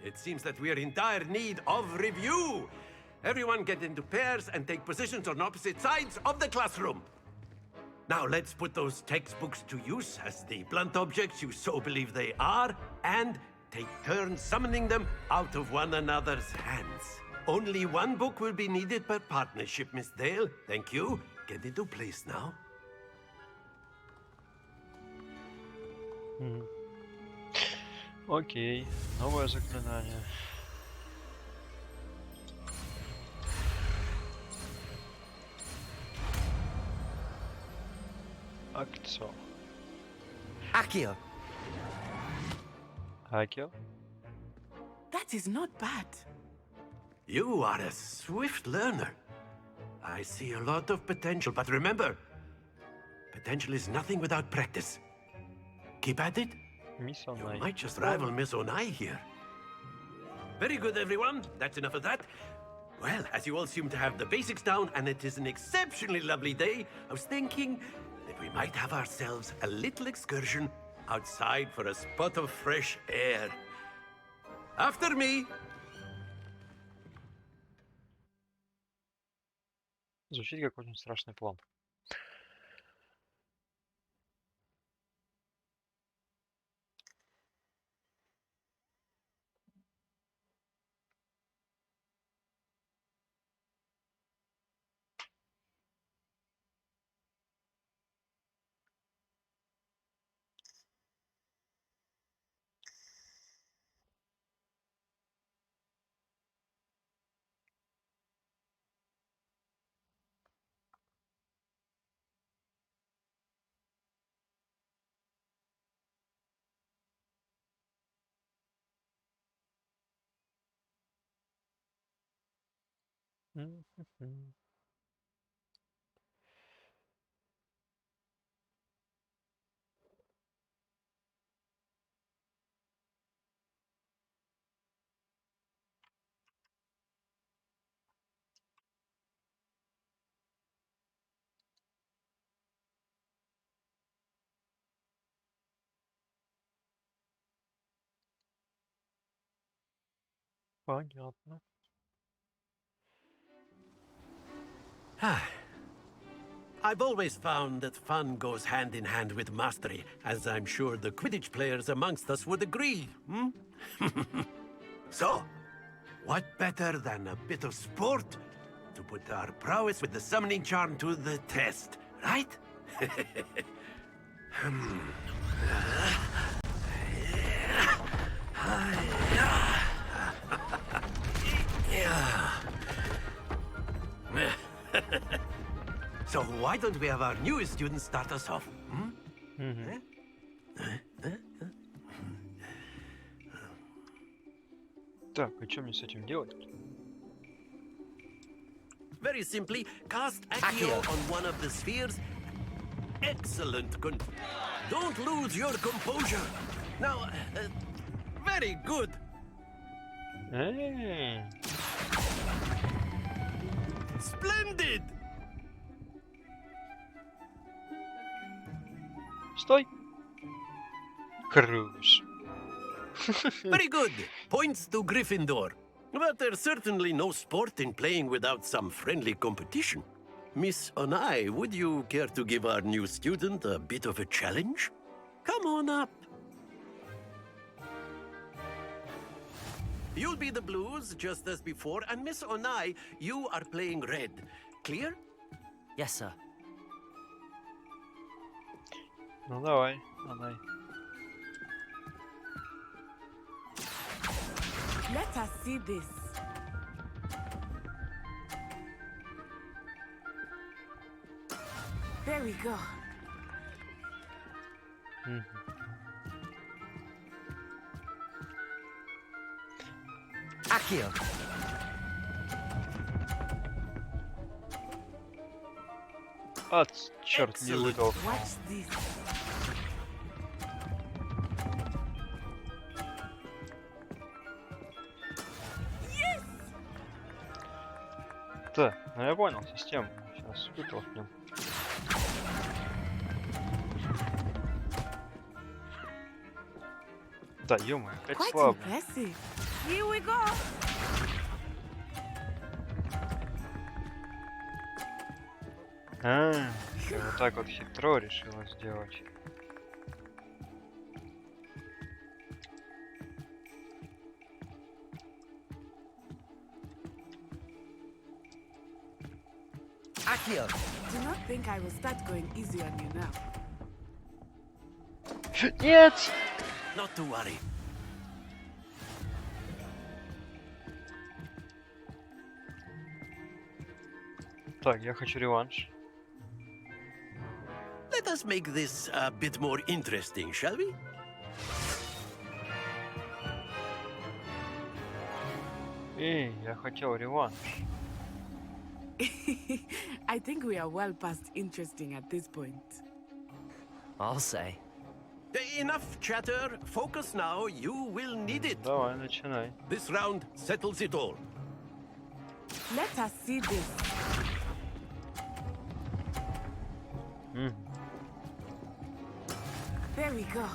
it seems that we are in dire need of review. Everyone get into pairs and take positions on opposite sides of the classroom. Now let's put those textbooks to use as the blunt objects you so believe they are, and take turns summoning them out of one another's hands. Only one book will be needed per partnership, Miss Dale. Thank you. Get into place now. Окей, новое заклинание. Акцо. Accio. Акио? That is not bad. You are a swift learner. I see a lot of potential, but remember, potential is nothing without practice. Keep at it. Miss You Onai. might just rival Miss Onai here. Very good, everyone. That's enough of that. Well, as you all seem to have the basics down, and it is an exceptionally lovely day, I was thinking that we might have ourselves a little excursion outside for a spot of fresh air. After me. Звучит как очень страшный план. Понятно. I've always found that fun goes hand in hand with mastery, as I'm sure the Quidditch players amongst us would agree. So, what better than a bit of sport to put our prowess with the summoning charm to the test, right? So why don't we have our newest student start us off? Так, а что мне с этим делать? Very simply, cast Accio on one of the spheres. Excellent. Don't lose your composure. Now, very good. Эй, Splendid. стой! Круз. Very good. Points to Gryffindor. But there's certainly no sport in playing without some friendly competition. Miss Onai, would you care to give our new student a bit of a challenge? Come on up. You'll be the blues, just as before, and Miss Onai, you are playing red. Clear? Yes, sir. Ну давай, давай. Let us see this. There we go. Accio. А, черт, не выдал. Watch this. Да, ну я понял систему. Сейчас вытолкнем. Да, ё-моё, опять Quite слабо. impressive. Here we go. А, ты вот так вот хитро решила сделать. Accio. Do not think I will start going easy on you now. Нет! Not to worry. Так, я хочу реванш. Let us make this a bit more interesting, shall we? Эй, я хотел реванш. I think we are well past interesting at this point. I'll say. Enough chatter. Focus now. You will need it. Давай, начинай. This round settles it all. Let us see this. There we go.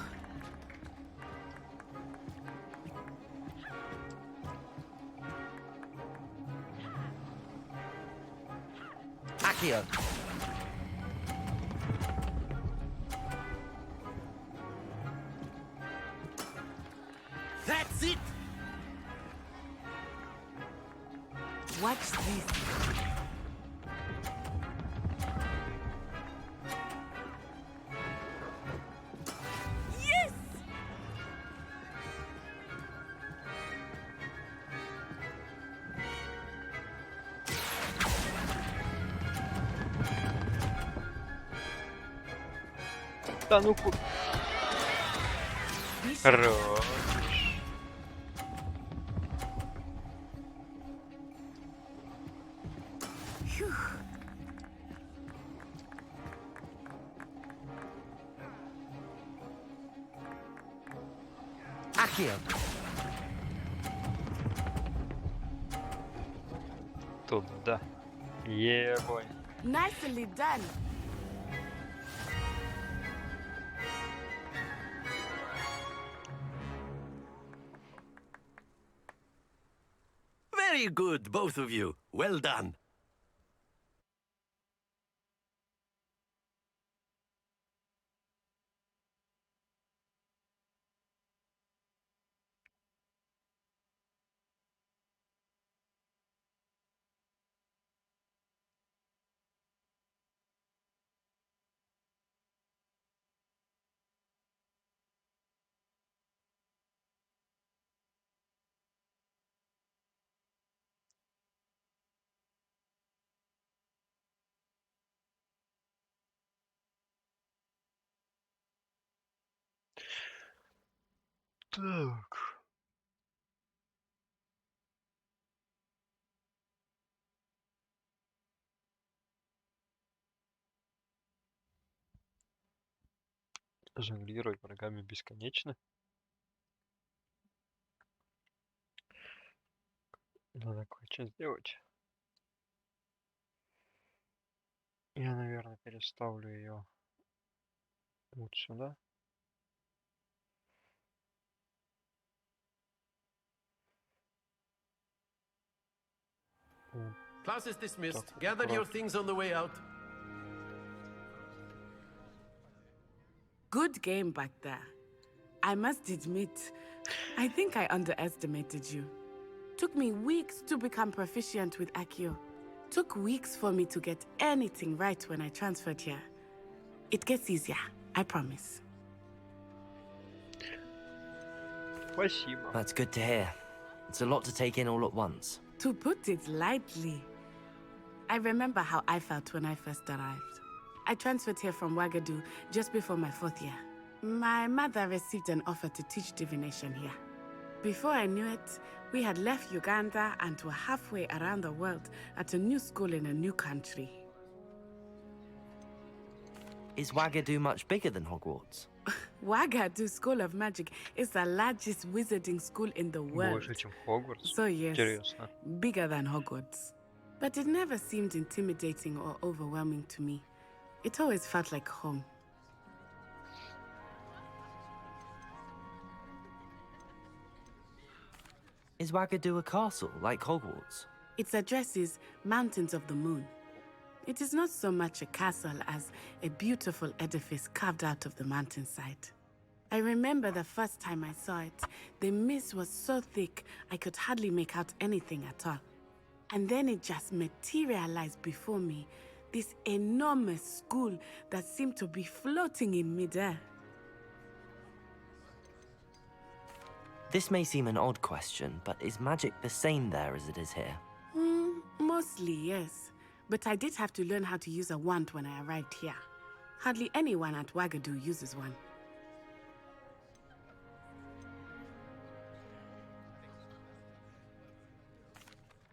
Accio. That's it. Watch this. Yes! Да ну ку... Хорош. Phew. Accio. Туда. Ебой. Nicely done. Very good, both of you. Well done. Так. Жонглировать врагами бесконечно. Надо кое-что сделать. Я, наверное, переставлю ее вот сюда. Вот Class is dismissed. Gather your things on the way out. Good game back there. I must admit, I think I underestimated you. Took me weeks to become proficient with Accio. Took weeks for me to get anything right when I transferred here. It gets easier, I promise. Спасибо. That's good to hear. It's a lot to take in all at once. To put it lightly, I remember how I felt when I first arrived. I transferred here from Ouagadougou just before my 4th year. My mother received an offer to teach divination here. Before I knew it, we had left Uganda and were halfway around the world at a new school in a new country. Is Ouagadougou much bigger than Hogwarts? Ouagadougou School of Magic is the largest wizarding school in the world. Больше, чем Хогвартс. So yes, Интересно. bigger than Hogwarts. But it never seemed intimidating or overwhelming to me. It always felt like home. Is Ouagadougou a castle, like Hogwarts? Its address is Mountains of the Moon. It is not so much a castle as a beautiful edifice carved out of the mountainside. I remember the first time I saw it, the mist was so thick I could hardly make out anything at all. And then it just materialized before me, this enormous school that seemed to be floating in midair. This may seem an odd question, but is magic the same there as it is here? Mostly, yes. But I did have to learn how to use a wand when I arrived here. Hardly anyone at Ouagadougou uses one.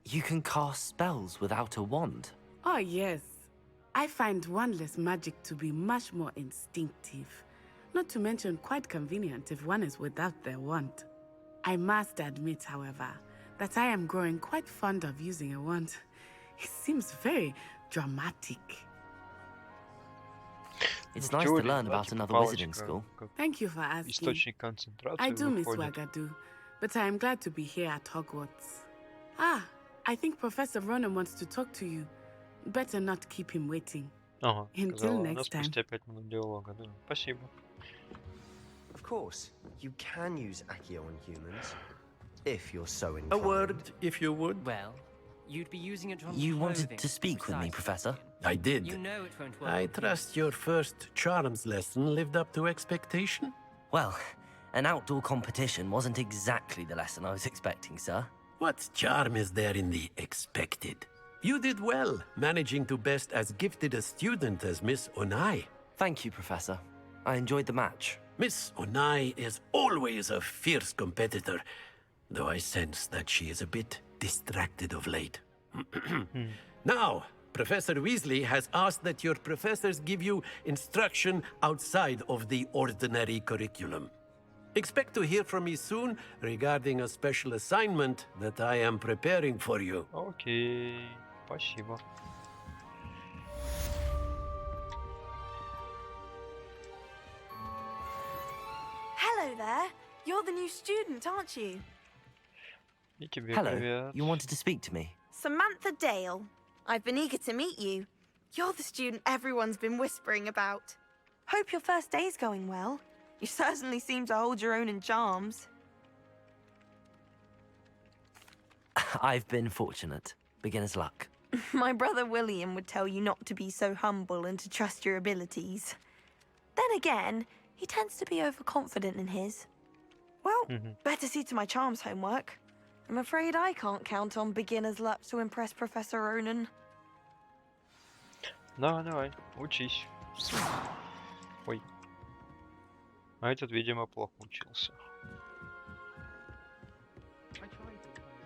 You can cast spells without a wand? Oh, yes. I find wandless magic to be much more instinctive. Not to mention quite convenient if one is without their wand. I must admit, however, that I am growing quite fond of using a wand. It seems very dramatic. It's nice to learn about another wizarding school. Thank you for asking. Источник концентрации I do miss выходит. Ouagadougou, but I am glad to be here at Hogwarts. Ah, I think Professor Ronan wants to talk to you. Better not keep him waiting. Ага, Until сказала она next time. спустя 5 минут диалога, да. Спасибо. Of course, you can use Accio on humans, if you're so A inclined. word, if you would. Well, you'd be using it on You wanted clothing to speak with me, precisely. Professor? I did. You know it won't work. I trust your first charms lesson lived up to expectation? Well, an outdoor competition wasn't exactly the lesson I was expecting, sir. What charm is there in the expected? You did well, managing to best as gifted a student as Miss Onai. Thank you, Professor. I enjoyed the match. Miss Onai is always a fierce competitor, though I sense that she is a bit distracted of late. Now, Professor Weasley has asked that your professors give you instruction outside of the ordinary curriculum. Expect to hear from me soon regarding a special assignment that I am preparing for you. Окей, спасибо. Hello there. You're the new student, aren't you? И тебе Hello. привет. You wanted to speak to me? Samantha Dale. I've been eager to meet you. You're the student everyone's been whispering about. Hope your first day's going well. You certainly seem to hold your own in charms. I've been fortunate. Beginner's luck. My brother William would tell you not to be so humble and to trust your abilities. Then again, he tends to be overconfident in his. Well, better see to my charms homework. I'm afraid I can't count on beginner's luck to impress Professor Ronan. Давай, учись. Ой. А этот, видимо, плохо учился.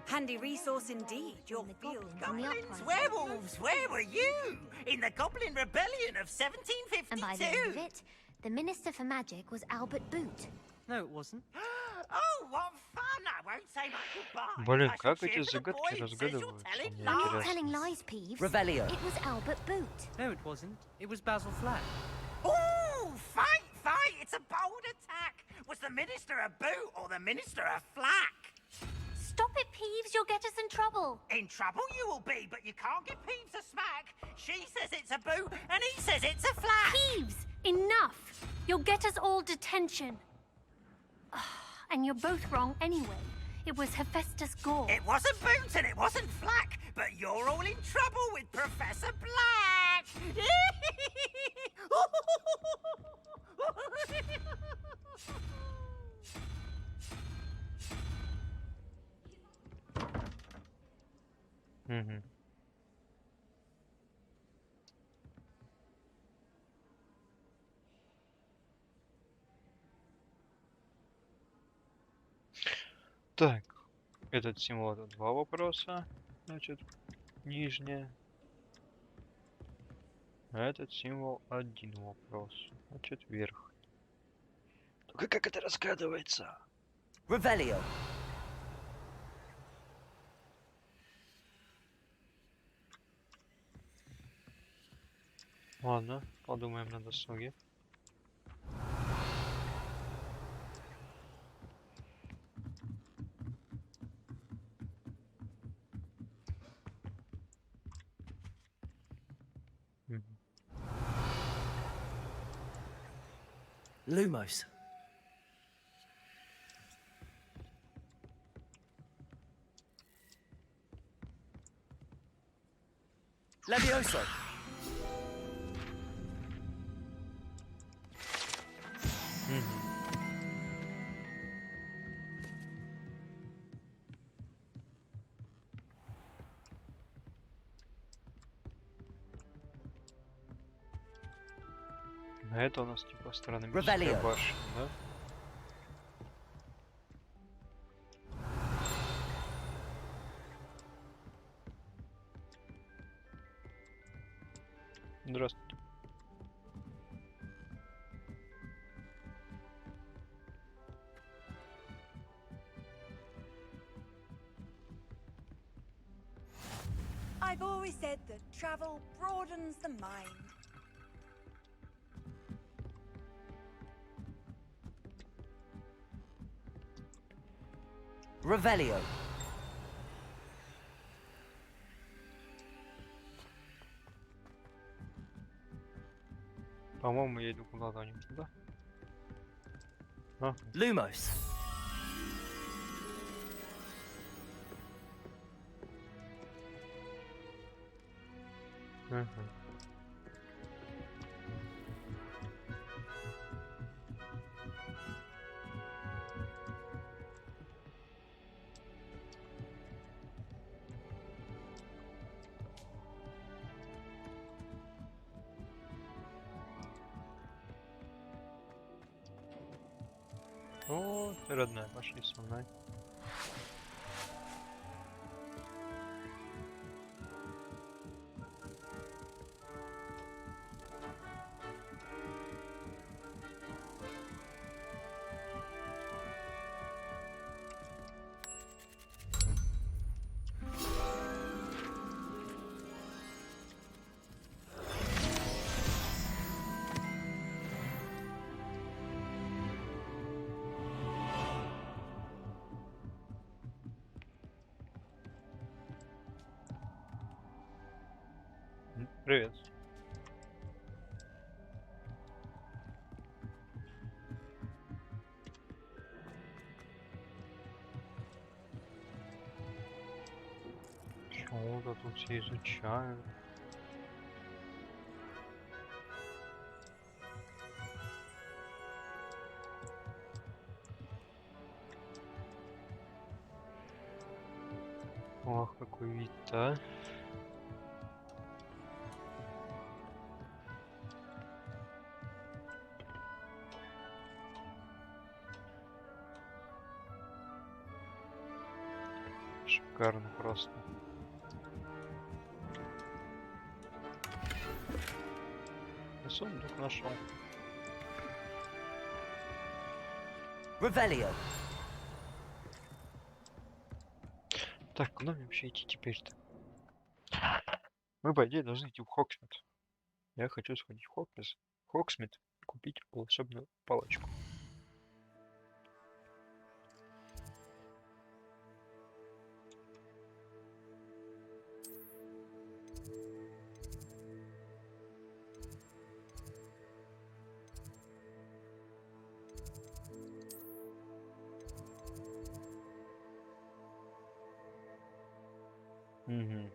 Handy resource indeed, your field guide. Goblins, werewolves, where were you? In the Goblin Rebellion of 1752? And by the end of it, the Minister for Magic was Albert Boot. No, it wasn't. Oh, what fun! I won't say my goodbye. Блин, I shall как cheer эти for the boy загадки who says you're разгадываются? telling Мне I'm not интересно. telling lies, Peeves. Revelio. It was Albert Boot. No, it wasn't. It was Basil Flack. Oh, fight! It's a bold attack! Was the Minister a boot or the Minister a flack? Stop it, Peeves. Peeves, you'll get us in trouble. In trouble you will be, but you can't give Peeves a smack. She says it's a boo, and he says it's a flat. Peeves, enough. You'll get us all detention. And you're both wrong anyway. It was Hephaestus Gore. It wasn't Boot and it wasn't Flack, but you're all in trouble with Professor Black. Угу. Так, этот символ — это 2 вопроса, значит, нижняя. А этот символ — 1 вопрос, значит, вверх. Только как это разгадывается? Revelio. Ладно, подумаем на досуге. Lumos. Levioso. А это у нас типа астрономическая башня, да? Здравствуйте. I've always said that travel broadens the mind. Revelio. По-моему, я иду куда-то не туда. А? Lumos. О, ты родная, пошли со мной. Привет. Чего-то тут все изучают. Ох, какой вид-то, а. Шикарно просто. Сундук нашел. Revelio. Так, куда мне вообще идти теперь-то? Мы, по идее, должны идти в Хоксмит. Я хочу сходить в Хоксмит и купить волшебную палочку. Угу.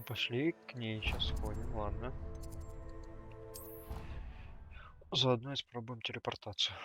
Пошли к ней сейчас сходим, ладно. Заодно испробуем телепортацию.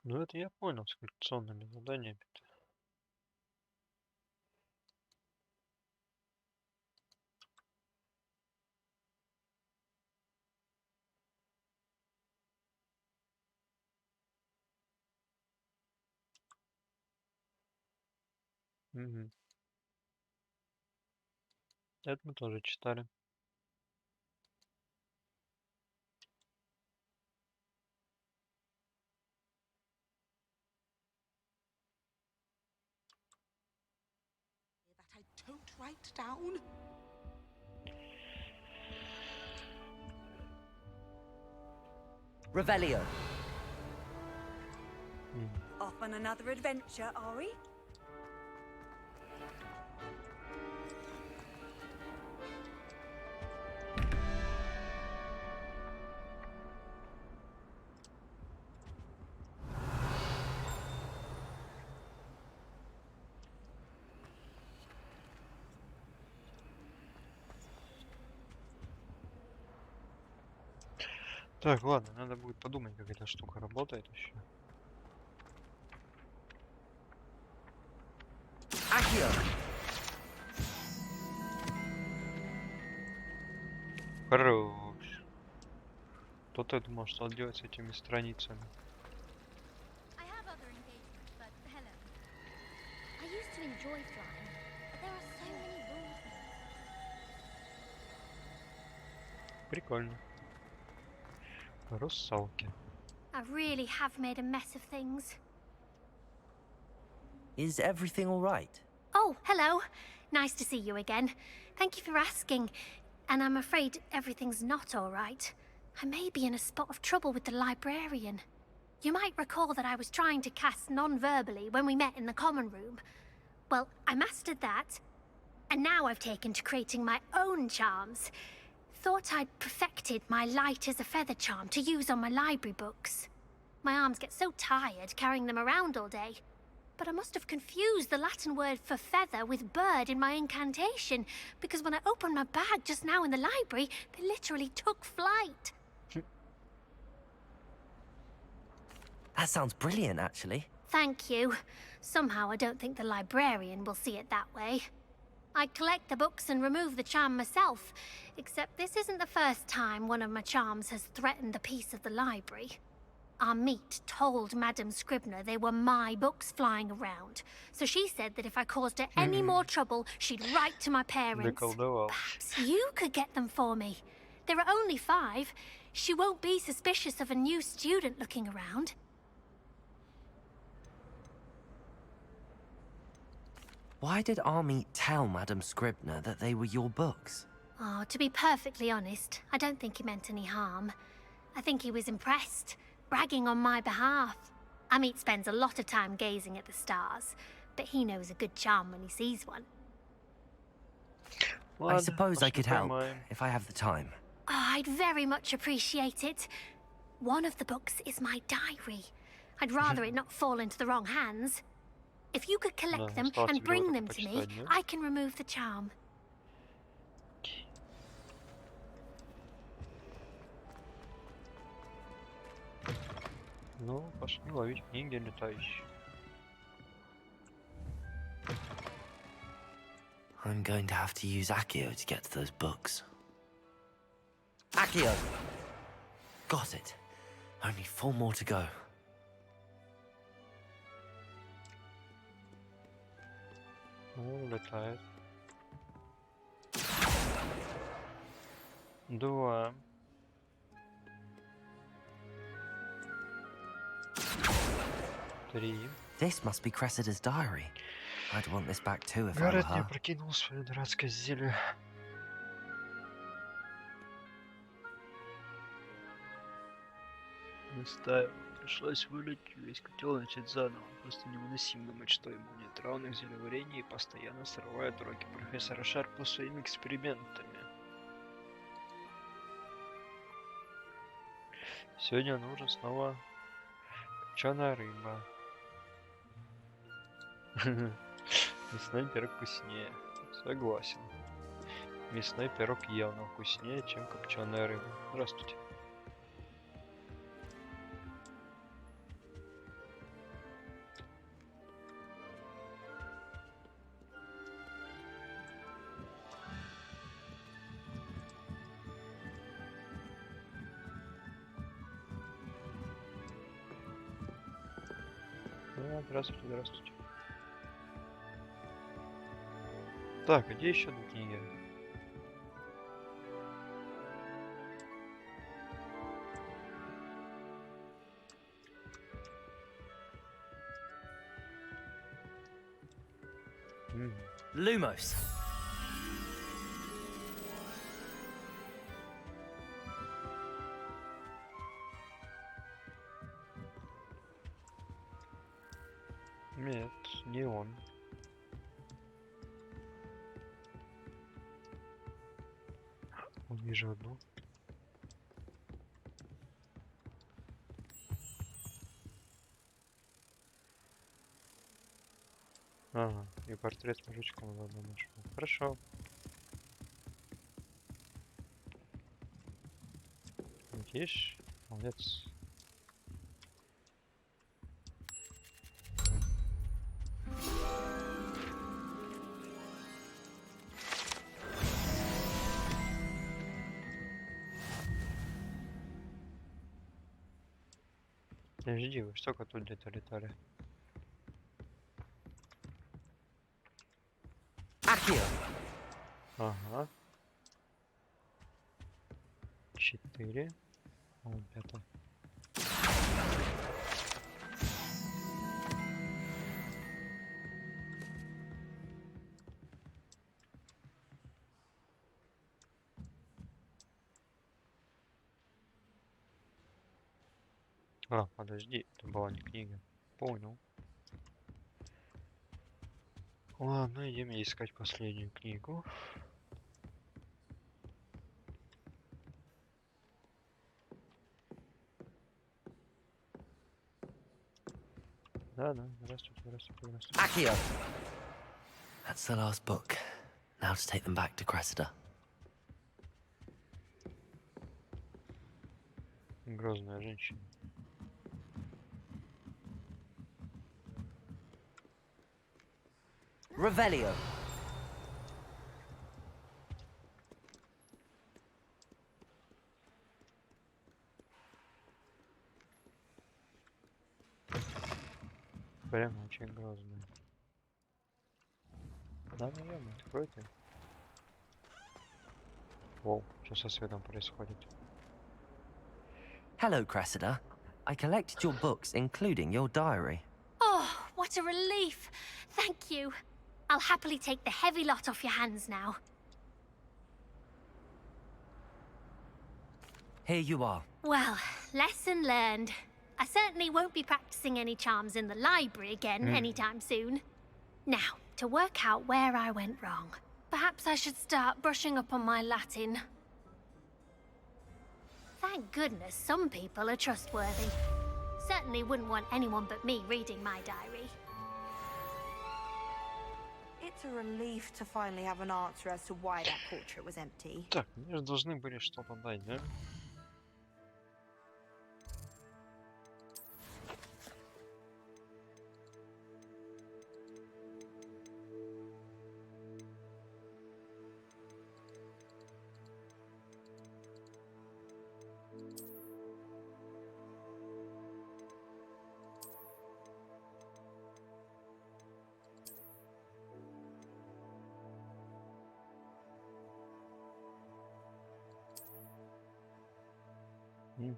Ну это я понял с коллекционными заданиями. Угу. Это мы тоже читали. That I don't write down. Revelio. Off on another adventure, are we? Так, ладно, надо будет подумать, как эта штука работает еще. Хорош. Кто-то я думал, что делать с этими страницами. I have other engagements, but hello. I used to enjoy flying, but there are so many rules now. Прикольно. Русалки. I really have made a mess of things. Is everything all right? Oh, hello. Nice to see you again. Thank you for asking. And I'm afraid everything's not all right. I may be in a spot of trouble with the librarian. You might recall that I was trying to cast non-verbally when we met in the common room. Well, I mastered that. And now I've taken to creating my own charms. Thought I'd perfected my light as a feather charm to use on my library books. My arms get so tired carrying them around all day. But I must have confused the Latin word for feather with bird in my incantation, because when I opened my bag just now in the library, they literally took flight. That sounds brilliant, actually. Thank you. Somehow I don't think the librarian will see it that way. I collect the books and remove the charm myself, except this isn't the first time one of my charms has threatened the peace of the library. Our meet told Madame Scribner they were my books flying around, so she said that if I caused her any more trouble, she'd write to my parents. Perhaps you could get them for me. There are only 5. She won't be suspicious of a new student looking around. Why did Army tell Madame Scribner that they were your books? Oh, to be perfectly honest, I don't think he meant any harm. I think he was impressed, bragging on my behalf. Amit spends a lot of time gazing at the stars, but he knows a good charm when he sees one. I suppose I could help, if I have the time. Oh, I'd very much appreciate it. One of the books is my diary. I'd rather it not fall into the wrong hands. If you could collect them and bring them to me, I can remove the charm. Ну, пошли ловить книги летающие. I'm going to have to use Accio to get to those books. Accio! Got it. Only 4 more to go. Улетает. 2. 3. This must be Cressida's diary. I'd want this back too if I were Гаррет не her. прокинул свое дурацкое зелье. Настаивал. Пришлось вылить весь котел и начать заново. Просто невыносимо думать, что ему нет равных зелеварения и постоянно срывает уроки профессора Шарпа своими экспериментами. Сегодня нужен снова копченая рыба. Мясной пирог вкуснее. Согласен. Мясной пирог явно вкуснее, чем копченая рыба. Здравствуйте. Да, здравствуйте, здравствуйте. Так, а где еще одна книга? Lumos. Нет, не он. Вижу одну. Ага, и портрет с мужичком заодно нашел. Хорошо. Видишь? Молодец. Подожди, вы что тут где-то летали? Accio. Ага. 4. Вот 5. А, подожди, это была не книга. Понял. Ладно, идем искать последнюю книгу. Да, здравствуйте, здравствуйте, здравствуйте. Accio. That's the last book. Now to take them back to Cressida. Грозная женщина. Revelio. Прям очень грозная. Да, наверное, открой ты. Воу, что со светом происходит? Hello, Cressida. I collected your books, including your diary. Oh, what a relief. Thank you. I'll happily take the heavy lot off your hands now. Here you are. Well, lesson learned. I certainly won't be practicing any charms in the library again anytime soon. Now, to work out where I went wrong. Perhaps I should start brushing up on my Latin. Thank goodness some people are trustworthy. Certainly wouldn't want anyone but me reading my diary. It's a relief to finally have an answer as to why that portrait was empty. Так, мне же должны были что-то дать, да? Мгм.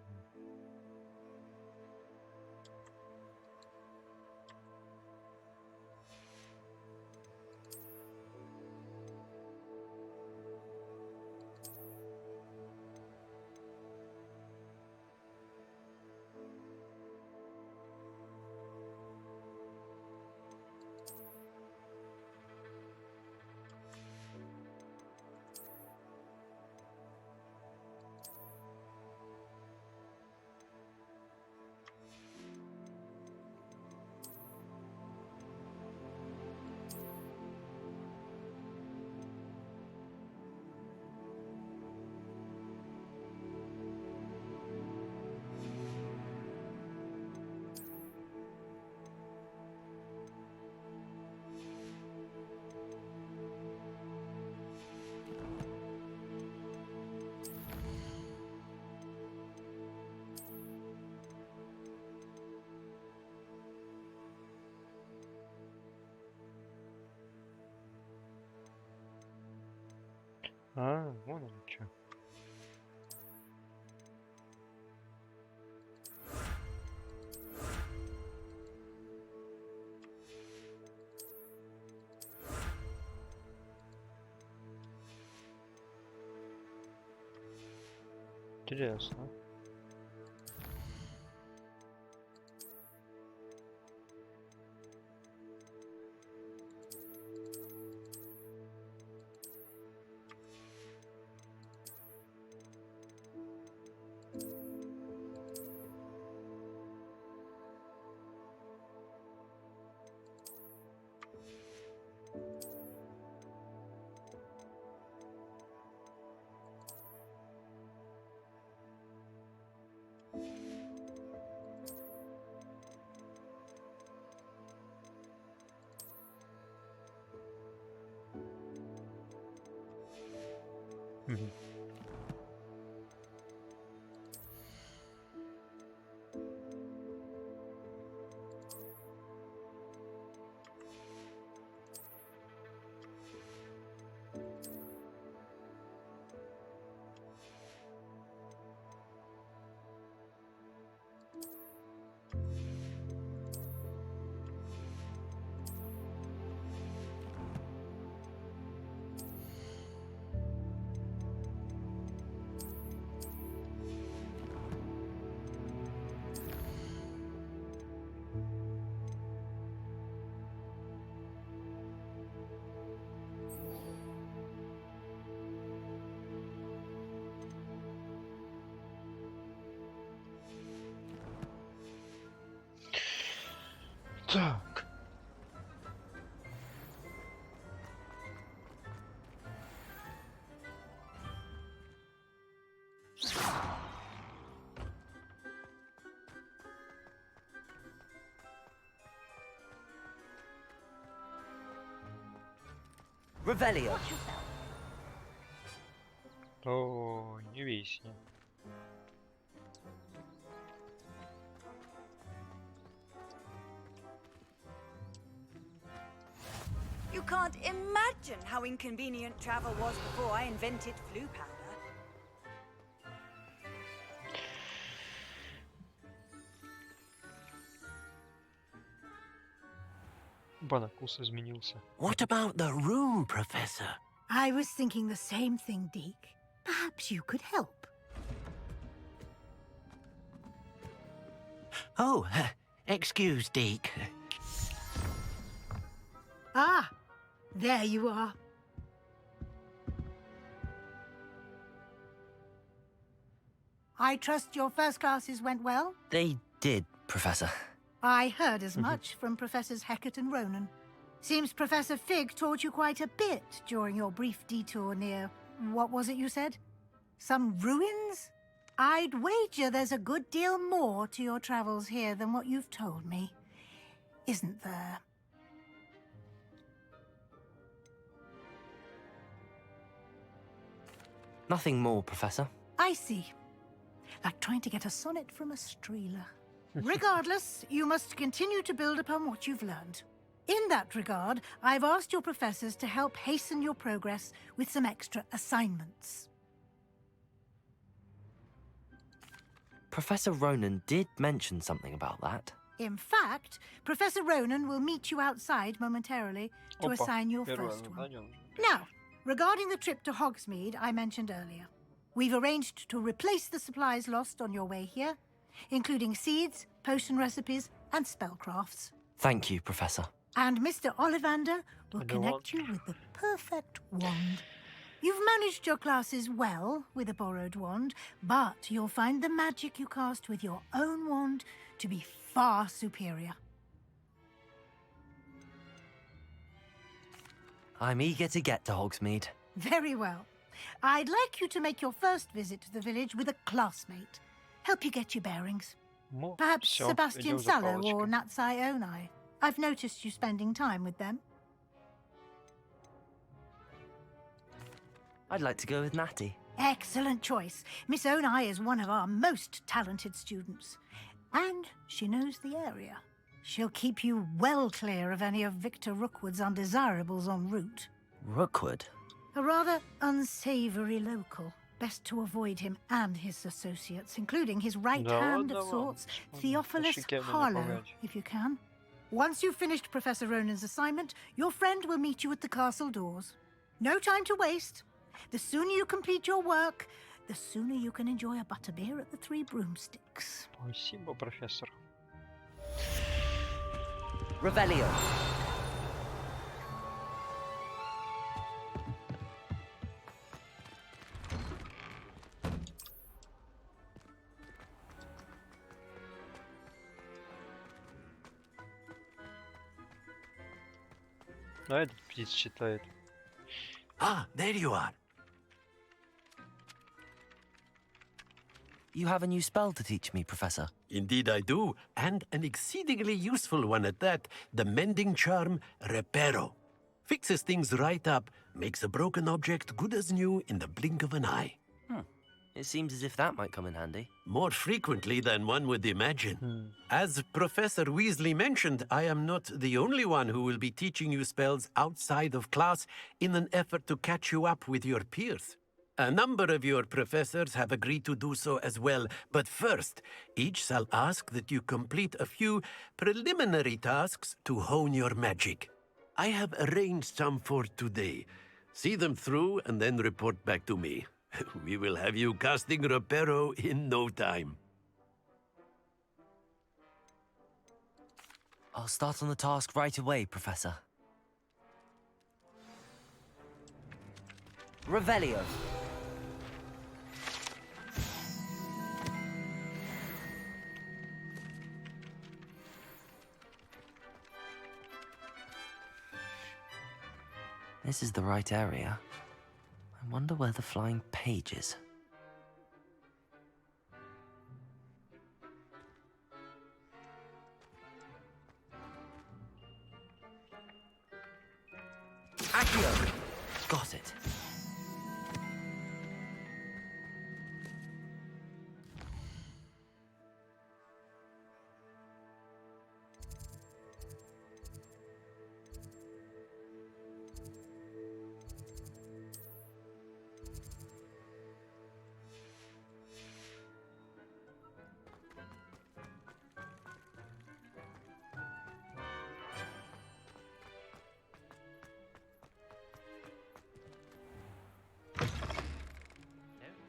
А, вон оно чё. Интересно. Мгм. Так. Revelio. О, не весне. You can't imagine how inconvenient travel was before I invented flu powder. Банакус изменился. What about the room, Professor? I was thinking the same thing, Deke. Perhaps you could help. Oh, excuse, Deke. Ah, there you are. I trust your first classes went well? They did, Professor. I heard as much from Professors Hecat and Ronan. Seems Professor Fig taught you quite a bit during your brief detour near... what was it you said? Some ruins? I'd wager there's a good deal more to your travels here than what you've told me. Isn't there? Nothing more, Professor. I see. Like trying to get a sonnet from a streeler. Regardless, you must continue to build upon what you've learned. In that regard, I've asked your professors to help hasten your progress with some extra assignments. Professor Ronan did mention something about that. In fact, Professor Ronan will meet you outside momentarily to Опа, assign your первое first one. задание. Now, regarding the trip to Hogsmeade I mentioned earlier, we've arranged to replace the supplies lost on your way here, including seeds, potion recipes, and spellcrafts. Thank you, Professor. And Mr. Ollivander will And the wand. connect you with the perfect wand. You've managed your classes well with a borrowed wand, but you'll find the magic you cast with your own wand to be far superior. I'm eager to get to Hogsmeade. Very well. I'd like you to make your first visit to the village with a classmate. Help you get your bearings. Ну, Perhaps всё, Sebastian идём за Sallow or палочкой. Natsai Onai. I've noticed you spending time with them. I'd like to go with Natty. Excellent choice. Miss Onai is one of our most talented students. And she knows the area. She'll keep you well clear of any of Victor Rookwood's undesirables en route. Rookwood? A rather unsavory local. Best to avoid him and his associates, including his right Да hand of ладно вам. sorts, Theophilus Щеке мне не Harlow, пугать. if you can. Once you've finished Professor Ronan's assignment, your friend will meet you at the castle doors. No time to waste. The sooner you complete your work, the sooner you can enjoy a butterbeer at the Three Broomsticks. Спасибо, профессор. Revelio. А этот птиц читает. Ah, there you are. You have a new spell to teach me, Professor. Indeed I do, and an exceedingly useful one at that, the mending charm Reparo. Fixes things right up, makes a broken object good as new in the blink of an eye. It seems as if that might come in handy. More frequently than one would imagine. As Professor Weasley mentioned, I am not the only one who will be teaching you spells outside of class in an effort to catch you up with your peers. A number of your professors have agreed to do so as well, but first, each shall ask that you complete a few preliminary tasks to hone your magic. I have arranged some for today. See them through and then report back to me. We will have you casting Reparo in no time. I'll start on the task right away, Professor. Revelio. This is the right area. I wonder where the flying page is. Accio! Got it.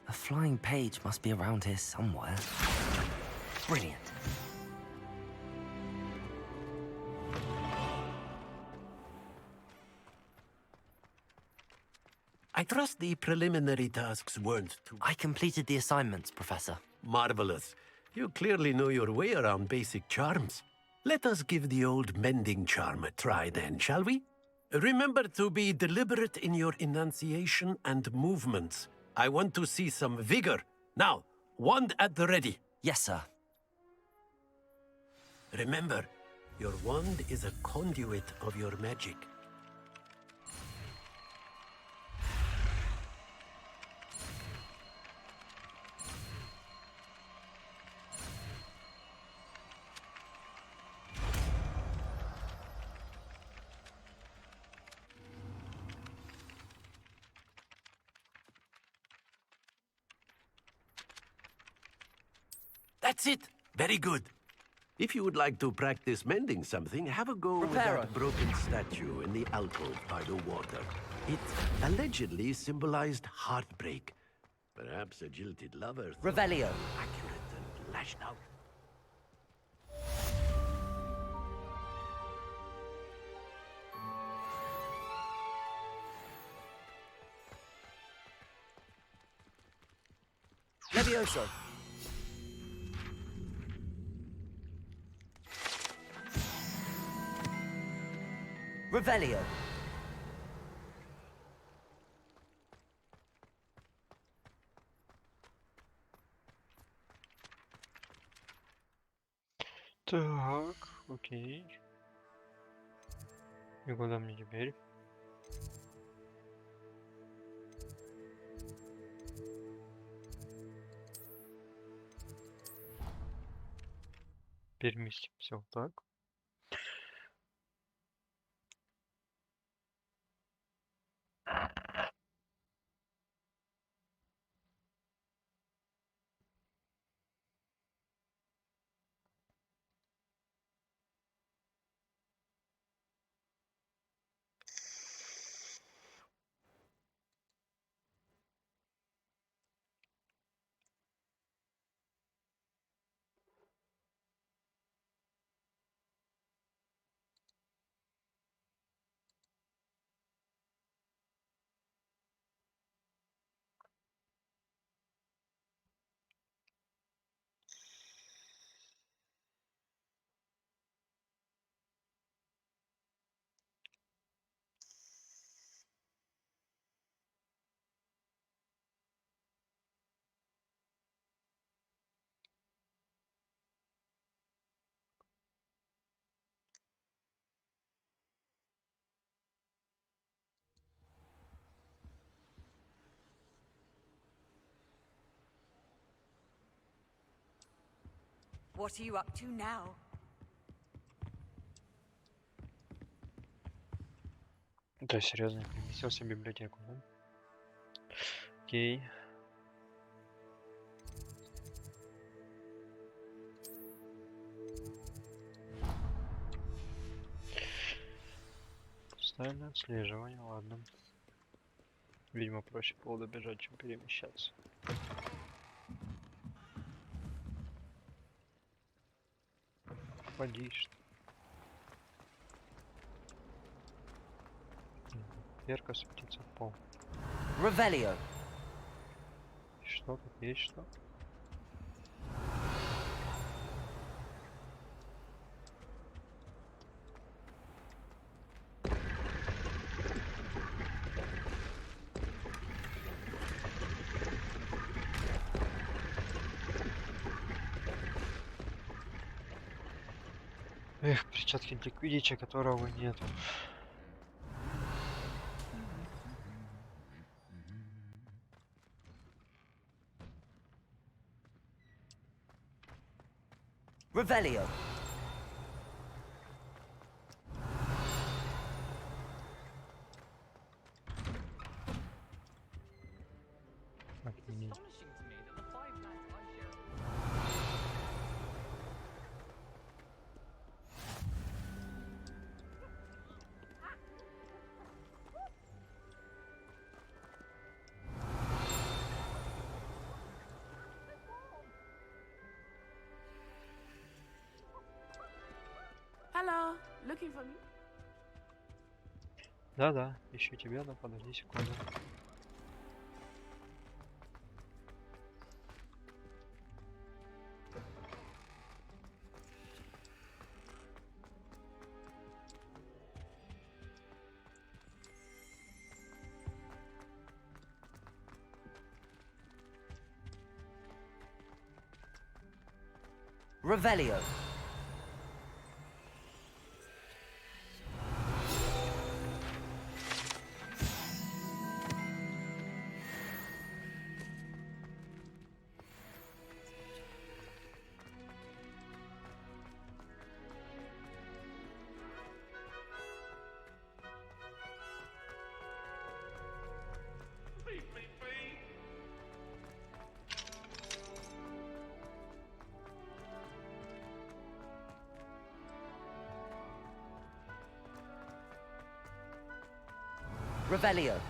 A flying page must be around here somewhere. Brilliant. I trust the preliminary tasks weren't too... I completed the assignments, Professor. Marvelous. You clearly know your way around basic charms. Let us give the old mending charm a try then, shall we? Remember to be deliberate in your enunciation and movements. I want to see some vigor. Now, wand at the ready. Yes, sir. Remember, your wand is a conduit of your magic. That's it. Very good. If you would like to practice mending something, have a go with that broken statue in the alcove by the water. It allegedly symbolized heartbreak. Perhaps a jilted lover. Revelio. Accurate and lashed out. Levioso. Revelio. Так, окей. И куда мне теперь? Переместимся вот так. What are you up to now? Да, серьезно, я переместился в библиотеку, да? Окей. Постоянное отслеживание, ладно. Видимо, проще было добежать, чем перемещаться. Поди, что. Ярко светится в пол. Revelio. Что тут есть что? Эх, перчатки для квиддича, которого нету. Revelio. Охренеть. Hello, looking for me? Да-да, ищу тебя, да, подожди секунду. Revelio. Revelio.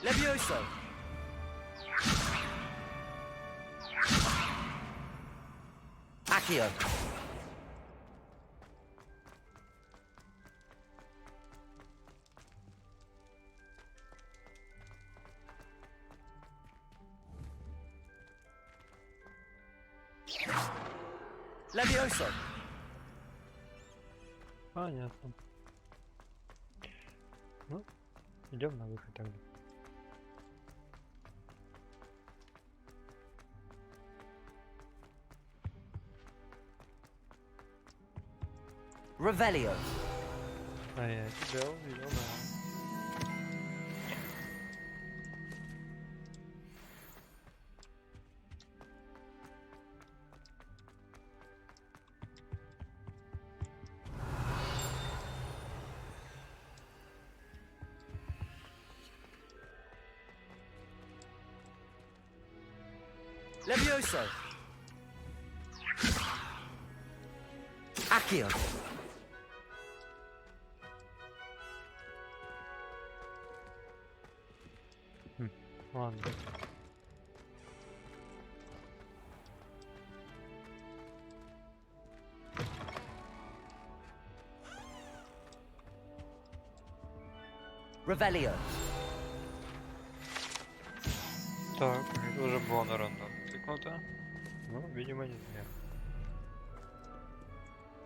Levioso. Accio. Levioso. Понятно. Ну, идем на выход тогда. Revelio. А я тебя увидел, да. Levioso. Accio. Ладно. Revelio. Так, это уже было на рандом кликнуто. Ну, видимо, не зря.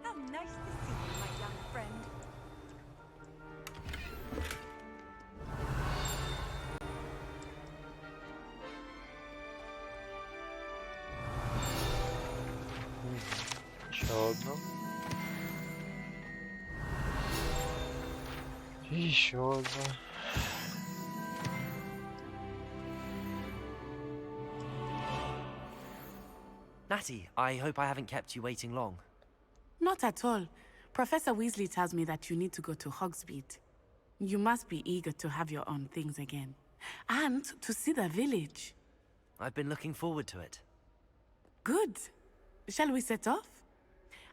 How nice to see you, my young friend. Еще одно. И еще одно. Natty, I hope I haven't kept you waiting long. Not at all. Professor Weasley tells me that you need to go to Hogsmeade. You must be eager to have your own things again. And to see the village. I've been looking forward to it. Good. Shall we set off?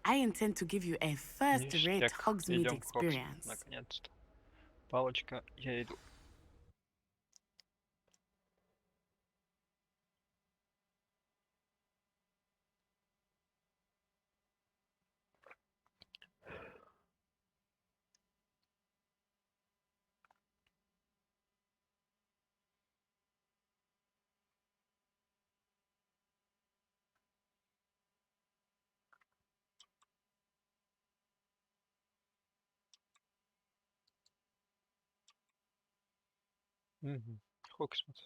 I intend to give you a first-rate Ништяк. Hogsmeade Идем в Хогсмит, experience. наконец-то. Палочка, я иду. Угу. Хогсмит.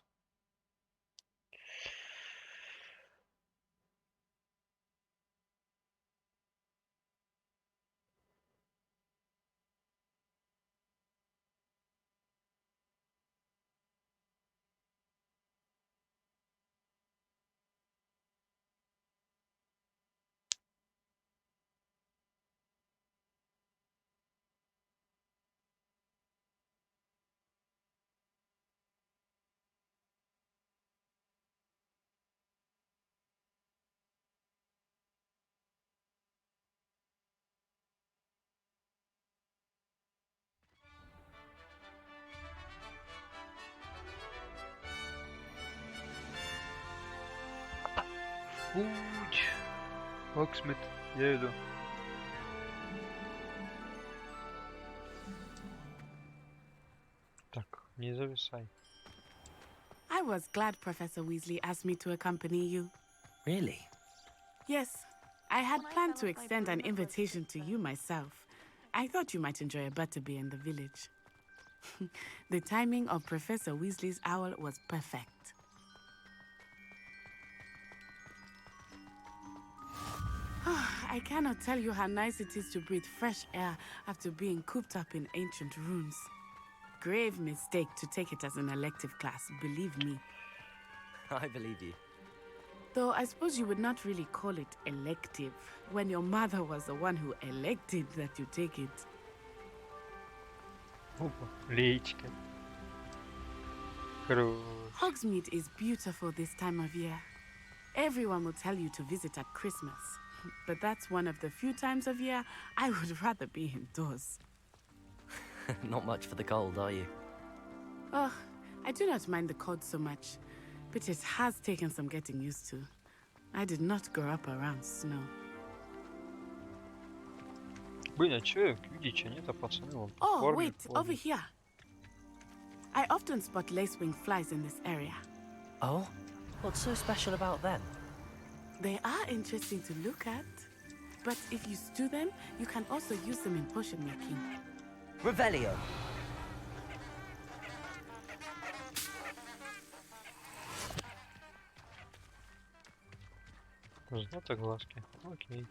Путь. Хогсмит, я иду. Так, не зависай. I was glad Professor Weasley asked me to accompany you. Really? Yes, I had planned to extend an invitation to you myself. I thought you might enjoy a butterbeer in the village. The timing of Professor Weasley's owl was perfect. I cannot tell you how nice it is to breathe fresh air after being cooped up in ancient ruins. Grave mistake to take it as an elective class, believe me. I believe you. Though I suppose you would not really call it elective when your mother was the one who elected that you take it. Опа, леечка. Hogsmeade is beautiful this time of year. Everyone will tell you to visit at Christmas. But that's one of the few times of year I would rather be indoors. Not much for the cold, are you? Oh, I do not mind the cold so much, but it has taken some getting used to. I did not grow up around snow. Блин, а чё, видите, нет, а пацаны вон Oh, форме wait, ходят. over here. I often spot lacewing flies in this area. Oh? What's so special about them? They are interesting to look at, but if you stew them, you can also use them in potion making. Revelio. Знато глазки. Окей.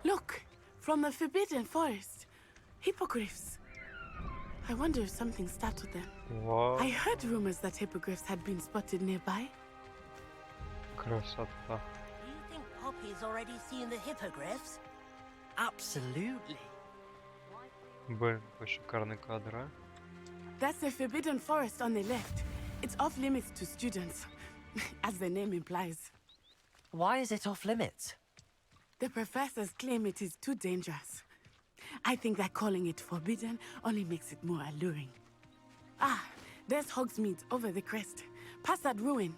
Look, from the Forbidden Forest. Hippogriffs. I wonder if something startled them. Wow. I heard rumors that hippogriffs had been spotted nearby. Красота. Do you think Poppy's already seen the hippogriffs? Absolutely. Блин, какой шикарный кадр, а? That's the Forbidden Forest on the left. It's off limits to students, as the name implies. Why is it off limits? The professors claim it is too dangerous. I think that calling it forbidden only makes it more alluring. Ah, there's Hogsmeade over the crest. Past that ruin.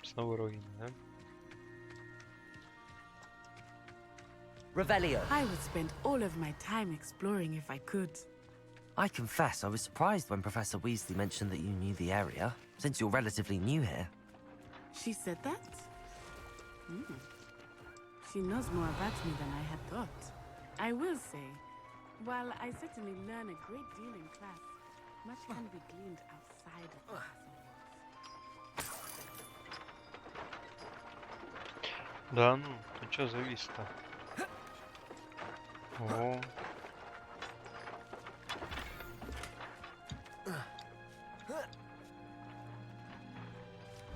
Снова руины, да? Revelio. I would spend all of my time exploring if I could. I confess I was surprised when Professor Weasley mentioned that you knew the area, since you're relatively new here. She said that? She knows more about me than I had thought. I will say, while I certainly learn a great deal in class, much can be gleaned outside of the class. Да ну, ты чё завис-то? О.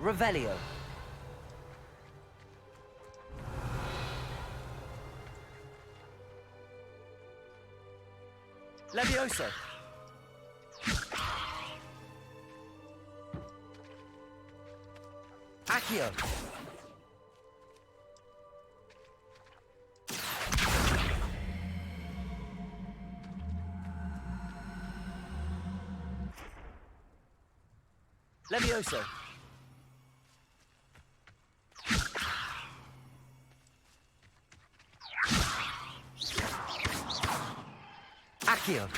Revelio. Levioso. Accio. Levioso. Accio.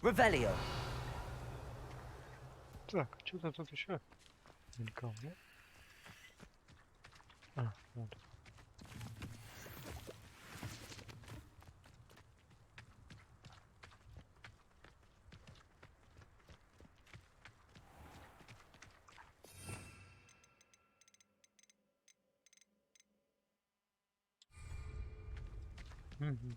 Revelio. Так, что-то тут еще мелькал, да? А, вот. Угу.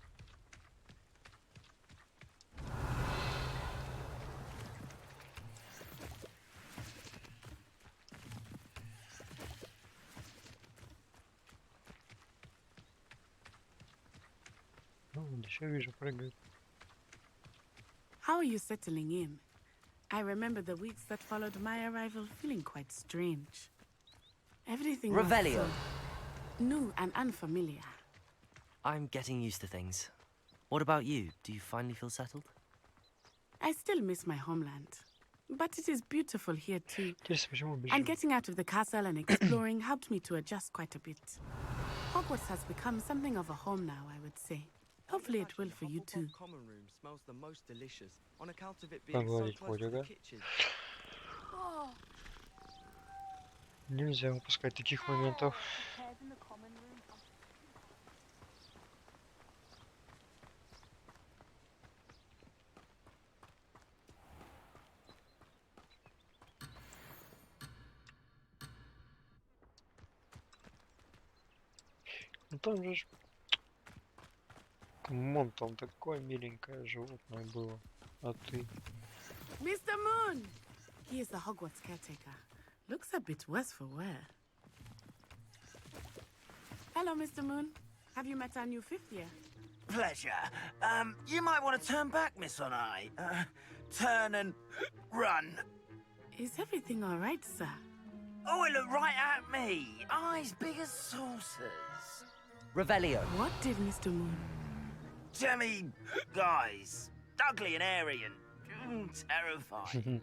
Ну, еще вижу, прыгает. How are you settling in? I remember the weeks that followed my arrival feeling quite strange. Everything was Revelio. so new and unfamiliar. I'm getting used to things. What about you? Do you finally feel settled? I still miss my homeland, but it is beautiful here too. And getting out of the castle and exploring helped me to adjust quite a bit. Hogwarts has become something of a home now, I would say. Hopefully it will for you too. Common room smells the most delicious on account of it being so Погладить close to the Бодига. kitchen. Нельзя упускать таких моментов. Ну там же Камон, там такое миленькое животное было. А ты? Mr. Moon! He is the Hogwarts caretaker. Looks a bit worse for wear. Hello, Mr. Moon. Have you met our new fifth year? Pleasure. You might want to turn back, Miss Onai. Turn and run. Is everything all right, sir? Oh, it looked right at me. Eyes big as saucers. Revelio. What did Mr. Moon? Jemmy guys. Ugly and airy and terrifying.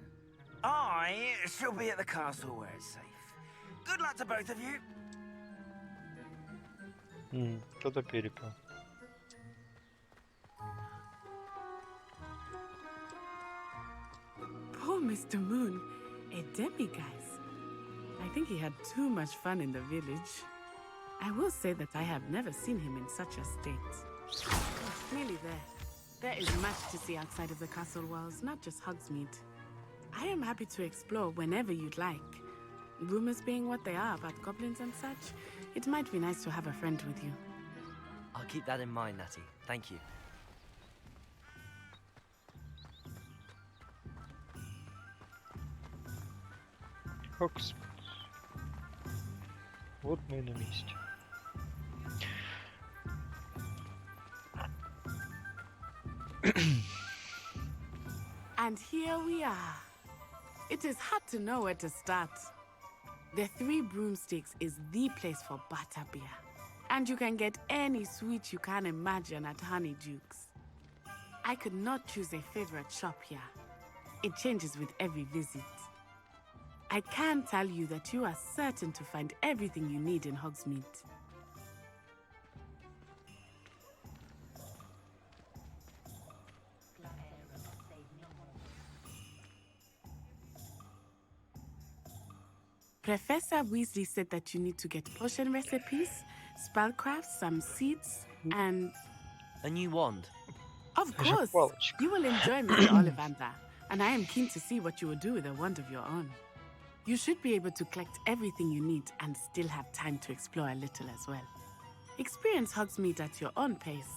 I shall be at the castle where it's safe. Good luck to both of you. Кто-то перепел. Poor Mr. Moon, a demiguise. I think he had too much fun in the village. I will say that I have never seen him in such a state. Nearly there. There is much to see outside of the castle walls, not just Hogsmeade. I am happy to explore whenever you'd like. Rumors being what they are about goblins and such, it might be nice to have a friend with you. I'll keep that in mind, Natty. Thank you. Хокс. Вот мы и на месте. And here we are. It is hard to know where to start. The Three Broomsticks is the place for butterbeer. And you can get any sweet you can imagine at Honeydukes. I could not choose a favorite shop here. It changes with every visit. I can tell you that you are certain to find everything you need in Hogsmeade. Professor Weasley said that you need to get potion recipes, spellcrafts, some seeds, and... A new wand. Of course! You will enjoy Mr. Ollivander, and I am keen to see what you will do with a wand of your own. You should be able to collect everything you need and still have time to explore a little as well. Experience Hogsmeade at your own pace.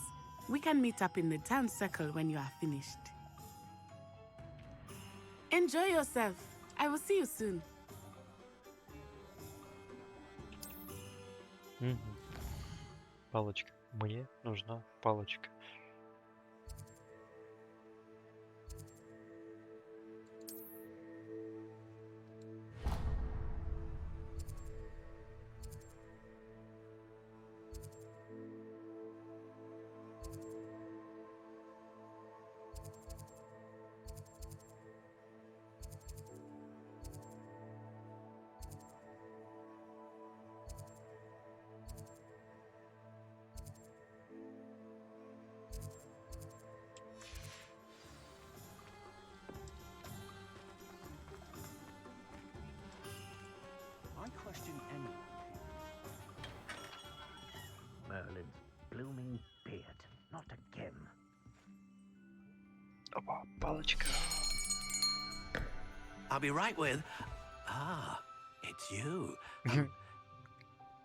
We can meet up in the town circle when you are finished. Enjoy yourself. I will see you soon. Палочка. Мне нужна палочка. Question anyone. Merlin's blooming beard. Not again. Опа, палочка. I'll be right with... Ah, it's you.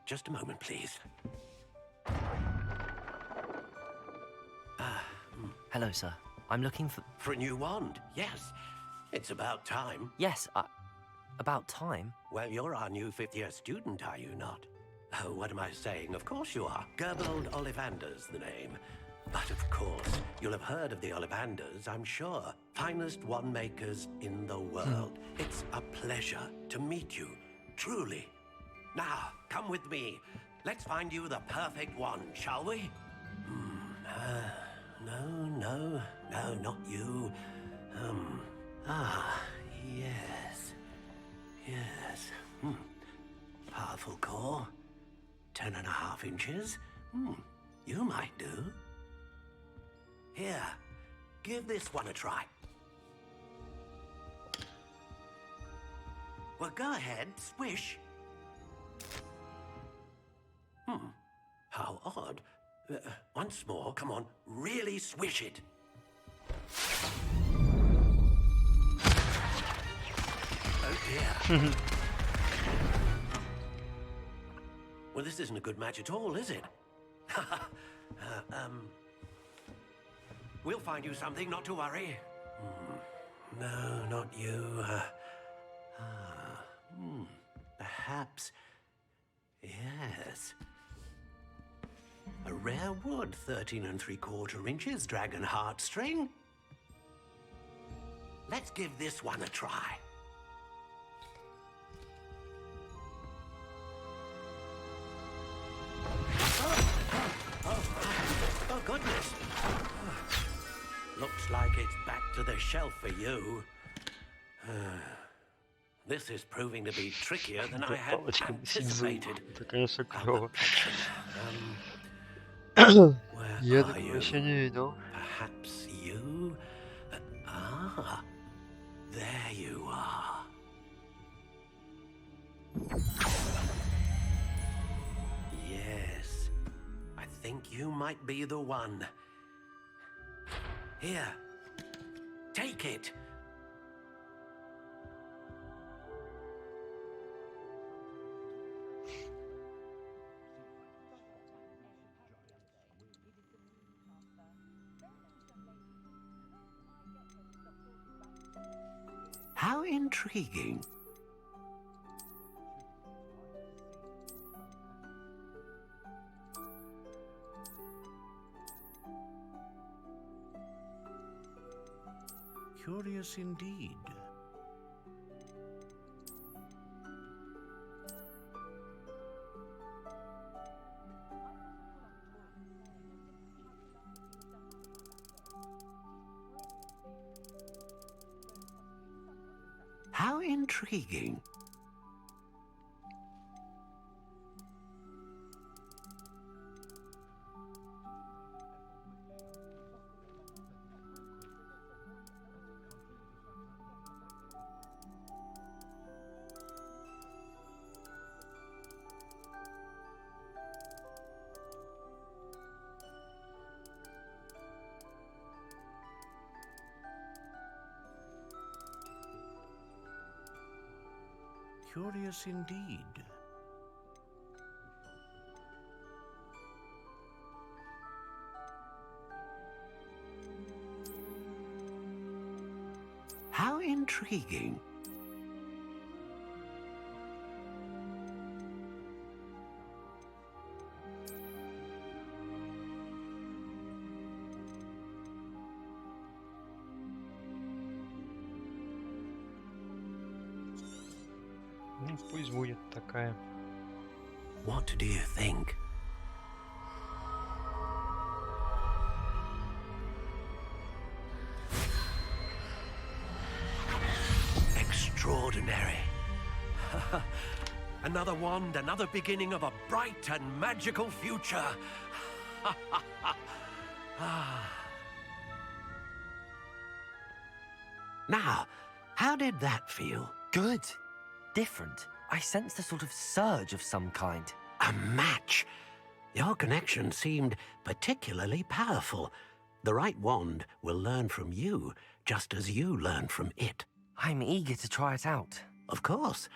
Just a moment, please. Hello, sir. I'm looking for... For a new wand, yes. It's about time. Yes, about time? Well, you're our new fifth-year student, are you not? Oh, what am I saying? Of course you are. Gerbold Ollivander's the name. But of course, you'll have heard of the Ollivanders, I'm sure. Finest wand makers in the world. It's a pleasure to meet you, truly. Now, come with me. Let's find you the perfect wand, shall we? No, not you. Yes. Yes. Powerful core. 10.5 inches. You might do. Here, give this one a try. Well, go ahead, swish. How odd. Once more, come on, really swish it. Oh dear. Well, this isn't a good match at all, is it? We'll find you something, not to worry. No, not you. perhaps. Yes. A rare wood, 13 3/4 inches, dragon heartstring. Let's give this one a try. Oh, goodness. Looks like it's back to the shelf for you. This is proving to be trickier than I had anticipated. Это, конечно, клево. Where Я are такого you? еще не видел. Perhaps you? There you are. Yes, I think you might be the one. Here, take it. How intriguing. Curious indeed. How intriguing. Curious indeed. How intriguing. Ну, пусть будет такая. What do you think? Extraordinary. Another wand, another beginning of a bright and magical future. Now, how did that feel? Good. Different. I sensed a sort of surge of some kind. A match. Your connection seemed particularly powerful. The right wand will learn from you, just as you learn from it. I'm eager to try it out. Of course.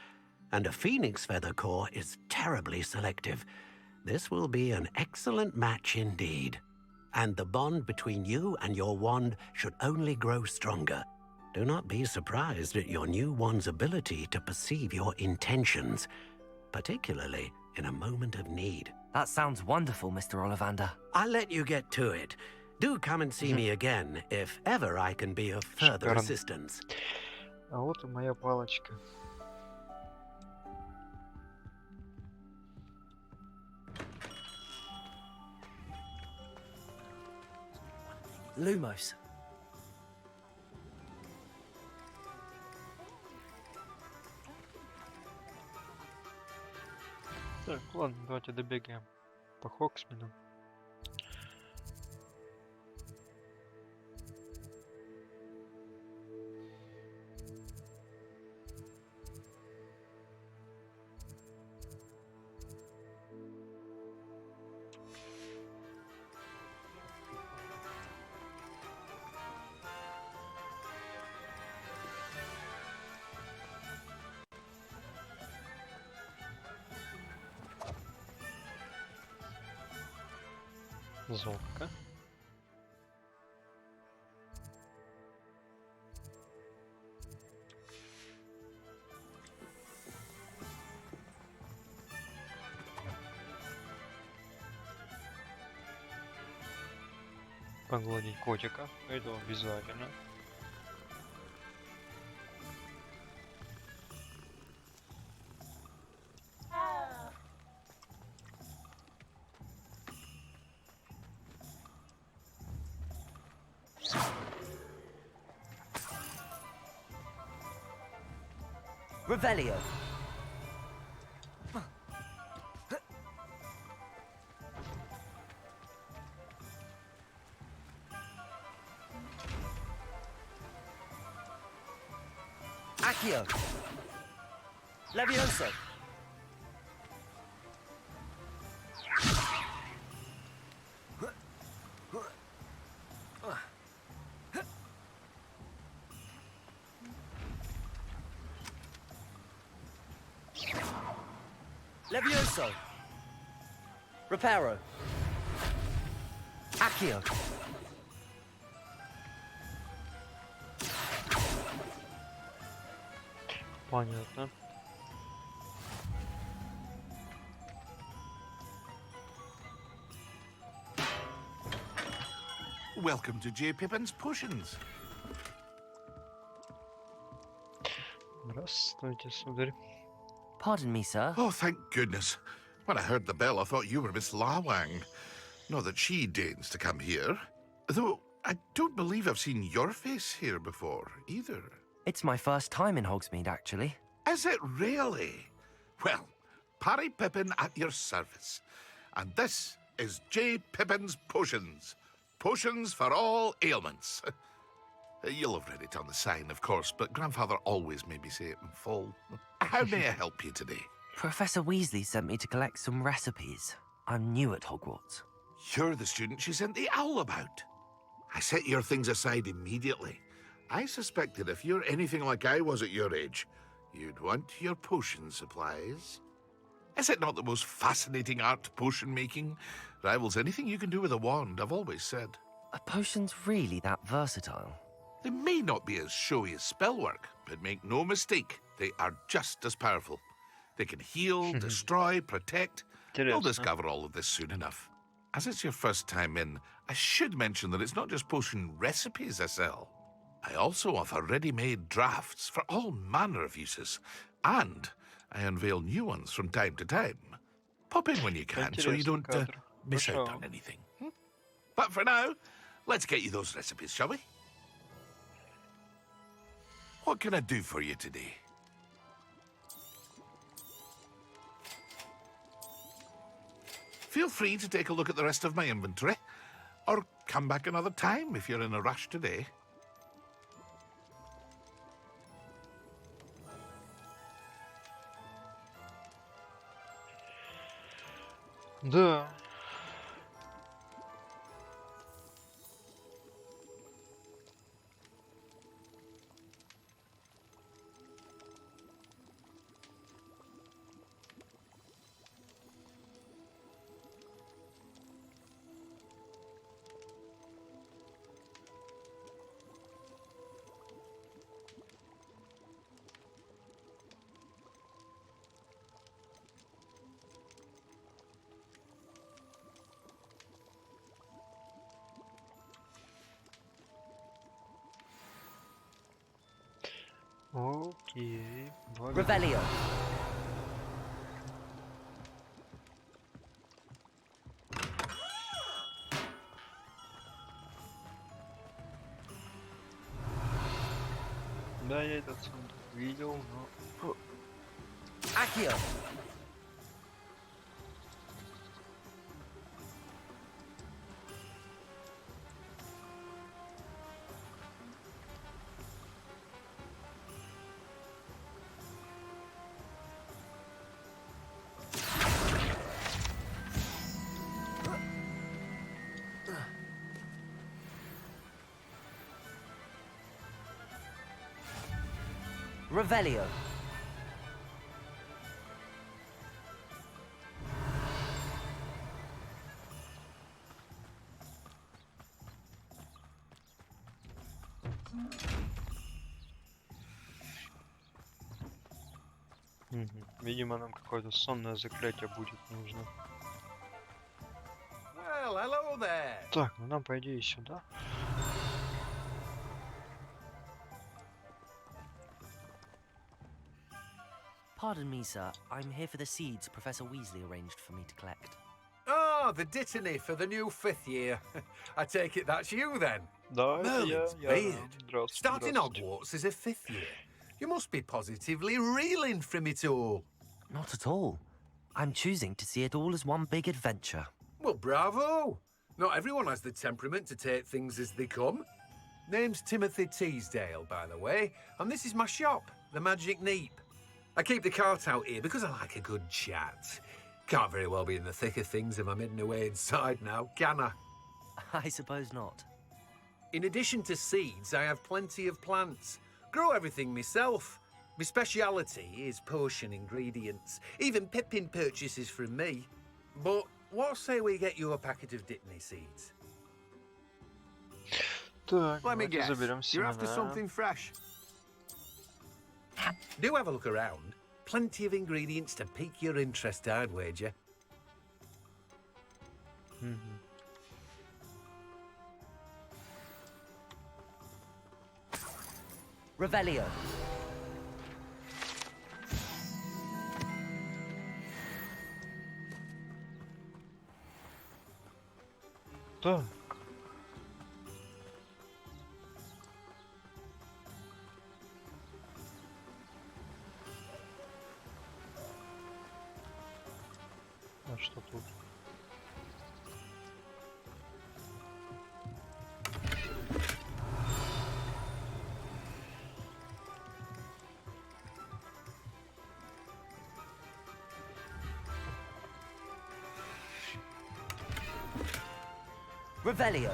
And a phoenix feather core is terribly selective. This will be an excellent match indeed. And the bond between you and your wand should only grow stronger. Do not be surprised at your new wand's ability to perceive your intentions, particularly in a moment of need. That sounds wonderful, Mr. Ollivander. I'll let you get to it. Do come and see me again, if ever I can be of further Шикарно. assistance. А вот и моя палочка. Lumos. Так, ладно, давайте добегаем по Хоксмину. Золка. Погладить котика. Это обязательно. Revelio. Accio. Levioso. Levioso. Reparo. Accio. Понятно. Welcome to J. Pippin's Potions. Здравствуйте, сударь. Pardon me, sir. Oh, thank goodness. When I heard the bell, I thought you were Miss Lawang. Not that she deigns to come here. Though, I don't believe I've seen your face here before, either. It's my first time in Hogsmeade, actually. Is it really? Well, Parry Pippin at your service. And this is J. Pippin's Potions. Potions for all ailments. You'll have read it on the sign, of course, but Grandfather always made me say it in full. How may I help you today? Professor Weasley sent me to collect some recipes. I'm new at Hogwarts. You're the student she sent the owl about. I set your things aside immediately. I suspected if you're anything like I was at your age, you'd want your potion supplies. Is it not the most fascinating art, potion making? Rivals anything you can do with a wand, I've always said. Are potions really that versatile? They may not be as showy as spellwork, but make no mistake, they are just as powerful. They can heal, destroy, protect. You'll discover all of this soon enough. As it's your first time in, I should mention that it's not just potion recipes I sell. I also offer ready-made drafts for all manner of uses, and I unveil new ones from time to time. Pop in when you can, so you don't miss out on anything. But for now, let's get you those recipes, shall we? What can I do for you today? Feel free to take a look at the rest of my inventory, or come back another time if you're in a rush today. Да. Окей. Revelio. Да, я этот сундук видел, но... Accio. Revelio. Видимо, нам какое-то сонное заклятие будет нужно. Well, hello Hello there. Так, ну нам по идее сюда. Pardon me, sir. I'm here for the seeds Professor Weasley arranged for me to collect. Oh, the dittany for the new 5th year. I take it that's you then. Да, это Merlin's я. beard. Starting Hogwarts as a 5th year. You must be positively reeling from it all. Not at all. I'm choosing to see it all as one big adventure. Well, bravo. Not everyone has the temperament to take things as they come. Name's Timothy Teasdale, by the way, and this is my shop, the Magic Neep. I keep the cart out here because I like a good chat. Can't very well be in the thick of things if I'm hidden away inside now, can I? I suppose not. In addition to seeds, I have plenty of plants. Grow everything myself. My speciality is potion ingredients. Even Pippin purchases from me. But what say we get you a packet of Dittany seeds? Так, Let me давайте guess. заберем You're after семена. something fresh. Do have a look around. Plenty of ingredients to pique your interest, I'd wager. Revelio. Так. А что тут? Revelio.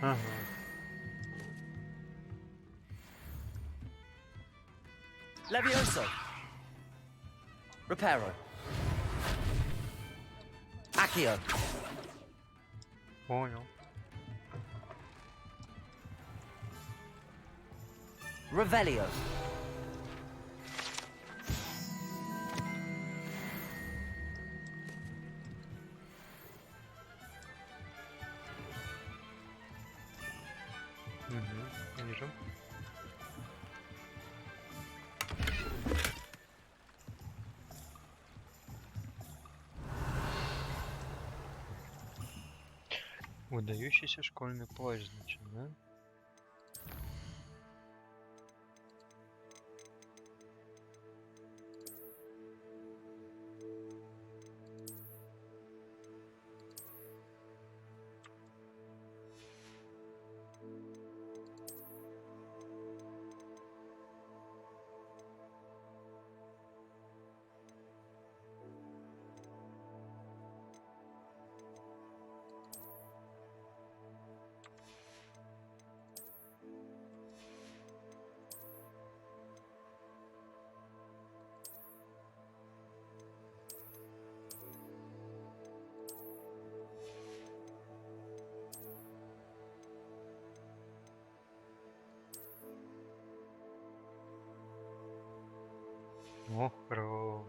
Ага. Levioso. Reparo. Accio. Понял. Revelio. Вижу. Выдающийся школьный плащ, значит, да? О, хорош.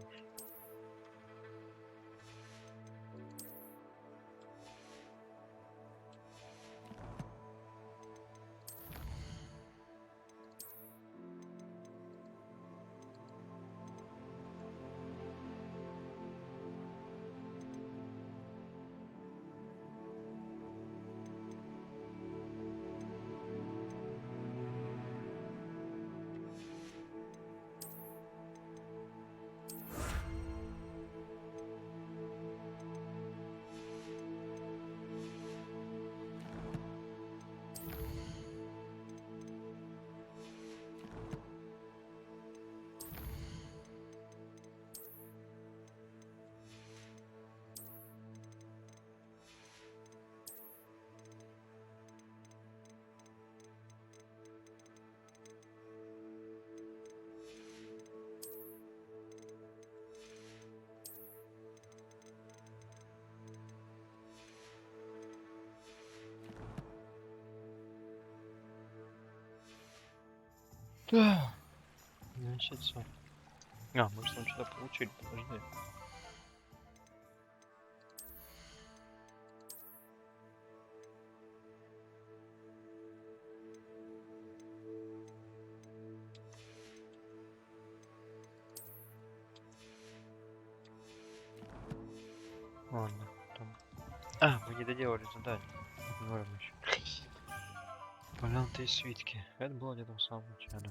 Да. Значит, всё. А, мы же там что-то получили, подожди. Ладно, там. А, мы не доделали задание. Игнорируем еще. Варианты и свитки. Это было где-то в самом начале.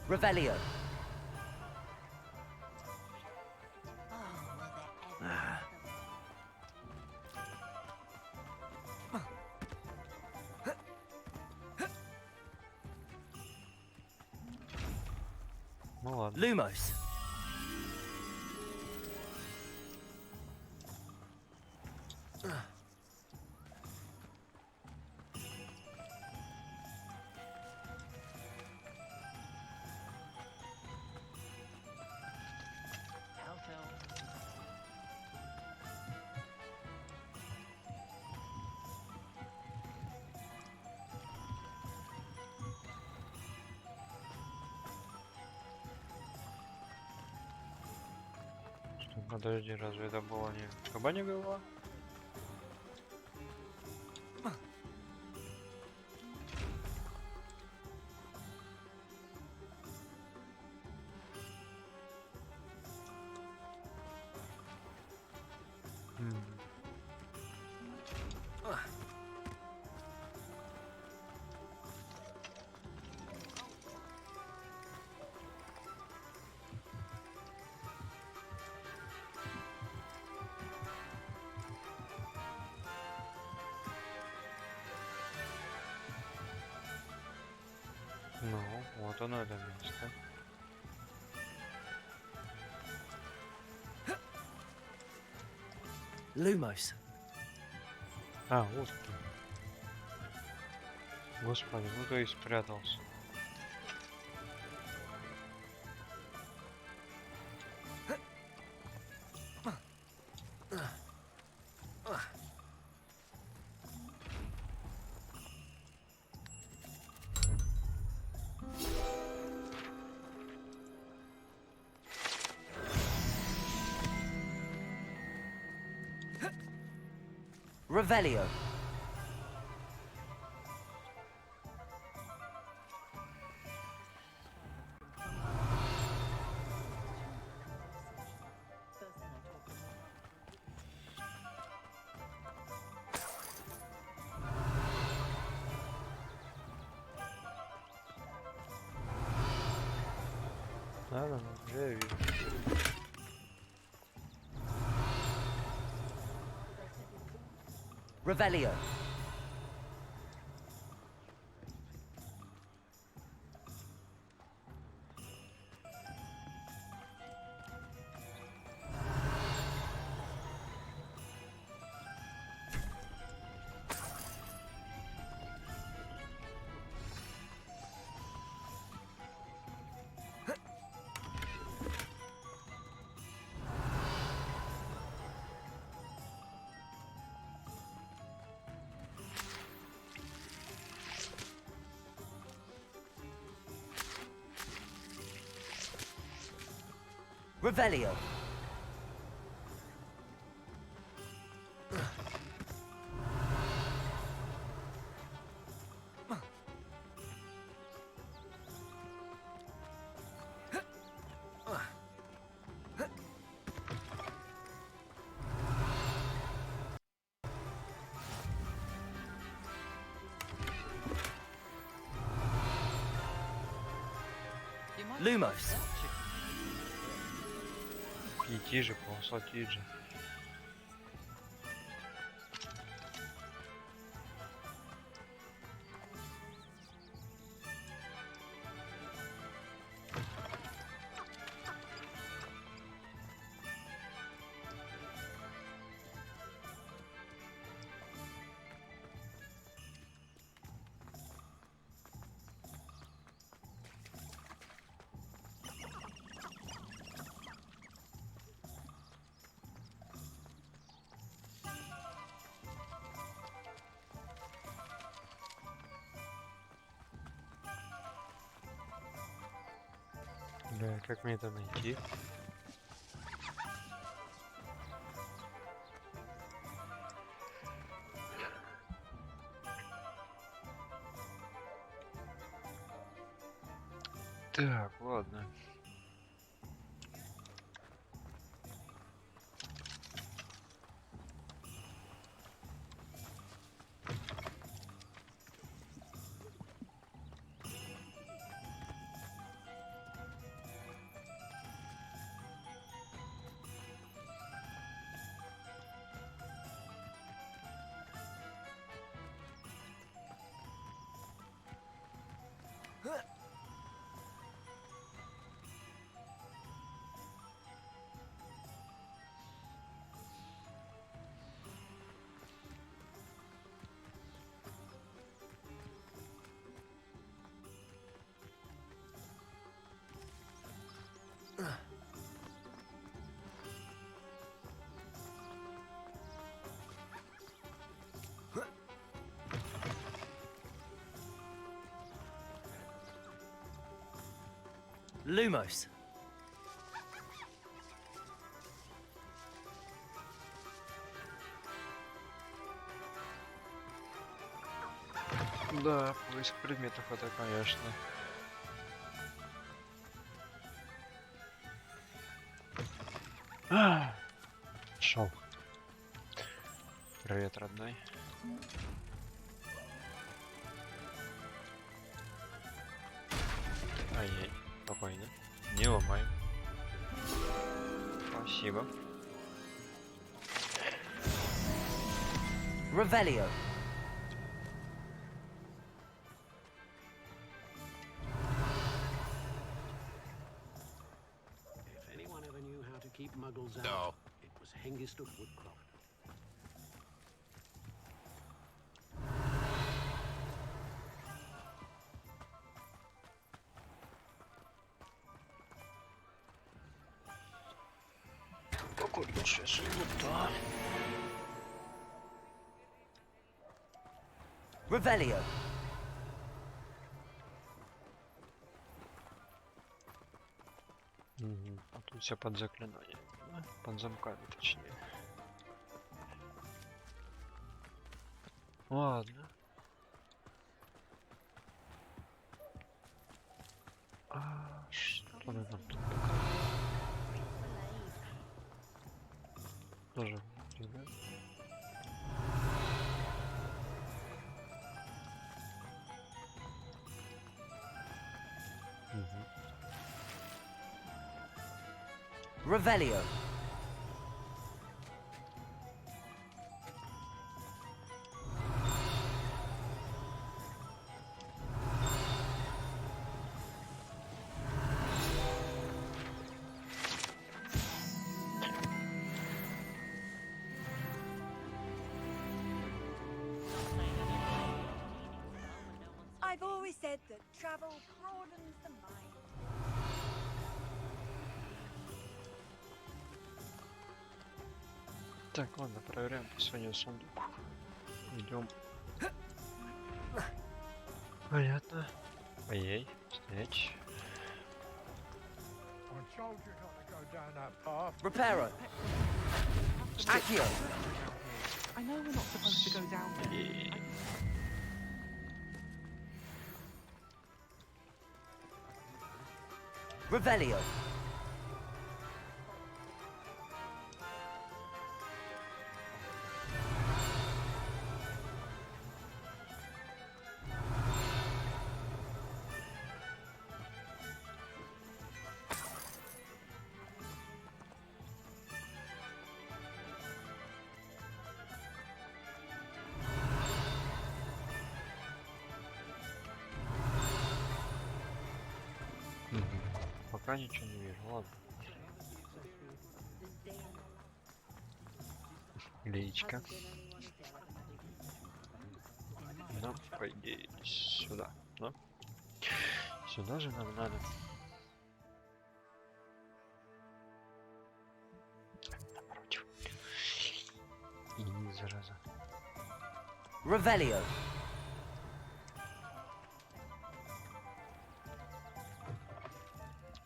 Revelio. Ну ладно. Lumos. Что, подожди, разве это было не кабанья голова? Ну, вот оно это место. Lumos. А, вот ты. Господи, ну то и спрятался. Revelio. Да, я вижу. Revelio. Revelio. Lumos. Иди же, полосатый же. Да, как мне это найти? Так, ладно. Lumos. Да, поиск предметов это, конечно. Шел. Привет, родной. Ай-яй, спокойно. Не ломай. Спасибо. Revelio. If anyone ever knew how to keep muggles out, it was Hengist of Woodcroft. Revelio. А тут все под заклинание. Под замками, точнее. Ладно. Что нам тут показывает? Тоже, да? Revelio. I've always said that travel broadens the mind. Так, ладно, проверяем последний сундук. Идем. Понятно. Ой-ей, стоять. Reparo. Accio. I know we're not supposed to go down there. Revelio. Пока ничего не вижу, ладно. Леечка. Ну, по идее, сюда, да? Сюда же нам надо. Напротив. И зараза. Revelio.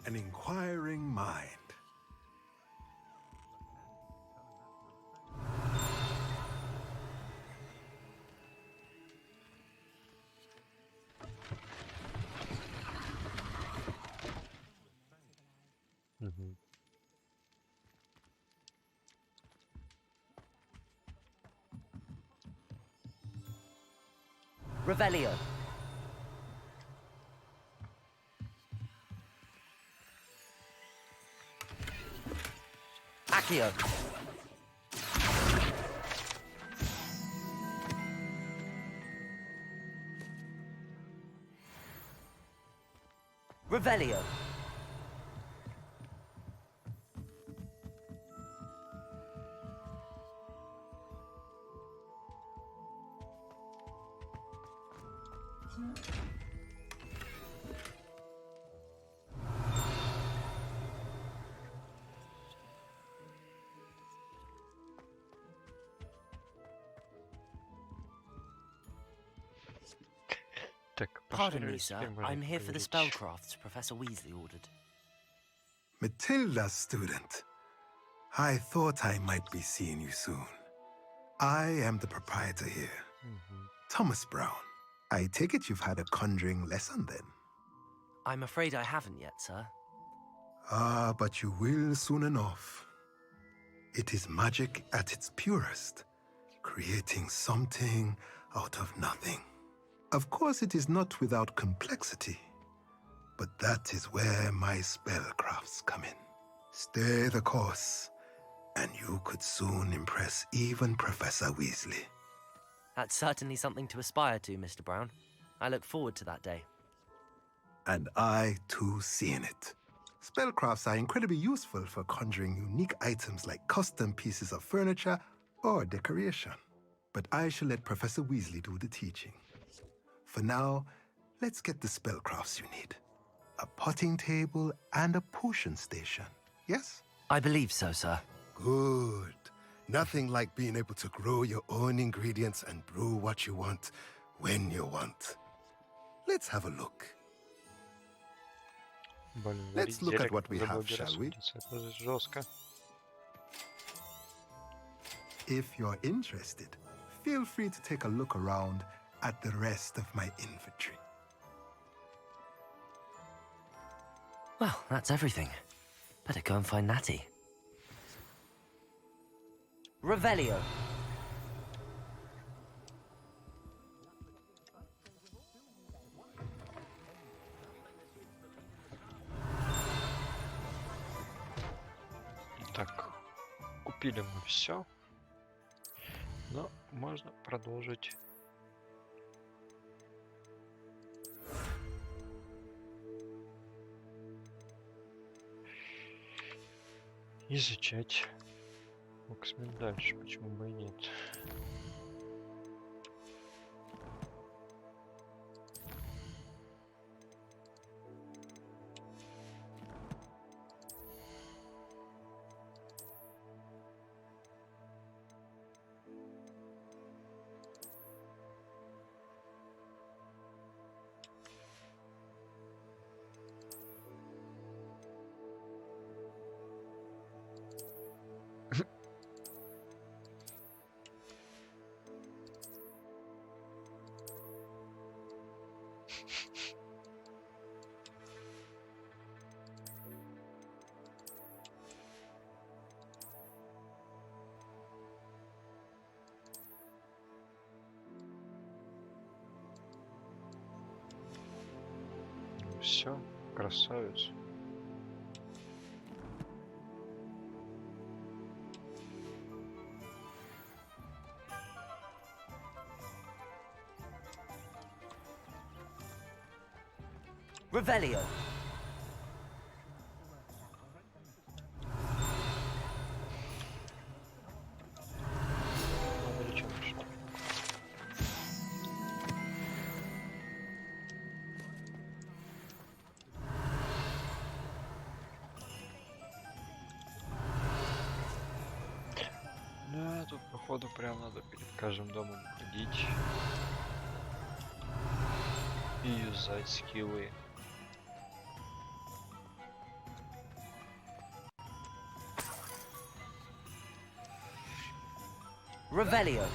an inquiring mind. Revelio. Accio. Revelio. Pardon me, sir. I'm here for the spellcrafts Professor Weasley ordered. Matilda, student. I thought I might be seeing you soon. I am the proprietor here, Thomas Brown. I take it you've had a conjuring lesson then? I'm afraid I haven't yet, sir. Ah, but you will soon enough. It is magic at its purest, creating something out of nothing. Of course, it is not without complexity, but that is where my spellcrafts come in. Stay the course, and you could soon impress even Professor Weasley. That's certainly something to aspire to, Mr. Brown. I look forward to that day. And I, too, see in it. Spellcrafts are incredibly useful for conjuring unique items like custom pieces of furniture or decoration. But I shall let Professor Weasley do the teaching. For now, let's get the spellcrafts you need. A potting table and a potion station, yes? I believe so, sir. Good. Nothing like being able to grow your own ingredients and brew what you want when you want. Let's have a look. Let's look at what we have, shall we? If you're interested, feel free to take a look around at the rest of my inventory. Well, that's everything. Better go and find Natty. Revelio. Так, купили мы все, но можно продолжить. Изучать Оксмен дальше, почему бы и нет. Все, красавец. Revelio. Да, тут походу прям надо перед каждым домом ходить и юзать скиллы. Revelio.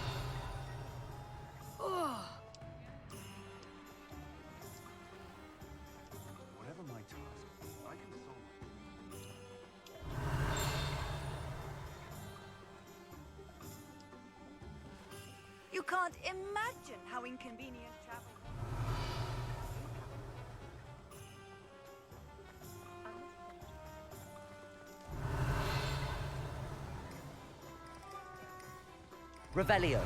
Whatever my task, I can solve it. You can't imagine how inconvenient travel. Revelio.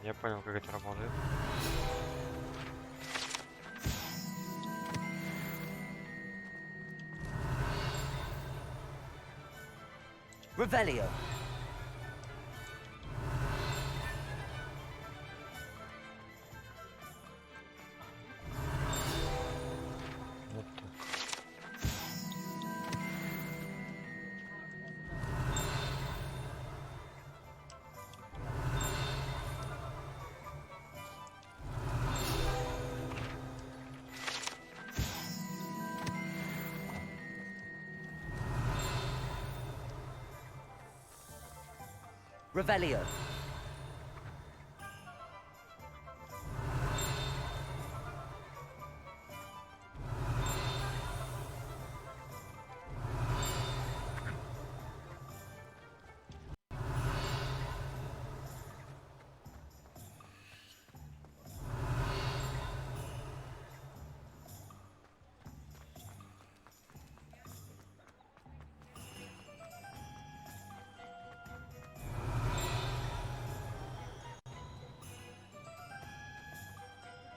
Я понял, как это работает. Revelio. Вот так. Revelio.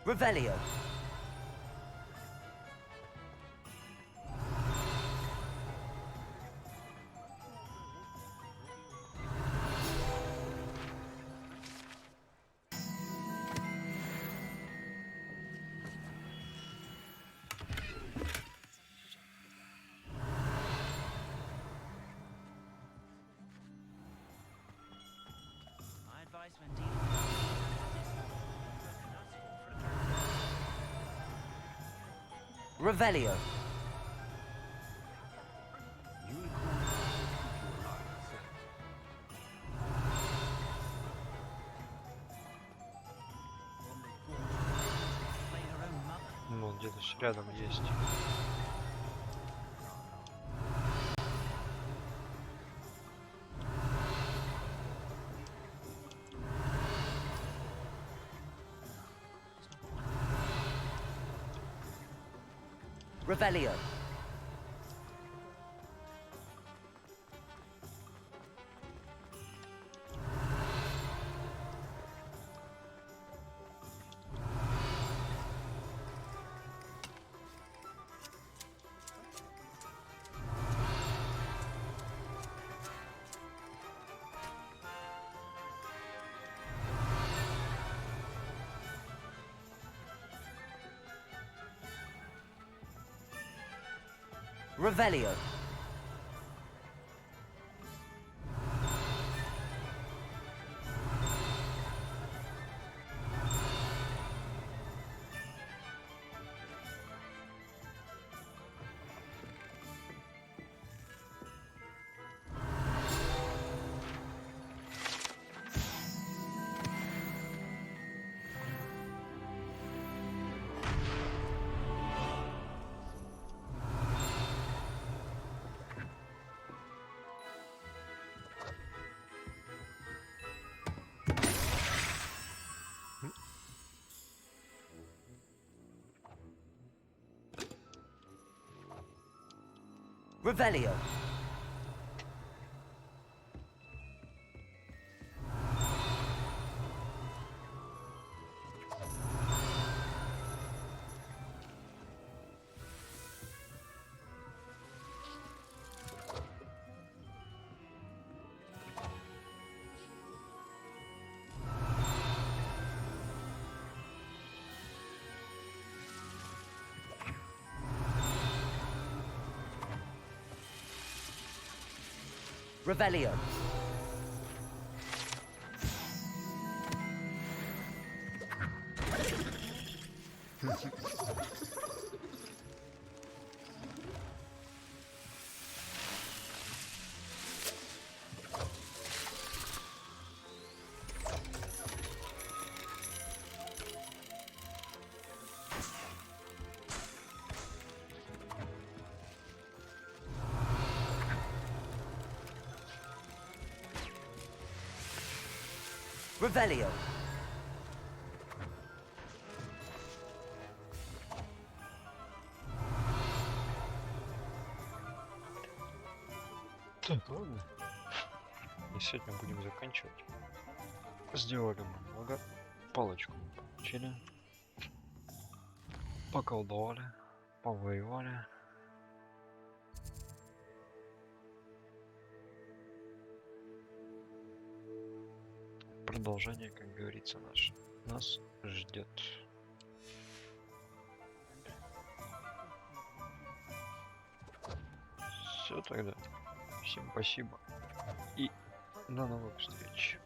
Revelio. My advice when dealing with Revelio. Ну, где-то ж рядом есть. Revelio. Revelio. Revelio. Revelio. Revelio. Так, ладно. И сегодня будем заканчивать. Сделали мы много. Палочку мы получили. Поколдовали. Повоевали. Продолжение, как говорится, нас ждет. Все тогда. Всем спасибо и до новых встреч.